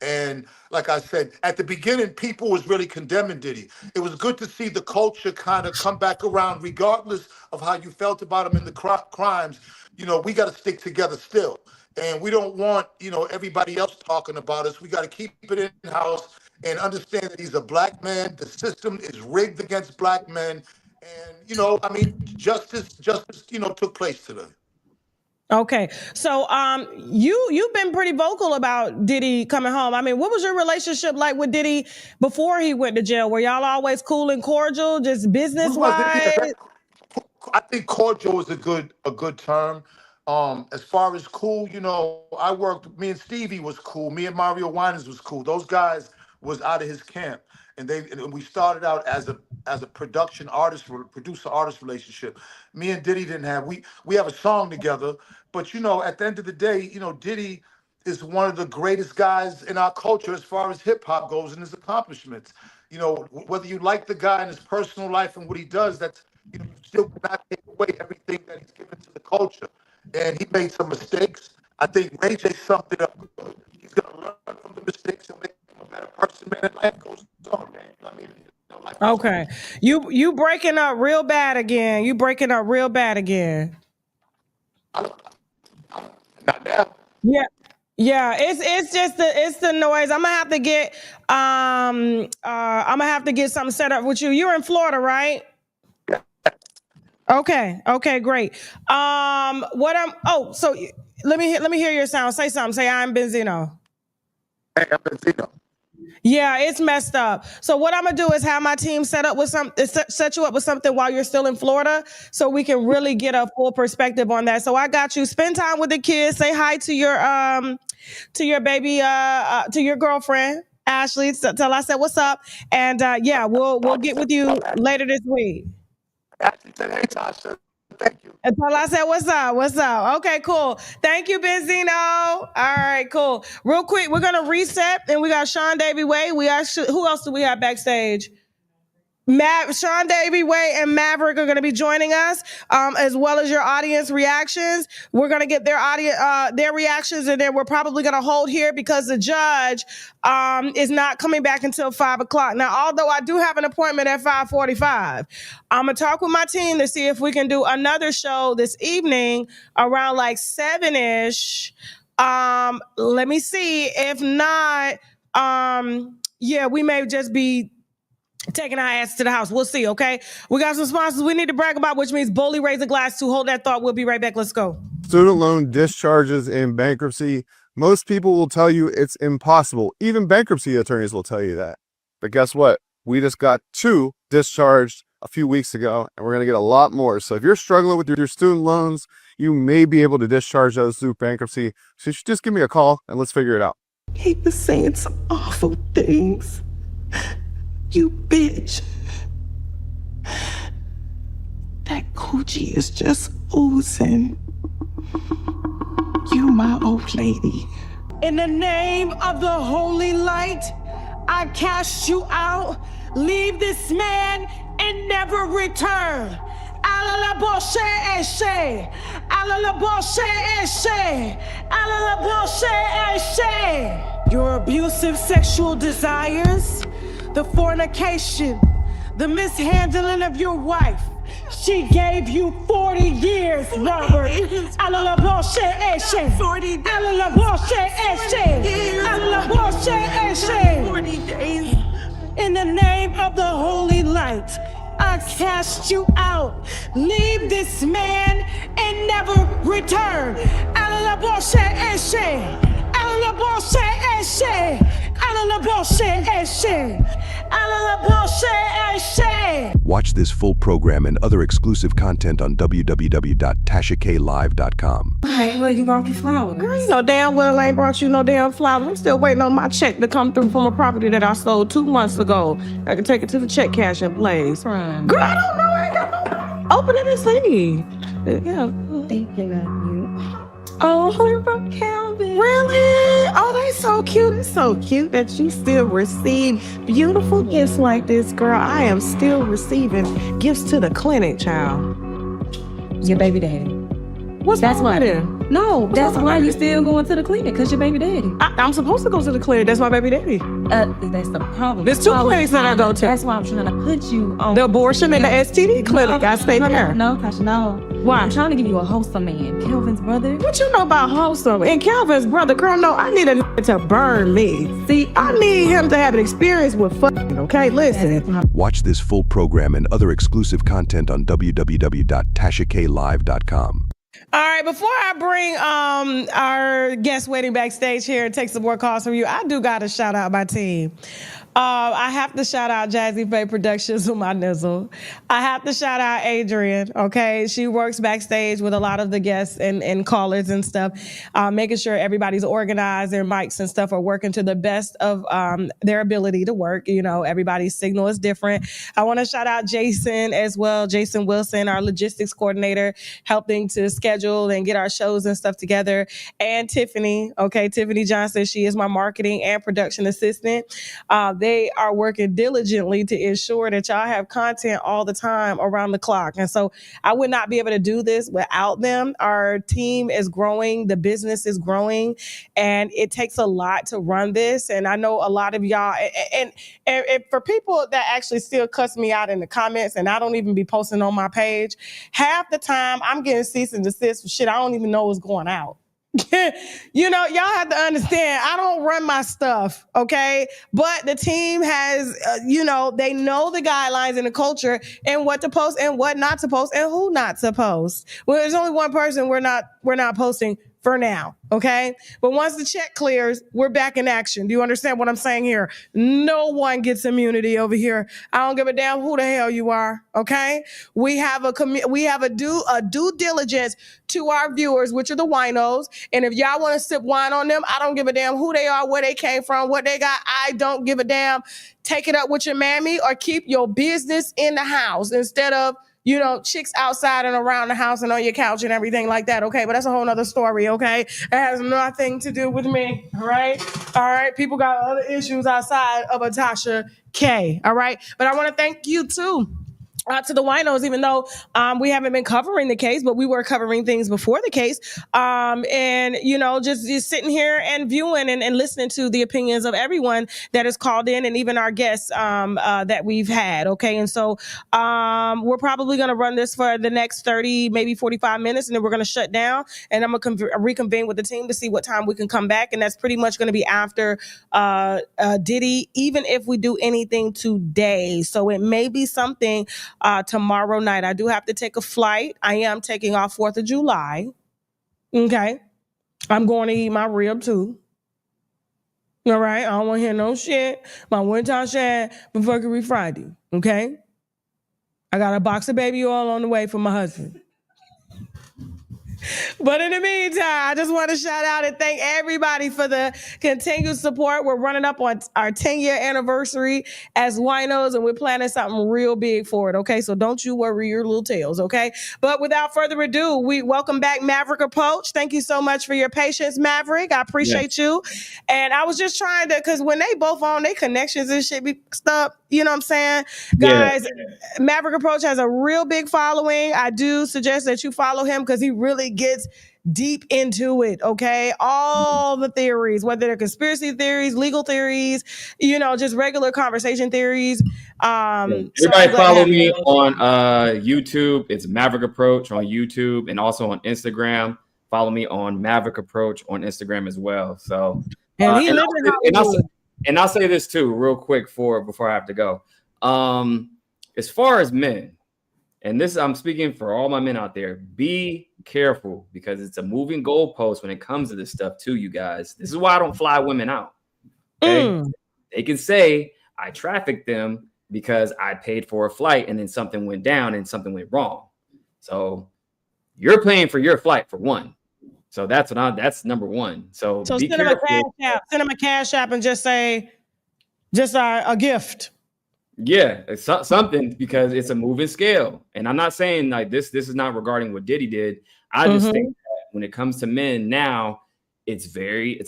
And like I said, at the beginning, people was really condemning Diddy. It was good to see the culture kind of come back around, regardless of how you felt about him in the crimes. We got to stick together still. And we don't want, everybody else talking about us. We got to keep it in-house and understand that he's a black man. The system is rigged against black men. And, justice, took place today. Okay. So you've been pretty vocal about Diddy coming home. I mean, what was your relationship like with Diddy before he went to jail? Were y'all always cool and cordial, just business-wise? I think cordial is a good term. As far as cool, me and Stevie was cool. Me and Mario Winans was cool. Those guys was out of his camp. and we started out as a producer artist relationship. Me and Diddy didn't have we have a song together, but at the end of the day, Diddy is one of the greatest guys in our culture as far as hip hop goes and his accomplishments. Whether you like the guy in his personal life and what he does, that's still cannot take away everything that he's given to the culture. And he made some mistakes. I think Ray J summed it up good. He's gonna learn from the mistakes and make him a better person, man. And life goes on, man. I mean, life goes Okay. You breaking up real bad again. Not now. Yeah, it's just the noise. I'm gonna have to get something set up with you. You're in Florida, right? Okay, great. So let me hear your sound. Say something. Say I'm Benzino. Hey, I'm Benzino. Yeah, it's messed up. So what I'm gonna do is have my team set you up with something while you're still in Florida, so we can really get a full perspective on that. So I got you. Spend time with the kids. Say hi to your baby, to your girlfriend Ashley. Tell I said what's up, and we'll get with you later this week. Ashley said, "Hey, Tasha, thank you." Until I said, what's up? Okay, cool. Thank you, Benzino. All right, cool. Real quick, we're going to reset, and we got Sean Davy Way. Who else do we have backstage? Sean Davy Way and Maverick are going to be joining us, as well as your audience reactions. We're going to get their reactions, and then we're probably going to hold here because the judge is not coming back until 5:00. Now, although I do have an appointment at 5:45, I'm going to talk with my team to see if we can do another show this evening around like 7-ish. Let me see. If not, we may just be taking our ass to the house. We'll see, okay? We got some sponsors we need to brag about, which means Bully Raise a Glass to hold that thought. We'll be right back. Let's go. Student loan discharges in bankruptcy. Most people will tell you it's impossible. Even bankruptcy attorneys will tell you that. But guess what? We just got 2 discharged a few weeks ago, and we're going to get a lot more. So if you're struggling with your student loans, you may be able to discharge those through bankruptcy. So you should just give me a call, and let's figure it out. He was saying some awful things. You bitch. That coochie is just oozing. You my old lady. In the name of the holy light, I cast you out. Leave this man and never return. Your abusive sexual desires, the fornication, the mishandling of your wife. She gave you 40 years, Robert. 40 days. In the name of the holy light, I cast you out. Leave this man and never return. Watch this full program and other exclusive content on www.tashaklive.com. Hey, well, you brought me flowers. Girl, you know damn well I ain't brought you no damn flowers. I'm still waiting on my check to come through from a property that I sold 2 months ago. I can take it to the check cashing place. Right. Girl, I don't know. I ain't got no. Open it and see. Yeah. Thank you. Oh, you're from Calvin. Really? Oh, they so cute. It's so cute that you still receive beautiful gifts like this, girl. I am still receiving gifts to the clinic, child. Your baby daddy. That's why. No, that's why you still going to the clinic, because your baby daddy. I'm supposed to go to the clinic. That's my baby daddy. That's the problem. There's 2 clinics that I go to. That's why I'm trying to put you on the abortion and the STD clinic. I stay there. No, Tasha, no. Why? I'm trying to give you a wholesome man. Kelvin's brother. What you know about wholesome? And Kelvin's brother, girl, no, I need a to burn me. See, I need him to have an experience with fucking, okay? Listen. Watch this full program and other exclusive content on www.tashaklive.com. All right, before I bring our guest waiting backstage here and take some more calls from you, I do got to shout out my team. I have to shout out Jazzy Faye Productions with my nizzle. I have to shout out Adrian, okay? She works backstage with a lot of the guests and callers and stuff, making sure everybody's organized, their mics and stuff are working to the best of their ability to work. You know, everybody's signal is different. I want to shout out Jason as well, Jason Wilson, our logistics coordinator, helping to schedule and get our shows and stuff together. And Tiffany, okay? Tiffany Johnson, she is my marketing and production assistant. They are working diligently to ensure that y'all have content all the time around the clock. And so I would not be able to do this without them. Our team is growing. The business is growing. And it takes a lot to run this. And I know a lot of y'all, and for people that actually still cuss me out in the comments, and I don't even be posting on my page, half the time I'm getting cease and desist for shit I don't even know is going out. You know, y'all have to understand, I don't run my stuff, okay? But the team has, they know the guidelines and the culture and what to post and what not to post and who not to post. Well, there's only one person we're not posting for now, okay? But once the check clears, we're back in action. Do you understand what I'm saying here? No one gets immunity over here. I don't give a damn who the hell you are, okay? We have a due diligence to our viewers, which are the winos. And if y'all want to sip wine on them, I don't give a damn who they are, where they came from, what they got. I don't give a damn. Take it up with your mammy or keep your business in the house instead of chicks outside and around the house and on your couch and everything like that, okay? But that's a whole nother story, okay? It has nothing to do with me, all right? All right, people got other issues outside of Tasha K, all right? But I want to thank you, too. To the winos, even though we haven't been covering the case, but we were covering things before the case. And, just sitting here and viewing and listening to the opinions of everyone that is called in and even our guests that we've had. Okay. And so we're probably going to run this for the next 30, maybe 45 minutes, and then we're going to shut down. And I'm going to reconvene with the team to see what time we can come back. And that's pretty much going to be after Diddy, even if we do anything today. So it may be something tomorrow night. I do have to take a flight. I am taking off 4th of July. Okay. I'm going to eat my rib too. All right. I don't want to hear no shit. My one-time shad before it be Friday. Okay. I got a box of baby oil on the way for my husband. But in the meantime, I just want to shout out and thank everybody for the continued support. We're running up on our 10-year anniversary as winos, and we're planning something real big for it, okay? So don't you worry your little tails, okay? But without further ado, we welcome back Maverick Approach. Thank you so much for your patience, Maverick. I appreciate you. And I was just trying to, because when they both on, their connections and shit be stuck, you know what I'm saying? Guys, Maverick Approach has a real big following. I do suggest that you follow him because he really gets deep into it, okay? All the theories, whether they're conspiracy theories, legal theories, just regular conversation theories. Everybody follow me on YouTube. It's Maverick Approach on YouTube and also on Instagram. Follow me on Maverick Approach on Instagram as well. So and I'll say this too, real quick before I have to go. As far as men, and this I'm speaking for all my men out there, be careful because it's a moving goalpost when it comes to this stuff too, you guys. This is why I don't fly women out. Okay? They can say I trafficked them because I paid for a flight and then something went down and something went wrong. So you're paying for your flight for one. So that's number one. So be send careful. them a cash app and just say, a gift. Yeah, it's something because it's a moving scale. And I'm not saying like this is not regarding what Diddy did. I just think that when it comes to men now, it's a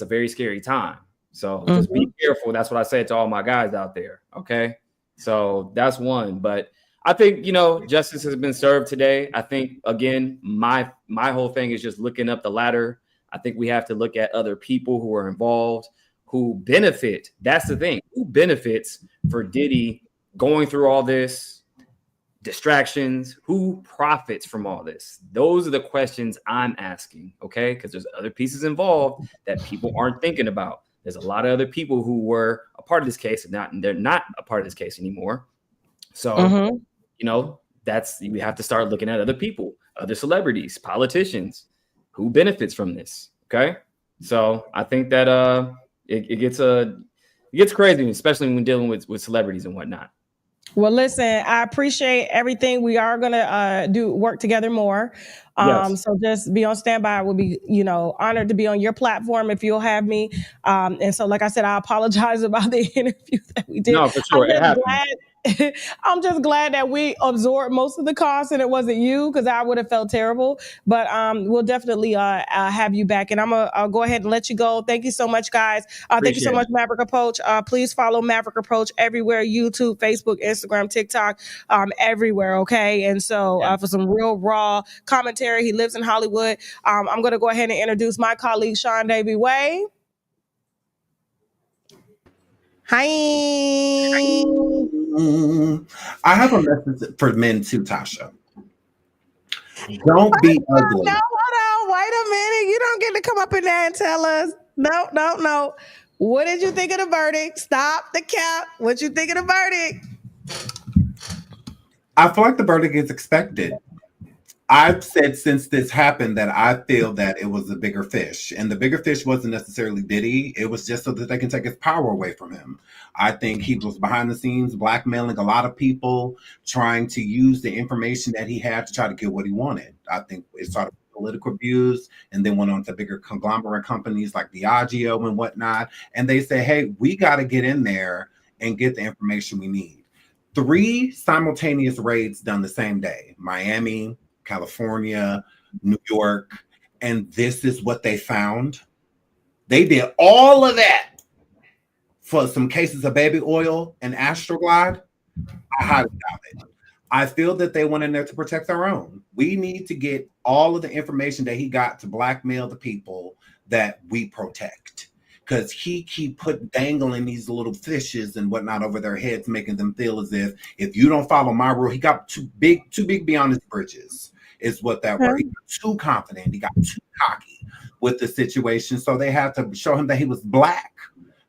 very scary time. So just be careful. That's what I say to all my guys out there. Okay. So that's one. But I think, justice has been served today. I think, again, my whole thing is just looking up the ladder. I think we have to look at other people who are involved, who benefit. That's the thing. Who benefits for Diddy going through all this, distractions, who profits from all this? Those are the questions I'm asking, okay? Because there's other pieces involved that people aren't thinking about. There's a lot of other people who were a part of this case and they're not a part of this case anymore. So, we have to start looking at other people, other celebrities, politicians, who benefits from this, okay? So I think that it gets It gets crazy, especially when dealing with celebrities and whatnot. Well, listen, I appreciate everything. We are gonna work together more. Yes. So just be on standby. I will be, honored to be on your platform if you'll have me. And so, like I said, I apologize about the interview that we did. No, for sure. It happens. I'm just glad that we absorbed most of the cost and it wasn't you, because I would have felt terrible. But we'll definitely have you back. And I'll go ahead and let you go. Thank you so much, guys. Thank you so much, Maverick Approach. Please follow Maverick Approach everywhere: YouTube, Facebook, Instagram, TikTok, everywhere. Okay. And so for some real raw commentary, he lives in Hollywood. I'm going to go ahead and introduce my colleague, Sean Davy Way. Hi. I have a message for men too, Tasha. Don't be ugly. No, hold on. Wait a minute. You don't get to come up in there and tell us. No. What did you think of the verdict? Stop the cap. What you think of the verdict? I feel like the verdict is expected. I've said since this happened that I feel that it was a bigger fish, and the bigger fish wasn't necessarily Diddy. It was just so that they can take his power away from him. I think he was behind the scenes blackmailing a lot of people, trying to use the information that he had to try to get what he wanted. I think it started with political abuse and then went on to bigger conglomerate companies like Diageo and whatnot. And they say, hey, we got to get in there and get the information we need. 3 simultaneous raids done the same day: Miami, California, New York, and this is what they found. They did all of that for some cases of baby oil and Astroglide. I highly doubt it. I feel that they went in there to protect their own. We need to get all of the information that he got to blackmail the people that we protect, because he keep dangling these little fishes and whatnot over their heads, making them feel as if you don't follow my rule. He got too big beyond his britches. Is what that word. He got too confident. He got too cocky with the situation. So they had to show him that he was black,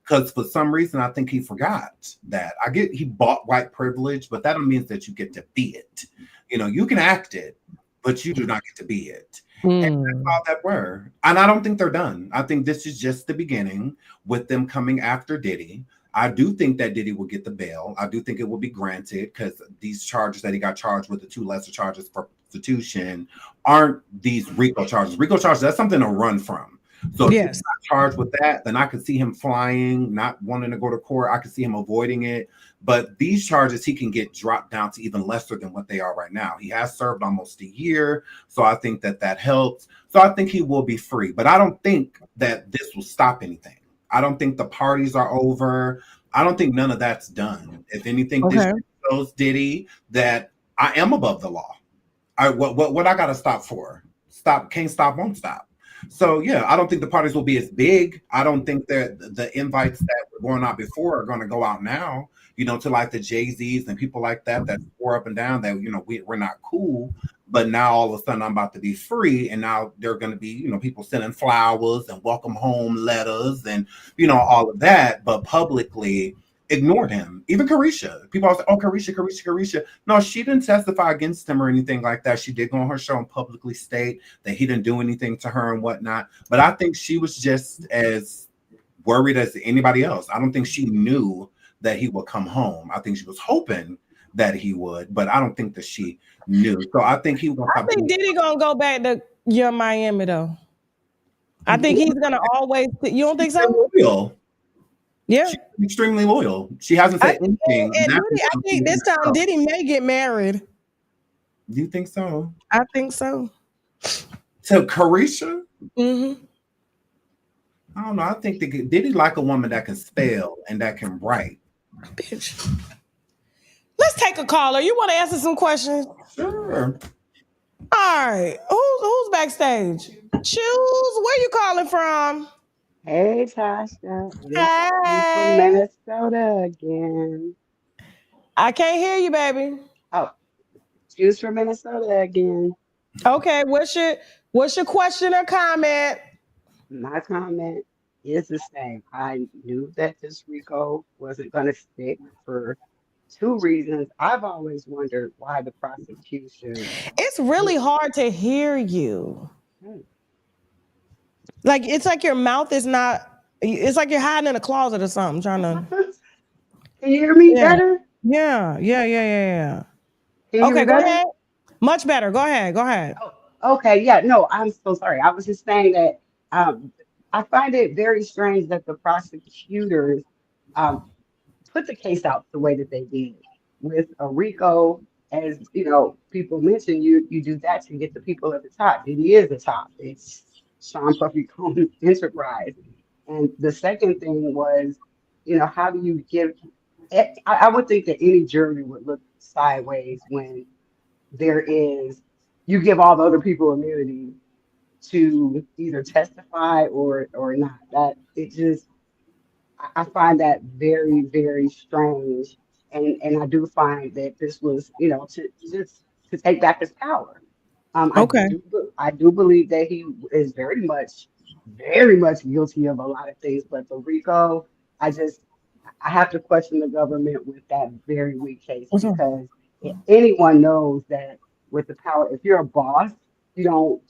because for some reason I think he forgot that. I get he bought white privilege, but that don't mean that you get to be it. You can act it, but you do not get to be it. And that's all that were. And I don't think they're done. I think this is just the beginning with them coming after Diddy. I do think that Diddy will get the bail. I do think it will be granted, because these charges that he got charged with, the 2 lesser charges for prostitution, aren't these RICO charges. RICO charges, that's something to run from. So if he's not charged with that, then I could see him flying, not wanting to go to court. I could see him avoiding it. But these charges, he can get dropped down to even lesser than what they are right now. He has served almost a year. So I think that helps. So I think he will be free. But I don't think that this will stop anything. I don't think the parties are over. I don't think none of that's done. If anything, this shows Diddy that I am above the law. What I got to stop for? Can't stop, won't stop. So yeah, I don't think the parties will be as big. I don't think that the invites that were going out before are going to go out now. To like the Jay-Z's and people like that swore up and down that we're not cool. But now all of a sudden I'm about to be free, and now they're going to be people sending flowers and welcome home letters and all of that, but publicly ignored him. Even Carisha, people always say, oh, Carisha. No, she didn't testify against him or anything like that. She did go on her show and publicly state that he didn't do anything to her and whatnot. But I think she was just as worried as anybody else. I don't think she knew that he would come home. I think she was hoping that he would, but I don't think that she knew. So I think he was. I think Diddy gonna go back to your Miami though. I think he's gonna always. You don't think so? Loyal. Yeah, she's extremely loyal. She hasn't said anything. I think this time Diddy may get married. Do you think so? I think so. To Carisha? Mm-hmm. I don't know. I think Diddy like a woman that can spell and that can write. Bitch. Let's take a caller. You want to answer some questions? Sure. All right. Who's backstage? Choose. Where you calling from? Hey, Tasha. Hey. From Minnesota again. I can't hear you, baby. Oh, Choose from Minnesota again. Okay. What's your question or comment? My comment is the same. I knew that this RICO wasn't going to stick for 2 reasons. I've always wondered why the prosecution. It's really hard to hear you. Like, it's like your mouth is not It's like you're hiding in a closet or something, trying to. Can you hear me better? Yeah. Can you hear Okay, me go better? ahead. Much better. Go ahead. Okay, yeah, no, I'm so sorry. I was just saying that I find it very strange that the prosecutors um, put the case out the way that they did with a RICO. As you know, people mentioned, you do that to get the people at the top. It is the top. It's Sean Puffy Combs Enterprise. And the second thing was, how do you give? I would think that any jury would look sideways when there is you give all the other people immunity to either testify or not. That it just I find that very, very strange. And I do find that this was, to just to take back his power. Okay. I do believe that he is very much guilty of a lot of things, but the RICO, I just I have to question the government with that very weak case because anyone knows that with the power, if you're a boss, you don't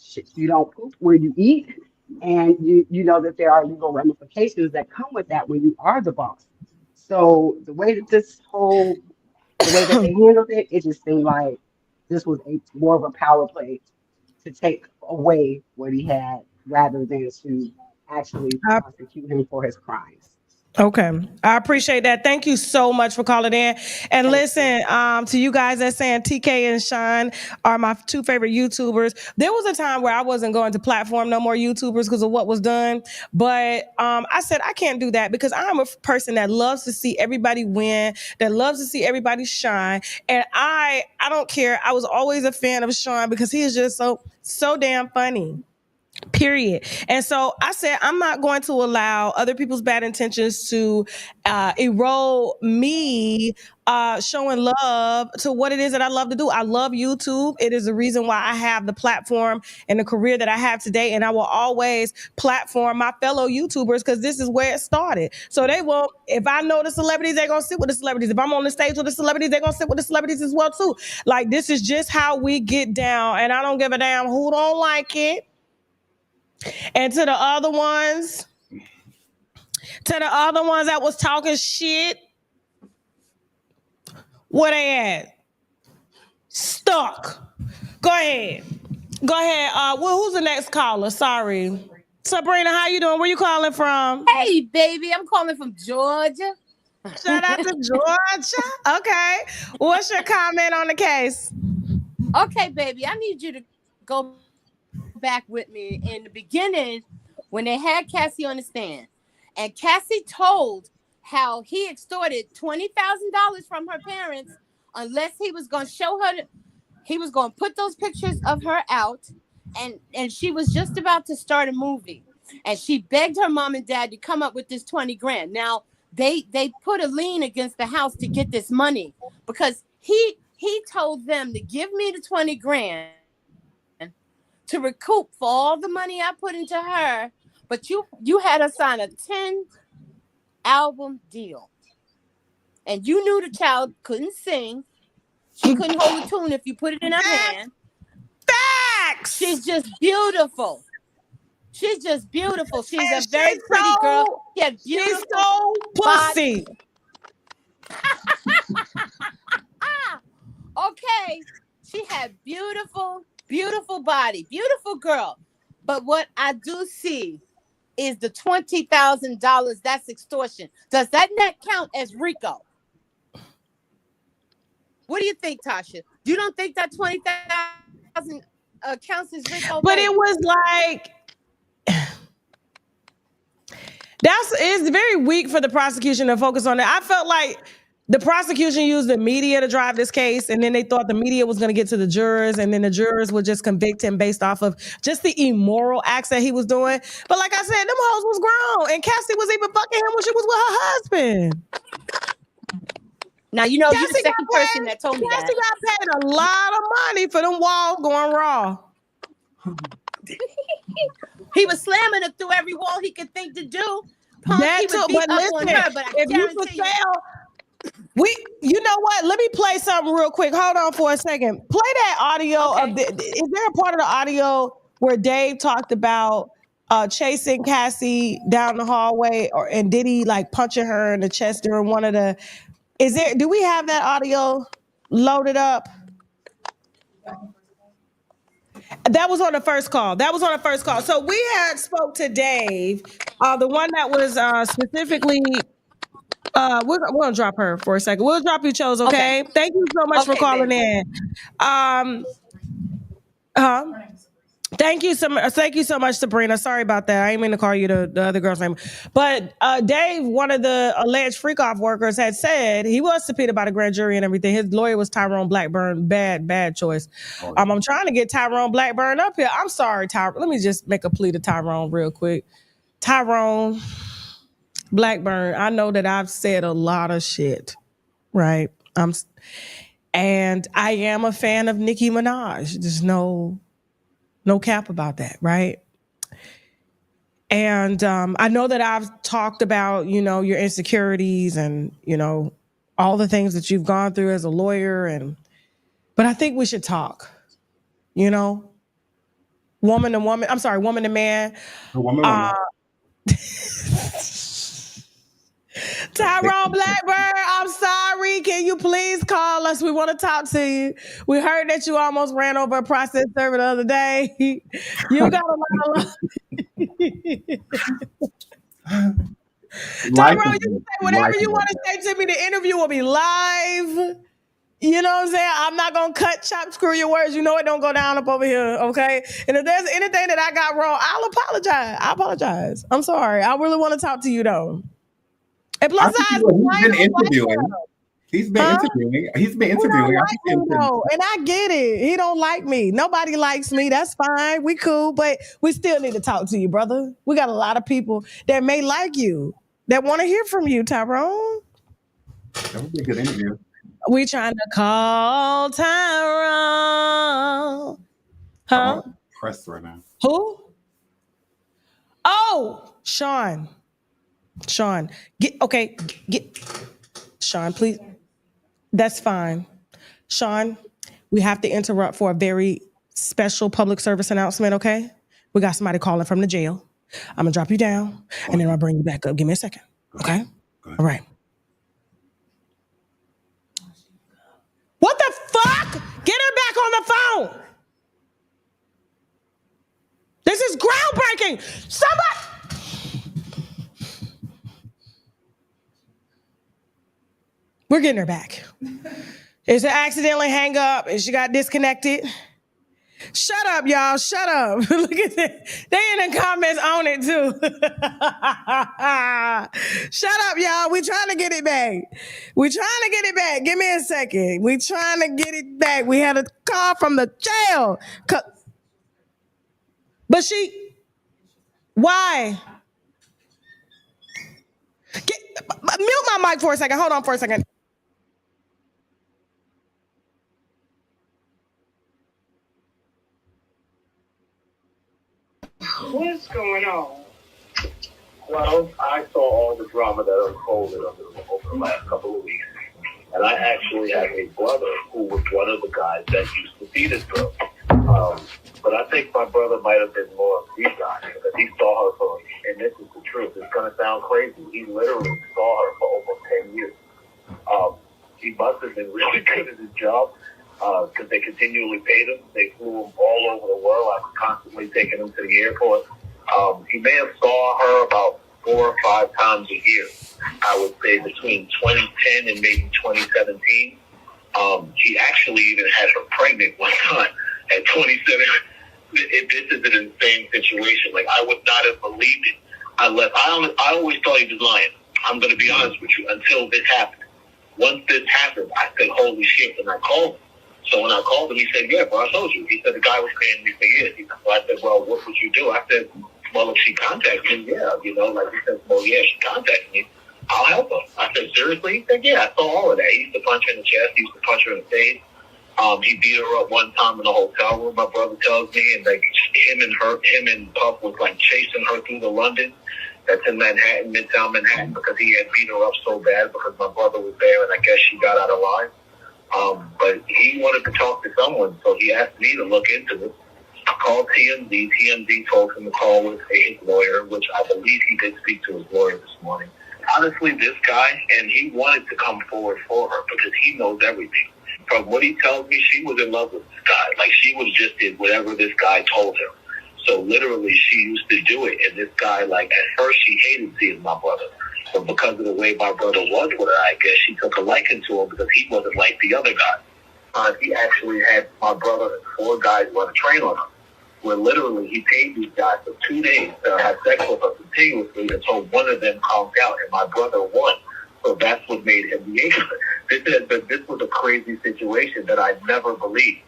poop where you eat, and you know that there are legal ramifications that come with that when you are the boss. So the way that they handled it, it just seemed like this was more of a power play to take away what he had rather than to actually prosecute him for his crimes. Okay. I appreciate that. Thank you so much for calling in. And listen, to you guys that saying TK and Sean are my two favorite YouTubers. There was a time where I wasn't going to platform no more YouTubers because of what was done. But I said, I can't do that because I'm a person that loves to see everybody win, that loves to see everybody shine. And I don't care. I was always a fan of Sean because he is just so damn funny. Period. And so I said, I'm not going to allow other people's bad intentions to erode me showing love to what it is that I love to do. I love YouTube. It is the reason why I have the platform and the career that I have today. And I will always platform my fellow YouTubers because this is where it started. So they will, if I know the celebrities, they're going to sit with the celebrities. If I'm on the stage with the celebrities, they're going to sit with the celebrities as well too. Like, this is just how we get down. And I don't give a damn who don't like it. And to the other ones that was talking shit, where they at? Stuck. Go ahead. Who's the next caller? Sorry. Sabrina, how you doing? Where you calling from? Hey, baby, I'm calling from Georgia. Shout out to Georgia. Okay. What's your comment on the case? Okay, baby, I need you to go back with me in the beginning when they had Cassie on the stand. And Cassie told how he extorted $20,000 from her parents unless he was going to show her, he was going to put those pictures of her out. And she was just about to start a movie. And she begged her mom and dad to come up with this 20 grand. Now, they put a lien against the house to get this money because he told them to give me the 20 grand to recoup for all the money I put into her, but you had her sign a 10-album deal. And you knew the child couldn't sing. She couldn't hold a tune if you put it in her hand. Facts! She's just beautiful. She's just beautiful. She's a very pretty girl. She's so pussy. Okay. She had beautiful body, beautiful girl. But what I do see is the $20,000. That's extortion. Does that not count as RICO? What do you think, Tasha? You don't think that 20,000 counts as RICO? But it was like, it's very weak for the prosecution to focus on that. I felt like the prosecution used the media to drive this case, and then they thought the media was going to get to the jurors, and then the jurors would just convict him based off of just the immoral acts that he was doing. But like I said, them hoes was grown, and Cassie was even fucking him when she was with her husband. Now, you know, you're the second person that told me that. Cassie got paid a lot of money for them walls going raw. He was slamming her through every wall he could think to do. That too, but listen, if you could tell, you know what? Let me play something real quick. Hold on for a second. Play that audio of is there a part of the audio where Dave talked about chasing Cassie down the hallway, and Diddy like punching her in the chest during one of the. Do we have that audio loaded up? That was on the first call. So we had spoke to Dave, the one that was specifically. We're gonna drop her for a second. We'll drop you, Chose. Okay. Thank you so much for calling in. Thank you so much, Sabrina. Sorry about that. I didn't mean to call you the other girl's name. But Dave, one of the alleged freak-off workers, had said he was subpoenaed by the grand jury and everything. His lawyer was Tyrone Blackburn. Bad choice. I'm trying to get Tyrone Blackburn up here. I'm sorry, Tyrone. Let me just make a plea to Tyrone real quick. Tyrone Blackburn, I know that I've said a lot of shit, right? And I am a fan of Nicki Minaj. There's no cap about that, right? And I know that I've talked about, your insecurities and, all the things that you've gone through as a lawyer, but I think we should talk, woman to man. Tyrone Blackburn, I'm sorry. Can you please call us? We want to talk to you. We heard that you almost ran over a process server the other day. You got a lot of Tyrone, you can say whatever you want to say to me. The interview will be live. You know what I'm saying? I'm not going to cut, chop, screw your words. You know it don't go down up over here, okay? And if there's anything that I got wrong, I'll apologize. I'm sorry. I really want to talk to you, though. And plus, he's been interviewing. He's been interviewing. And I get it. He don't like me. Nobody likes me. That's fine. We cool, but we still need to talk to you, brother. We got a lot of people that may like you, that want to hear from you, Tyrone. That would be a good interview. We trying to call Tyrone. Huh? Press right now. Who? Oh, Sean. Sean, Sean, please. That's fine. Sean, we have to interrupt for a very special public service announcement, okay? We got somebody calling from the jail. I'm gonna drop you down and then I'll bring you back up. Give me a second, okay? All right. What the fuck? Get her back on the phone. This is groundbreaking. Somebody. We're getting her back. It's an accidentally hang up and she got disconnected. Shut up, y'all. Shut up. Look at that. They in the comments on it too. Shut up, y'all. We trying to get it back. Give me a second. We trying to get it back. We had a call from the jail. But why? Mute my mic for a second. Hold on for a second. What's going on? Well, I saw all the drama that unfolded over the last couple of weeks. And I actually have a brother who was one of the guys that used to be this girl. But I think my brother might have been more of these guys because he saw her for, and this is the truth, it's going to sound crazy, he literally saw her for almost 10 years. He must have been really good at his job because they continually paid him. They flew him all over the world. I was constantly taking him to the airport. He may have saw her about 4 or 5 times a year. I would say between 2010 and maybe 2017. He actually even had her pregnant one time at 27. This is an insane situation. Like, I would not have believed it. I always thought he was lying. I'm going to be honest with you, until this happened. Once this happened, I said, holy shit, and I called him. So when I called him, he said, yeah, bro, I told you. He said, the guy was paying me for years. So I said, well, what would you do? I said, well, if she contacted me, yeah, he said, well, yeah, she contacted me. I'll help her. I said, seriously? He said, yeah, I saw all of that. He used to punch her in the chest. He used to punch her in the face. He beat her up one time in a hotel room, my brother tells me, and him and Puff was chasing her through the London. That's in Manhattan, Midtown Manhattan, because he had beat her up so bad because my brother was there, and I guess she got out of line. But he wanted to talk to someone, so he asked me to look into it. called TMZ. TMZ told him to call with his lawyer, which I believe he did speak to his lawyer this morning. Honestly, this guy, and he wanted to come forward for her because he knows everything. From what he tells me, she was in love with this guy. Like, she was just did whatever this guy told her. So literally, she used to do it. And this guy, like, at first she hated seeing my brother. But because of the way my brother was with her, I guess she took a liking to him because he wasn't like the other guy. He actually had my brother and 4 guys run a train on him, where literally he paid these guys for 2 days to have sex with us continuously until one of them calmed down, and my brother won. So that's what made him the agent. This was a crazy situation that I never believed.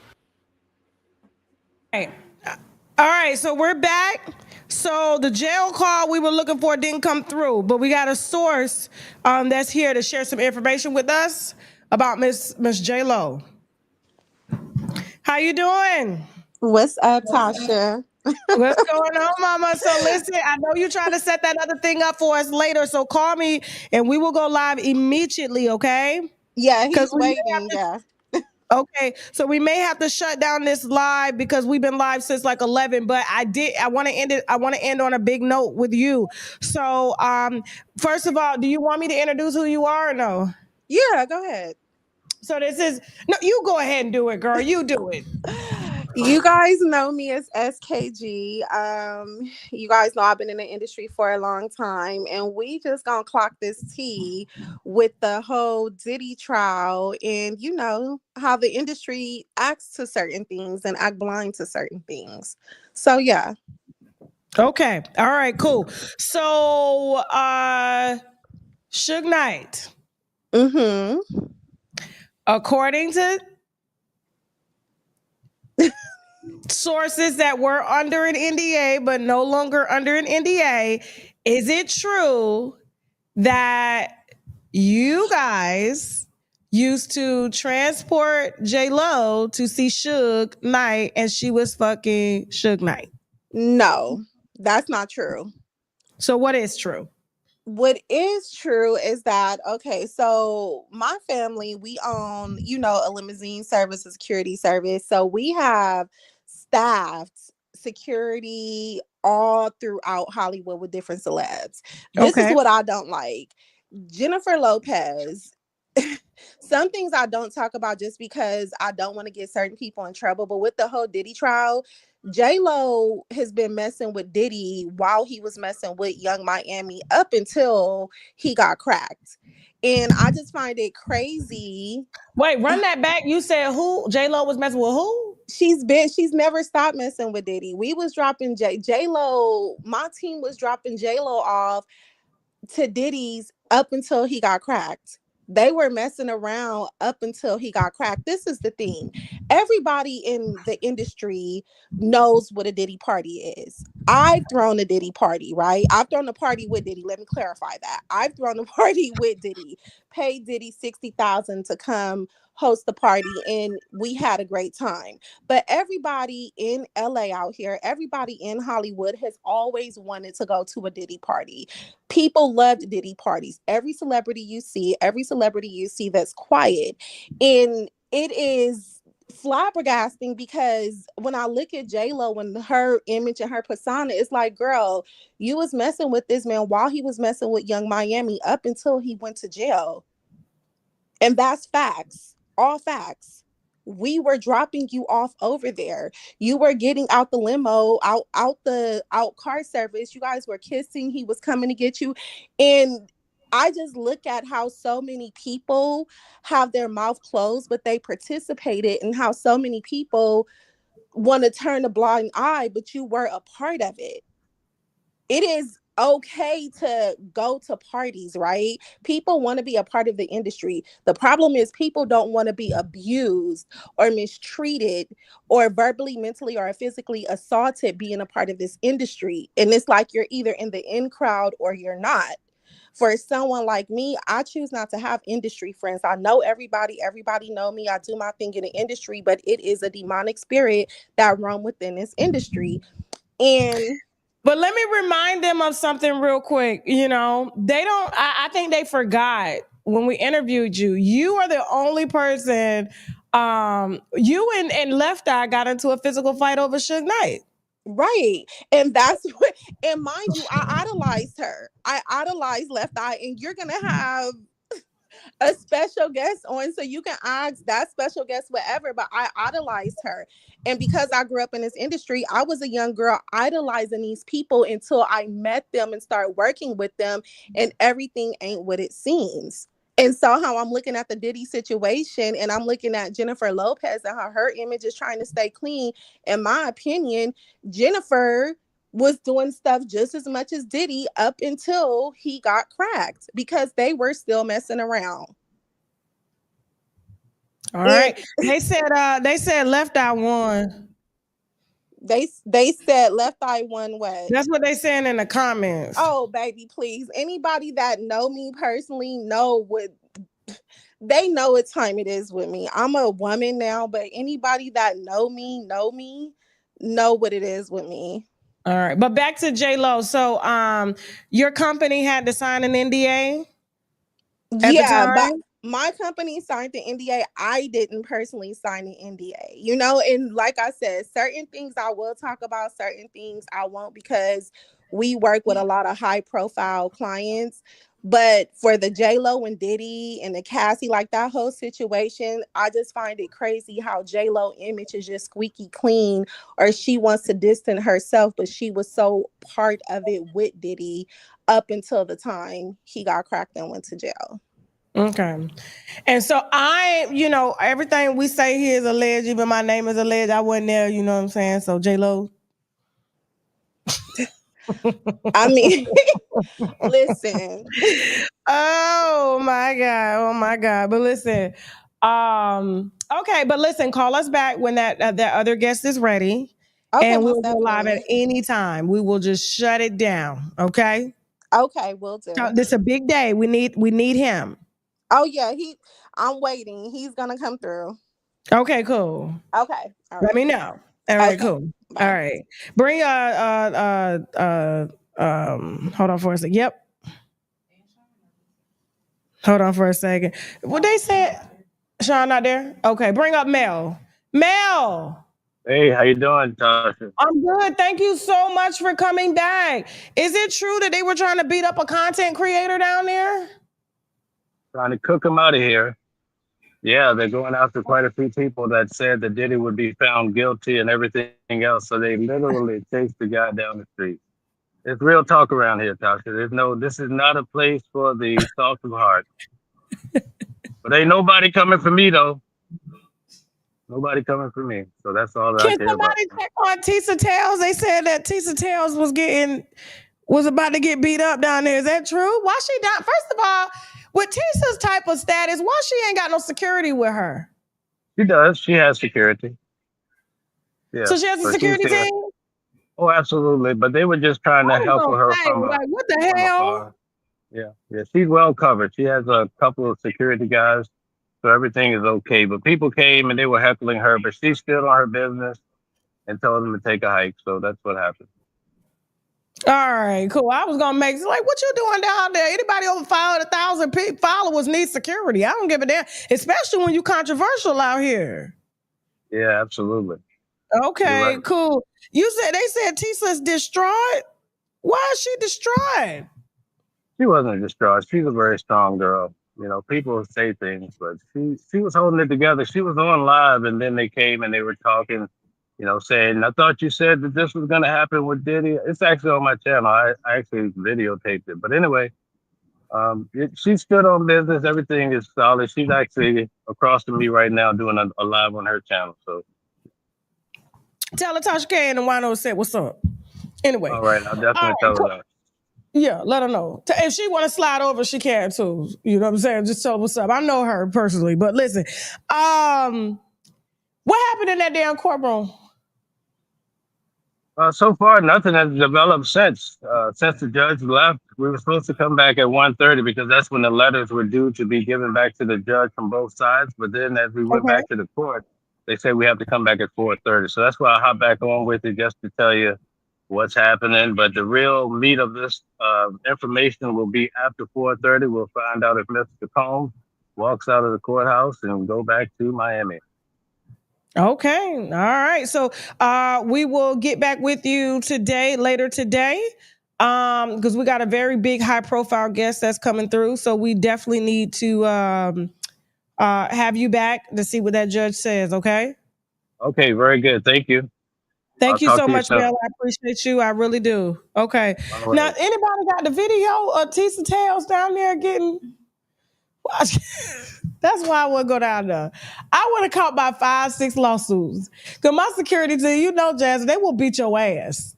Hey. All right, so we're back. So the jail call we were looking for didn't come through, but we got a source that's here to share some information with us about Miss JLo. How you doing? What's up, Tasha? What's going on, mama? So listen, I know you're trying to set that other thing up for us later, so call me and we will go live immediately, okay? Yeah, he's waiting, yeah. Okay, so we may have to shut down this live because we've been live since like 11, but I want to end on a big note with you. So, first of all, do you want me to introduce who you are or no? Yeah, go ahead. So you go ahead and do it, girl. You do it. You guys know me as SKG. You guys know I've been in the industry for a long time, and we just gonna clock this tea with the whole Diddy trial, and you know how the industry acts to certain things and act blind to certain things. So yeah. Okay. All right. Cool. So, Suge Knight. Mm-hmm. According to sources that were under an NDA but no longer under an NDA, is it true that you guys used to transport JLo to see Suge Knight and she was fucking Suge Knight? No, that's not true. So what is true? What is true is that, okay, so my family, we own, a limousine service, a security service. So we have staffed security all throughout Hollywood with different celebs. This is what I don't like. Jennifer Lopez. Some things I don't talk about just because I don't want to get certain people in trouble. But with the whole Diddy trial, JLo has been messing with Diddy while he was messing with Young Miami up until he got cracked. And I just find it crazy. Wait, run that back. You said who? JLo was messing with who? She's never stopped messing with Diddy. We was dropping JLo, my team was dropping JLo off to Diddy's up until he got cracked. They were messing around up until he got cracked. This is the thing. Everybody in the industry knows what a Diddy party is. I've thrown a Diddy party, right? I've thrown a party with Diddy. Let me clarify that. I've thrown a party with Diddy, paid Diddy $60,000 to come host the party, and we had a great time. But everybody in LA out here, everybody in Hollywood has always wanted to go to a Diddy party. People loved Diddy parties. Every celebrity you see that's quiet. And it is flabbergasting because when I look at JLo and her image and her persona, it's like, girl, you was messing with this man while he was messing with Young Miami up until he went to jail. And that's facts. All facts. We were dropping you off over there. You were getting out the limo, out car service. You guys were kissing. He was coming to get you. And I just look at how so many people have their mouth closed, but they participated, and how so many people want to turn a blind eye, but you were a part of it. It is okay to go to parties, right? People want to be a part of the industry. The problem is people don't want to be abused or mistreated or verbally, mentally, or physically assaulted being a part of this industry. And it's like you're either in the in crowd or you're not. For someone like me, I choose not to have industry friends. I know everybody know me. I do my thing in the industry, but it is a demonic spirit that runs within this industry. But let me remind them of something real quick. I think they forgot when we interviewed you. You are the only person You and Left Eye got into a physical fight over Suge Knight. Right. And that's what, and mind you, I idolized her. I idolized Left Eye, and you're gonna have a special guest on, so you can ask that special guest whatever. But I idolized her, and because I grew up in this industry, I was a young girl idolizing these people until I met them and started working with them, and everything ain't what it seems. And so how I'm looking at the Diddy situation, and I'm looking at Jennifer Lopez and how her image is trying to stay clean. In my opinion, Jennifer was doing stuff just as much as Diddy up until he got cracked, because they were still messing around. All right. They said Left Eye won. They said Left Eye won what? That's what they saying in the comments. Oh, baby, please. Anybody that know me personally know what they know what time it is with me. I'm a woman now, but anybody that know me know what it is with me. All right, but back to JLo. So, your company had to sign an NDA at the time? But my company signed the NDA. I didn't personally sign the NDA, you know, and like I said, certain things I will talk about, certain things I won't, because we work with a lot of high profile clients. But for the JLo and Diddy and the Cassie, like that whole situation, I just find it crazy how JLo image is just squeaky clean, or she wants to distance herself, but she was so part of it with Diddy up until the time he got cracked and went to jail. Okay. And so everything we say here is alleged, even my name is alleged. I wasn't there, you know what I'm saying? So JLo. I mean, listen. Oh my God. But listen, okay, but listen, call us back when that other guest is ready. Okay, and we'll most go live at definitely. any time. We will just shut it down. Okay. Okay, we'll do. So this is a big day. We need him. Oh yeah, I'm waiting. He's gonna come through. Okay, cool. Okay. All right. Let me know. All right, Okay. cool. Bye. All right. Bring hold on for a second. Yep. Hold on for a second. What they said? Sean not there? Okay, bring up Mel. Mel. Hey, how you doing, Tasha? I'm good. Thank you so much for coming back. Is it true that they were trying to beat up a content creator down there? Trying to cook him out of here. Yeah, they're going after quite a few people that said that Diddy would be found guilty and everything else. So they literally chased the guy down the street. It's real talk around here, Tasha. This is not a place for the soft of heart. But ain't nobody coming for me though. Nobody coming for me. So that's all that I Can care about. somebody check on Tisa Tales? They said that Tisa Tales was about to get beat up down there. Is that true? Why she down? First of all, with Tisa's type of status, why she ain't got no security with her? She does. She has security. Yeah. So she has a security team? Oh, absolutely. But they were just trying to help her from what the hell? Yeah. She's well covered. She has a couple of security guys, so everything is okay. But people came and they were heckling her, but she stood on her business and told them to take a hike. So that's what happened. All right, cool. I was gonna make like, what you doing down there? Anybody over 500,000 followers need security. I don't give a damn, especially when you controversial out here. Yeah, absolutely. Okay, right. Cool. They said Tisa's destroyed. Why is she destroyed? She wasn't destroyed. She's a very strong girl. You know, people say things, but she was holding it together. She was on live, and then they came and they were talking, you know, saying, I thought you said that this was going to happen with Diddy. It's actually on my channel. I actually videotaped it. But anyway, she stood on business. Everything is solid. She's actually across from me right now doing a live on her channel. So tell Tasha K and the Wino said what's up. Anyway. All right. I'll definitely tell her that. Yeah, let her know. If she want to slide over, she can too. You know what I'm saying? Just tell her what's up. I know her personally, but listen. What happened in that damn courtroom? So far, nothing has developed since the judge left. We were supposed to come back at 1:30 because that's when the letters were due to be given back to the judge from both sides. But then as we went back to the court, they said we have to come back at 4:30. So that's why I hop back on with it just to tell you what's happening. But the real meat of this information will be after 4:30. We'll find out if Mr. Combs walks out of the courthouse and go back to Miami. Okay. All right. So we will get back with you later today. Because we got a very big high profile guest that's coming through. So we definitely need to have you back to see what that judge says, okay? Okay, very good. Thank you. I'll Thank you talk so to you much, soon. Mel. I appreciate you. I really do. Okay. All Now, right. anybody got the video of Tisa Tails down there getting... That's why I wouldn't go down there. I would have caught by 5-6 lawsuits. Because my security team, you know, Jazz, they will beat your ass.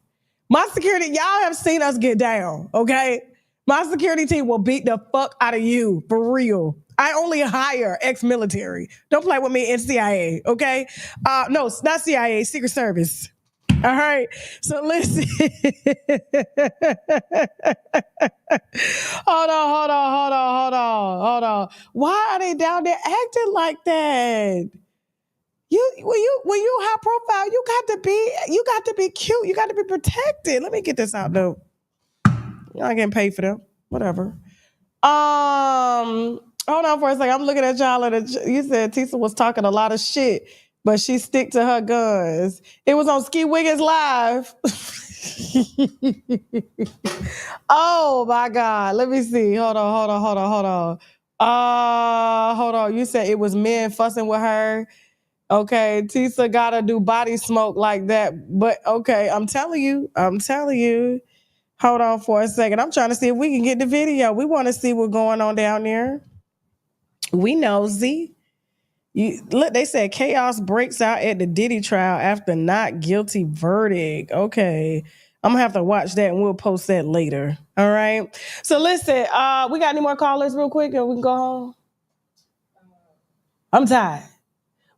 My security, y'all have seen us get down, okay? My security team will beat the fuck out of you, for real. I only hire ex-military. Don't play with me in CIA, okay? No, not CIA, Secret Service. All right. So listen. Hold on. Why are they down there acting like that? When you high profile, you got to be cute. You got to be protected. Let me get this out though. Y'all getting paid for them. Whatever. Hold on for a second. I'm looking at y'all. You said Tisa was talking a lot of shit, but she stick to her guns. It was on Ski Wiggins Live. Oh my God. Let me see. Hold on. Hold on. You said it was men fussing with her. Okay, Tisa gotta do body smoke like that. But okay, I'm telling you. Hold on for a second. I'm trying to see if we can get the video. We want to see what's going on down there. We nosy. Look, they said chaos breaks out at the Diddy trial after not guilty verdict. Okay. I'm gonna have to watch that and we'll post that later. All right. So listen, we got any more callers real quick and we can go home? I'm tired.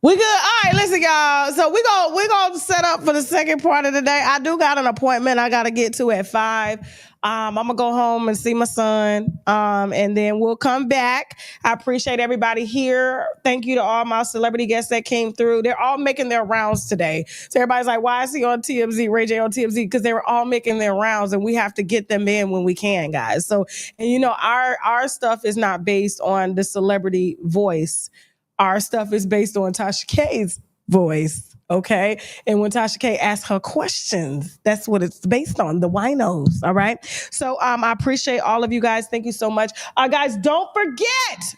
We good. All right, listen, y'all. So we're gonna set up for the second part of the day. I do got an appointment I gotta get to at 5. I'm gonna go home and see my son. And then we'll come back. I appreciate everybody here. Thank you to all my celebrity guests that came through. They're all making their rounds today. So everybody's like, why is he on TMZ, Ray J on TMZ? Because they were all making their rounds and we have to get them in when we can, guys. So, and you know, our stuff is not based on the celebrity voice. Our stuff is based on Tasha K's voice, okay? And when Tasha K asks her questions, that's what it's based on, the winos, all right? So I appreciate all of you guys. Thank you so much. Guys, don't forget,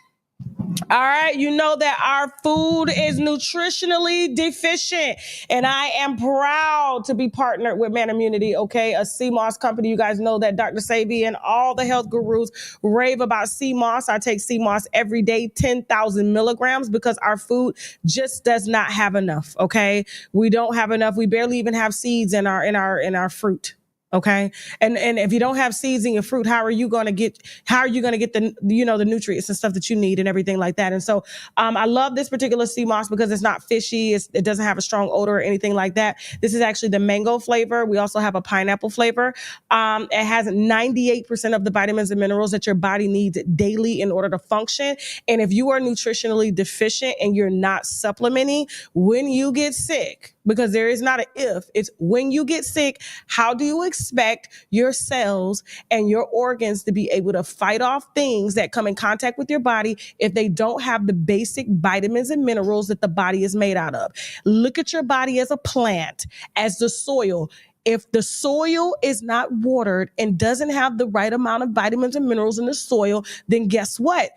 all right, you know that our food is nutritionally deficient, and I am proud to be partnered with Man Immunity, okay, a CMOS company. You guys know that Dr. Sabi and all the health gurus rave about CMOS. I take CMOS every day, 10,000 milligrams, because our food just does not have enough, okay? We don't have enough. We barely even have seeds in our fruit. Okay. And if you don't have seeds in your fruit, how are you going to get the, the nutrients and stuff that you need and everything like that? And so, I love this particular sea moss because it's not fishy. It doesn't have a strong odor or anything like that. This is actually the mango flavor. We also have a pineapple flavor. It has 98% of the vitamins and minerals that your body needs daily in order to function. And if you are nutritionally deficient and you're not supplementing, when you get sick, because there is not an if, it's when you get sick, how do you expect your cells and your organs to be able to fight off things that come in contact with your body if they don't have the basic vitamins and minerals that the body is made out of? Look at your body as a plant, as the soil. If the soil is not watered and doesn't have the right amount of vitamins and minerals in the soil, then guess what?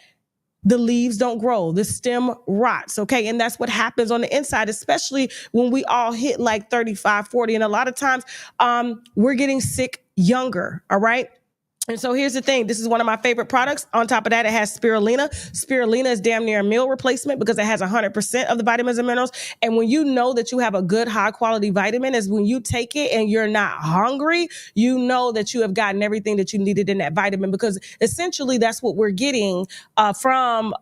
The leaves don't grow, the stem rots, okay? And that's what happens on the inside, especially when we all hit like 35, 40. And a lot of times we're getting sick younger, all right? And so here's the thing. This is one of my favorite products. On top of that, it has spirulina. Spirulina is damn near a meal replacement because it has 100% of the vitamins and minerals. And when you know that you have a good, high quality vitamin, is when you take it and you're not hungry, you know that you have gotten everything that you needed in that vitamin, because essentially that's what we're getting from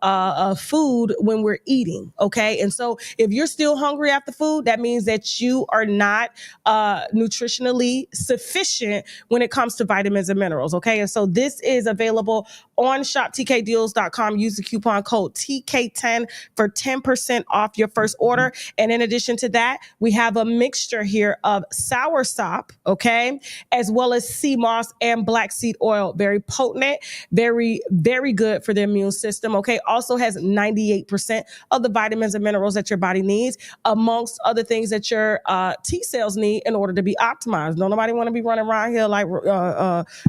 food when we're eating, okay? And so if you're still hungry after food, that means that you are not nutritionally sufficient when it comes to vitamins and minerals, okay? okay? And so this is available on shoptkdeals.com. Use the coupon code TK10 for 10% off your first order. And in addition to that, we have a mixture here of soursop, okay, as well as sea moss and black seed oil. Very potent, very, very good for the immune system, okay? Also has 98% of the vitamins and minerals that your body needs, amongst other things that your T cells need in order to be optimized. No, nobody want to be running around here like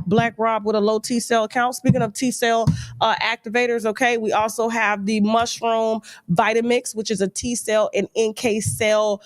Black Rob with a low T cell count. Speaking of T cell activators, okay, we also have the mushroom Vitamix, which is a T cell and NK cell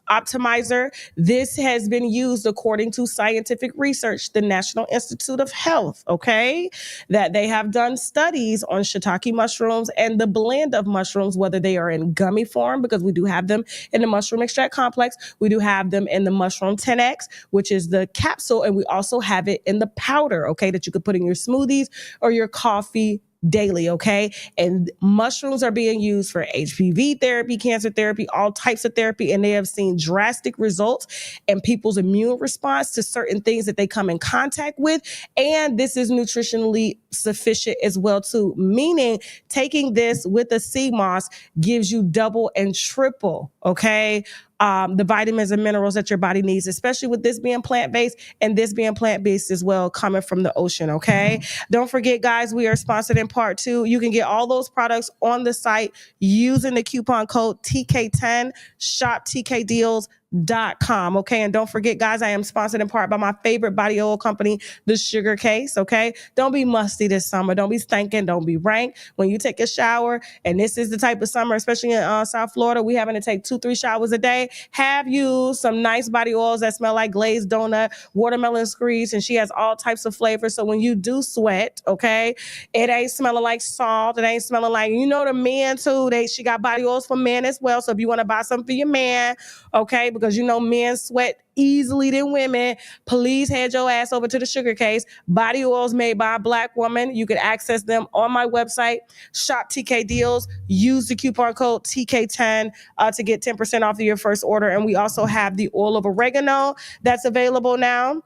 optimizer. This has been used according to scientific research, the National Institute of Health, okay, that they have done studies on shiitake mushrooms and the blend of mushrooms, whether they are in gummy form, because we do have them in the mushroom extract complex. We do have them in the mushroom 10X, which is the capsule, and we also have it in the powder, okay, that you could put in your smoothies or your coffee daily, okay? And mushrooms are being used for HPV therapy, cancer therapy, all types of therapy, and they have seen drastic results in people's immune response to certain things that they come in contact with. And this is nutritionally sufficient as well too, meaning taking this with the sea moss gives you double and triple, okay, the vitamins and minerals that your body needs, especially with this being plant-based and this being plant-based as well, coming from the ocean, okay? Don't forget, guys, we are sponsored in part 2. You can get all those products on the site using the coupon code TK10, shoptkdeals.com, okay? And don't forget, guys, I am sponsored in part by my favorite body oil company, The Sugar Case, okay? Don't be musty this summer. Don't be stinking. Don't be rank. When you take a shower, and this is the type of summer, especially in South Florida, we having to take 2-3 showers a day. Have you some nice body oils that smell like glazed donut, watermelon squeeze, and she has all types of flavors. So when you do sweat, okay, it ain't smelling like salt. It ain't smelling like, you know, the men too. She got body oils for men as well. So if you want to buy something for your man, okay, because you know men sweat easily than women, please head your ass over to The Sugar Case. Body oils made by a Black woman. You can access them on my website, Shop TK Deals. Use the coupon code TK10 to get 10% off of your first order. And we also have the oil of oregano that's available now,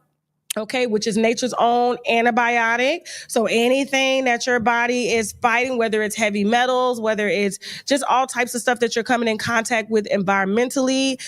okay, which is nature's own antibiotic. So anything that your body is fighting, whether it's heavy metals, whether it's just all types of stuff that you're coming in contact with environmentally,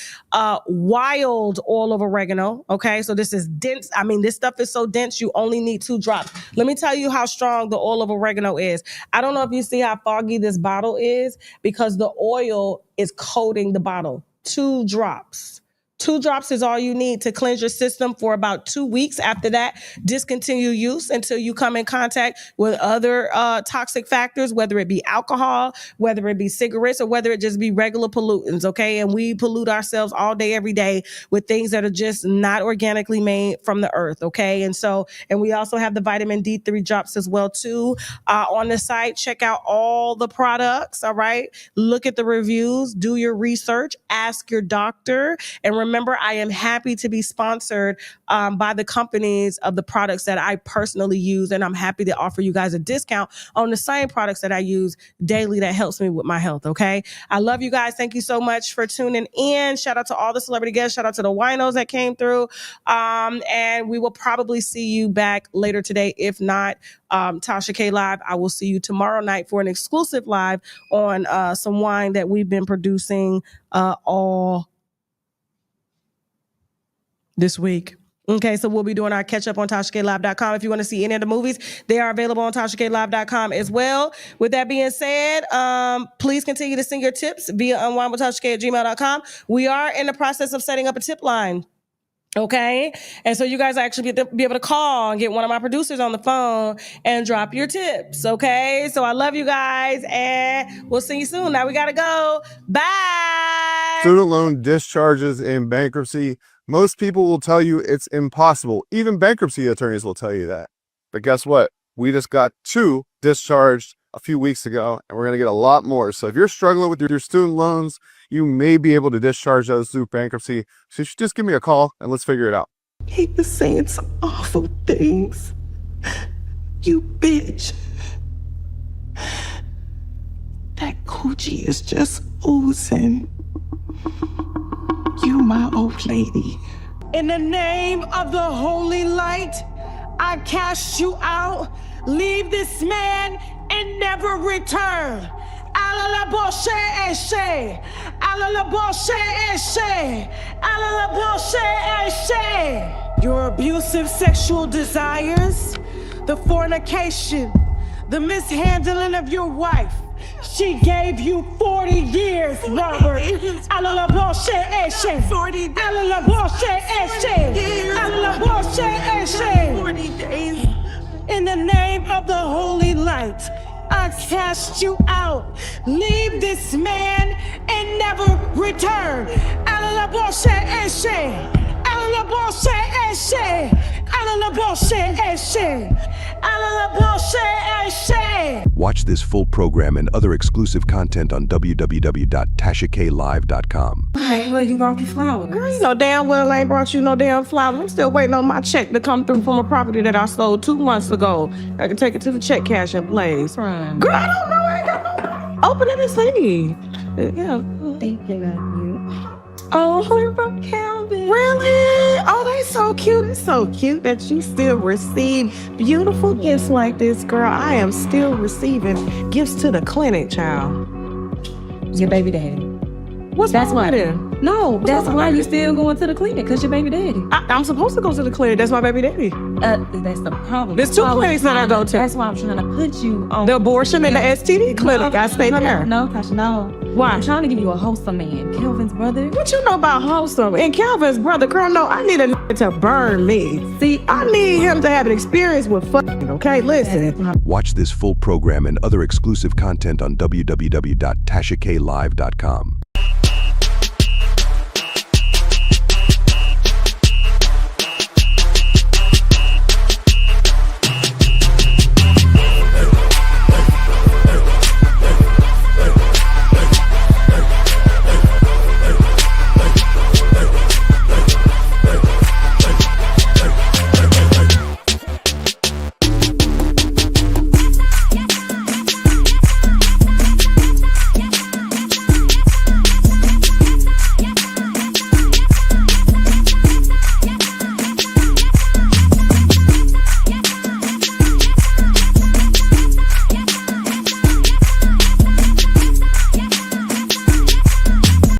wild oil of oregano, okay? So this is dense. I mean, this stuff is so dense, you only need 2 drops. Let me tell you how strong the oil of oregano is. I don't know if you see how foggy this bottle is because the oil is coating the bottle. 2 drops. 2 drops is all you need to cleanse your system for about 2 weeks. After that, discontinue use until you come in contact with other toxic factors, whether it be alcohol, whether it be cigarettes, or whether it just be regular pollutants, okay? And we pollute ourselves all day, every day with things that are just not organically made from the earth, okay? And we also have the vitamin D3 drops as well too on the site. Check out all the products, all right? Look at the reviews, do your research, ask your doctor, and remember, I am happy to be sponsored by the companies of the products that I personally use, and I'm happy to offer you guys a discount on the same products that I use daily that helps me with my health, okay? I love you guys. Thank you so much for tuning in. Shout out to all the celebrity guests. Shout out to the winos that came through. And we will probably see you back later today. If not, Tasha K Live, I will see you tomorrow night for an exclusive live on some wine that we've been producing all this week. Okay, so we'll be doing our catch up on TashaKLive.com. If you want to see any of the movies, they are available on TashaKLive.com as well. With that being said, please continue to send your tips via unwinewithtashak@gmail.com. We are in the process of setting up a tip line. Okay, and so you guys actually be able to call and get one of my producers on the phone and drop your tips. Okay, so I love you guys, and we'll see you soon. Now we gotta go. Bye. Student loan discharges in bankruptcy. Most people will tell you it's impossible. Even bankruptcy attorneys will tell you that. But guess what? We just got 2 discharged a few weeks ago, and we're going to get a lot more. So if you're struggling with your student loans, you may be able to discharge those through bankruptcy. So you should just give me a call and let's figure it out. He was saying some awful things. You bitch. That coochie is just oozing. You my old lady. In the name of the holy light, I cast you out. Leave this man and never return. Your abusive sexual desires, the fornication, the mishandling of your wife. She gave you 40 years, Robert. 40 days. In the name of the holy light, I cast you out. Leave this man and never return. Watch this full program and other exclusive content on www.tashaklive.com. Hey, well, you brought me flowers. Girl, you know damn well I ain't brought you no damn flowers. I'm still waiting on my check to come through from a property that I sold 2 months ago. I can take it to the check cashing place. Right. Girl, I don't know. I ain't got no. Open it and see. Yeah. Thank you. Oh, we're from Calvin. Really? Oh, they so cute. It's so cute that you still receive beautiful gifts like this, girl. I am still receiving gifts to the clinic, child. Your baby daddy. What's that's wrong why? with it? No, that's why you still going to the clinic, because your baby daddy. I'm supposed to go to the clinic. That's my baby daddy. That's the problem. There's 2 clinics that I go to. That's why I'm trying to put you on. The abortion and the STD clinic. I stay there. No, Tasha, no. Why? I'm trying to give you a wholesome man. Kelvin's brother. What you know about wholesome? And Calvin's brother, girl, no, I need a nigga to burn me. See, I need him to have an experience with fucking, okay? Listen. Watch this full program and other exclusive content on www.tashaklive.com.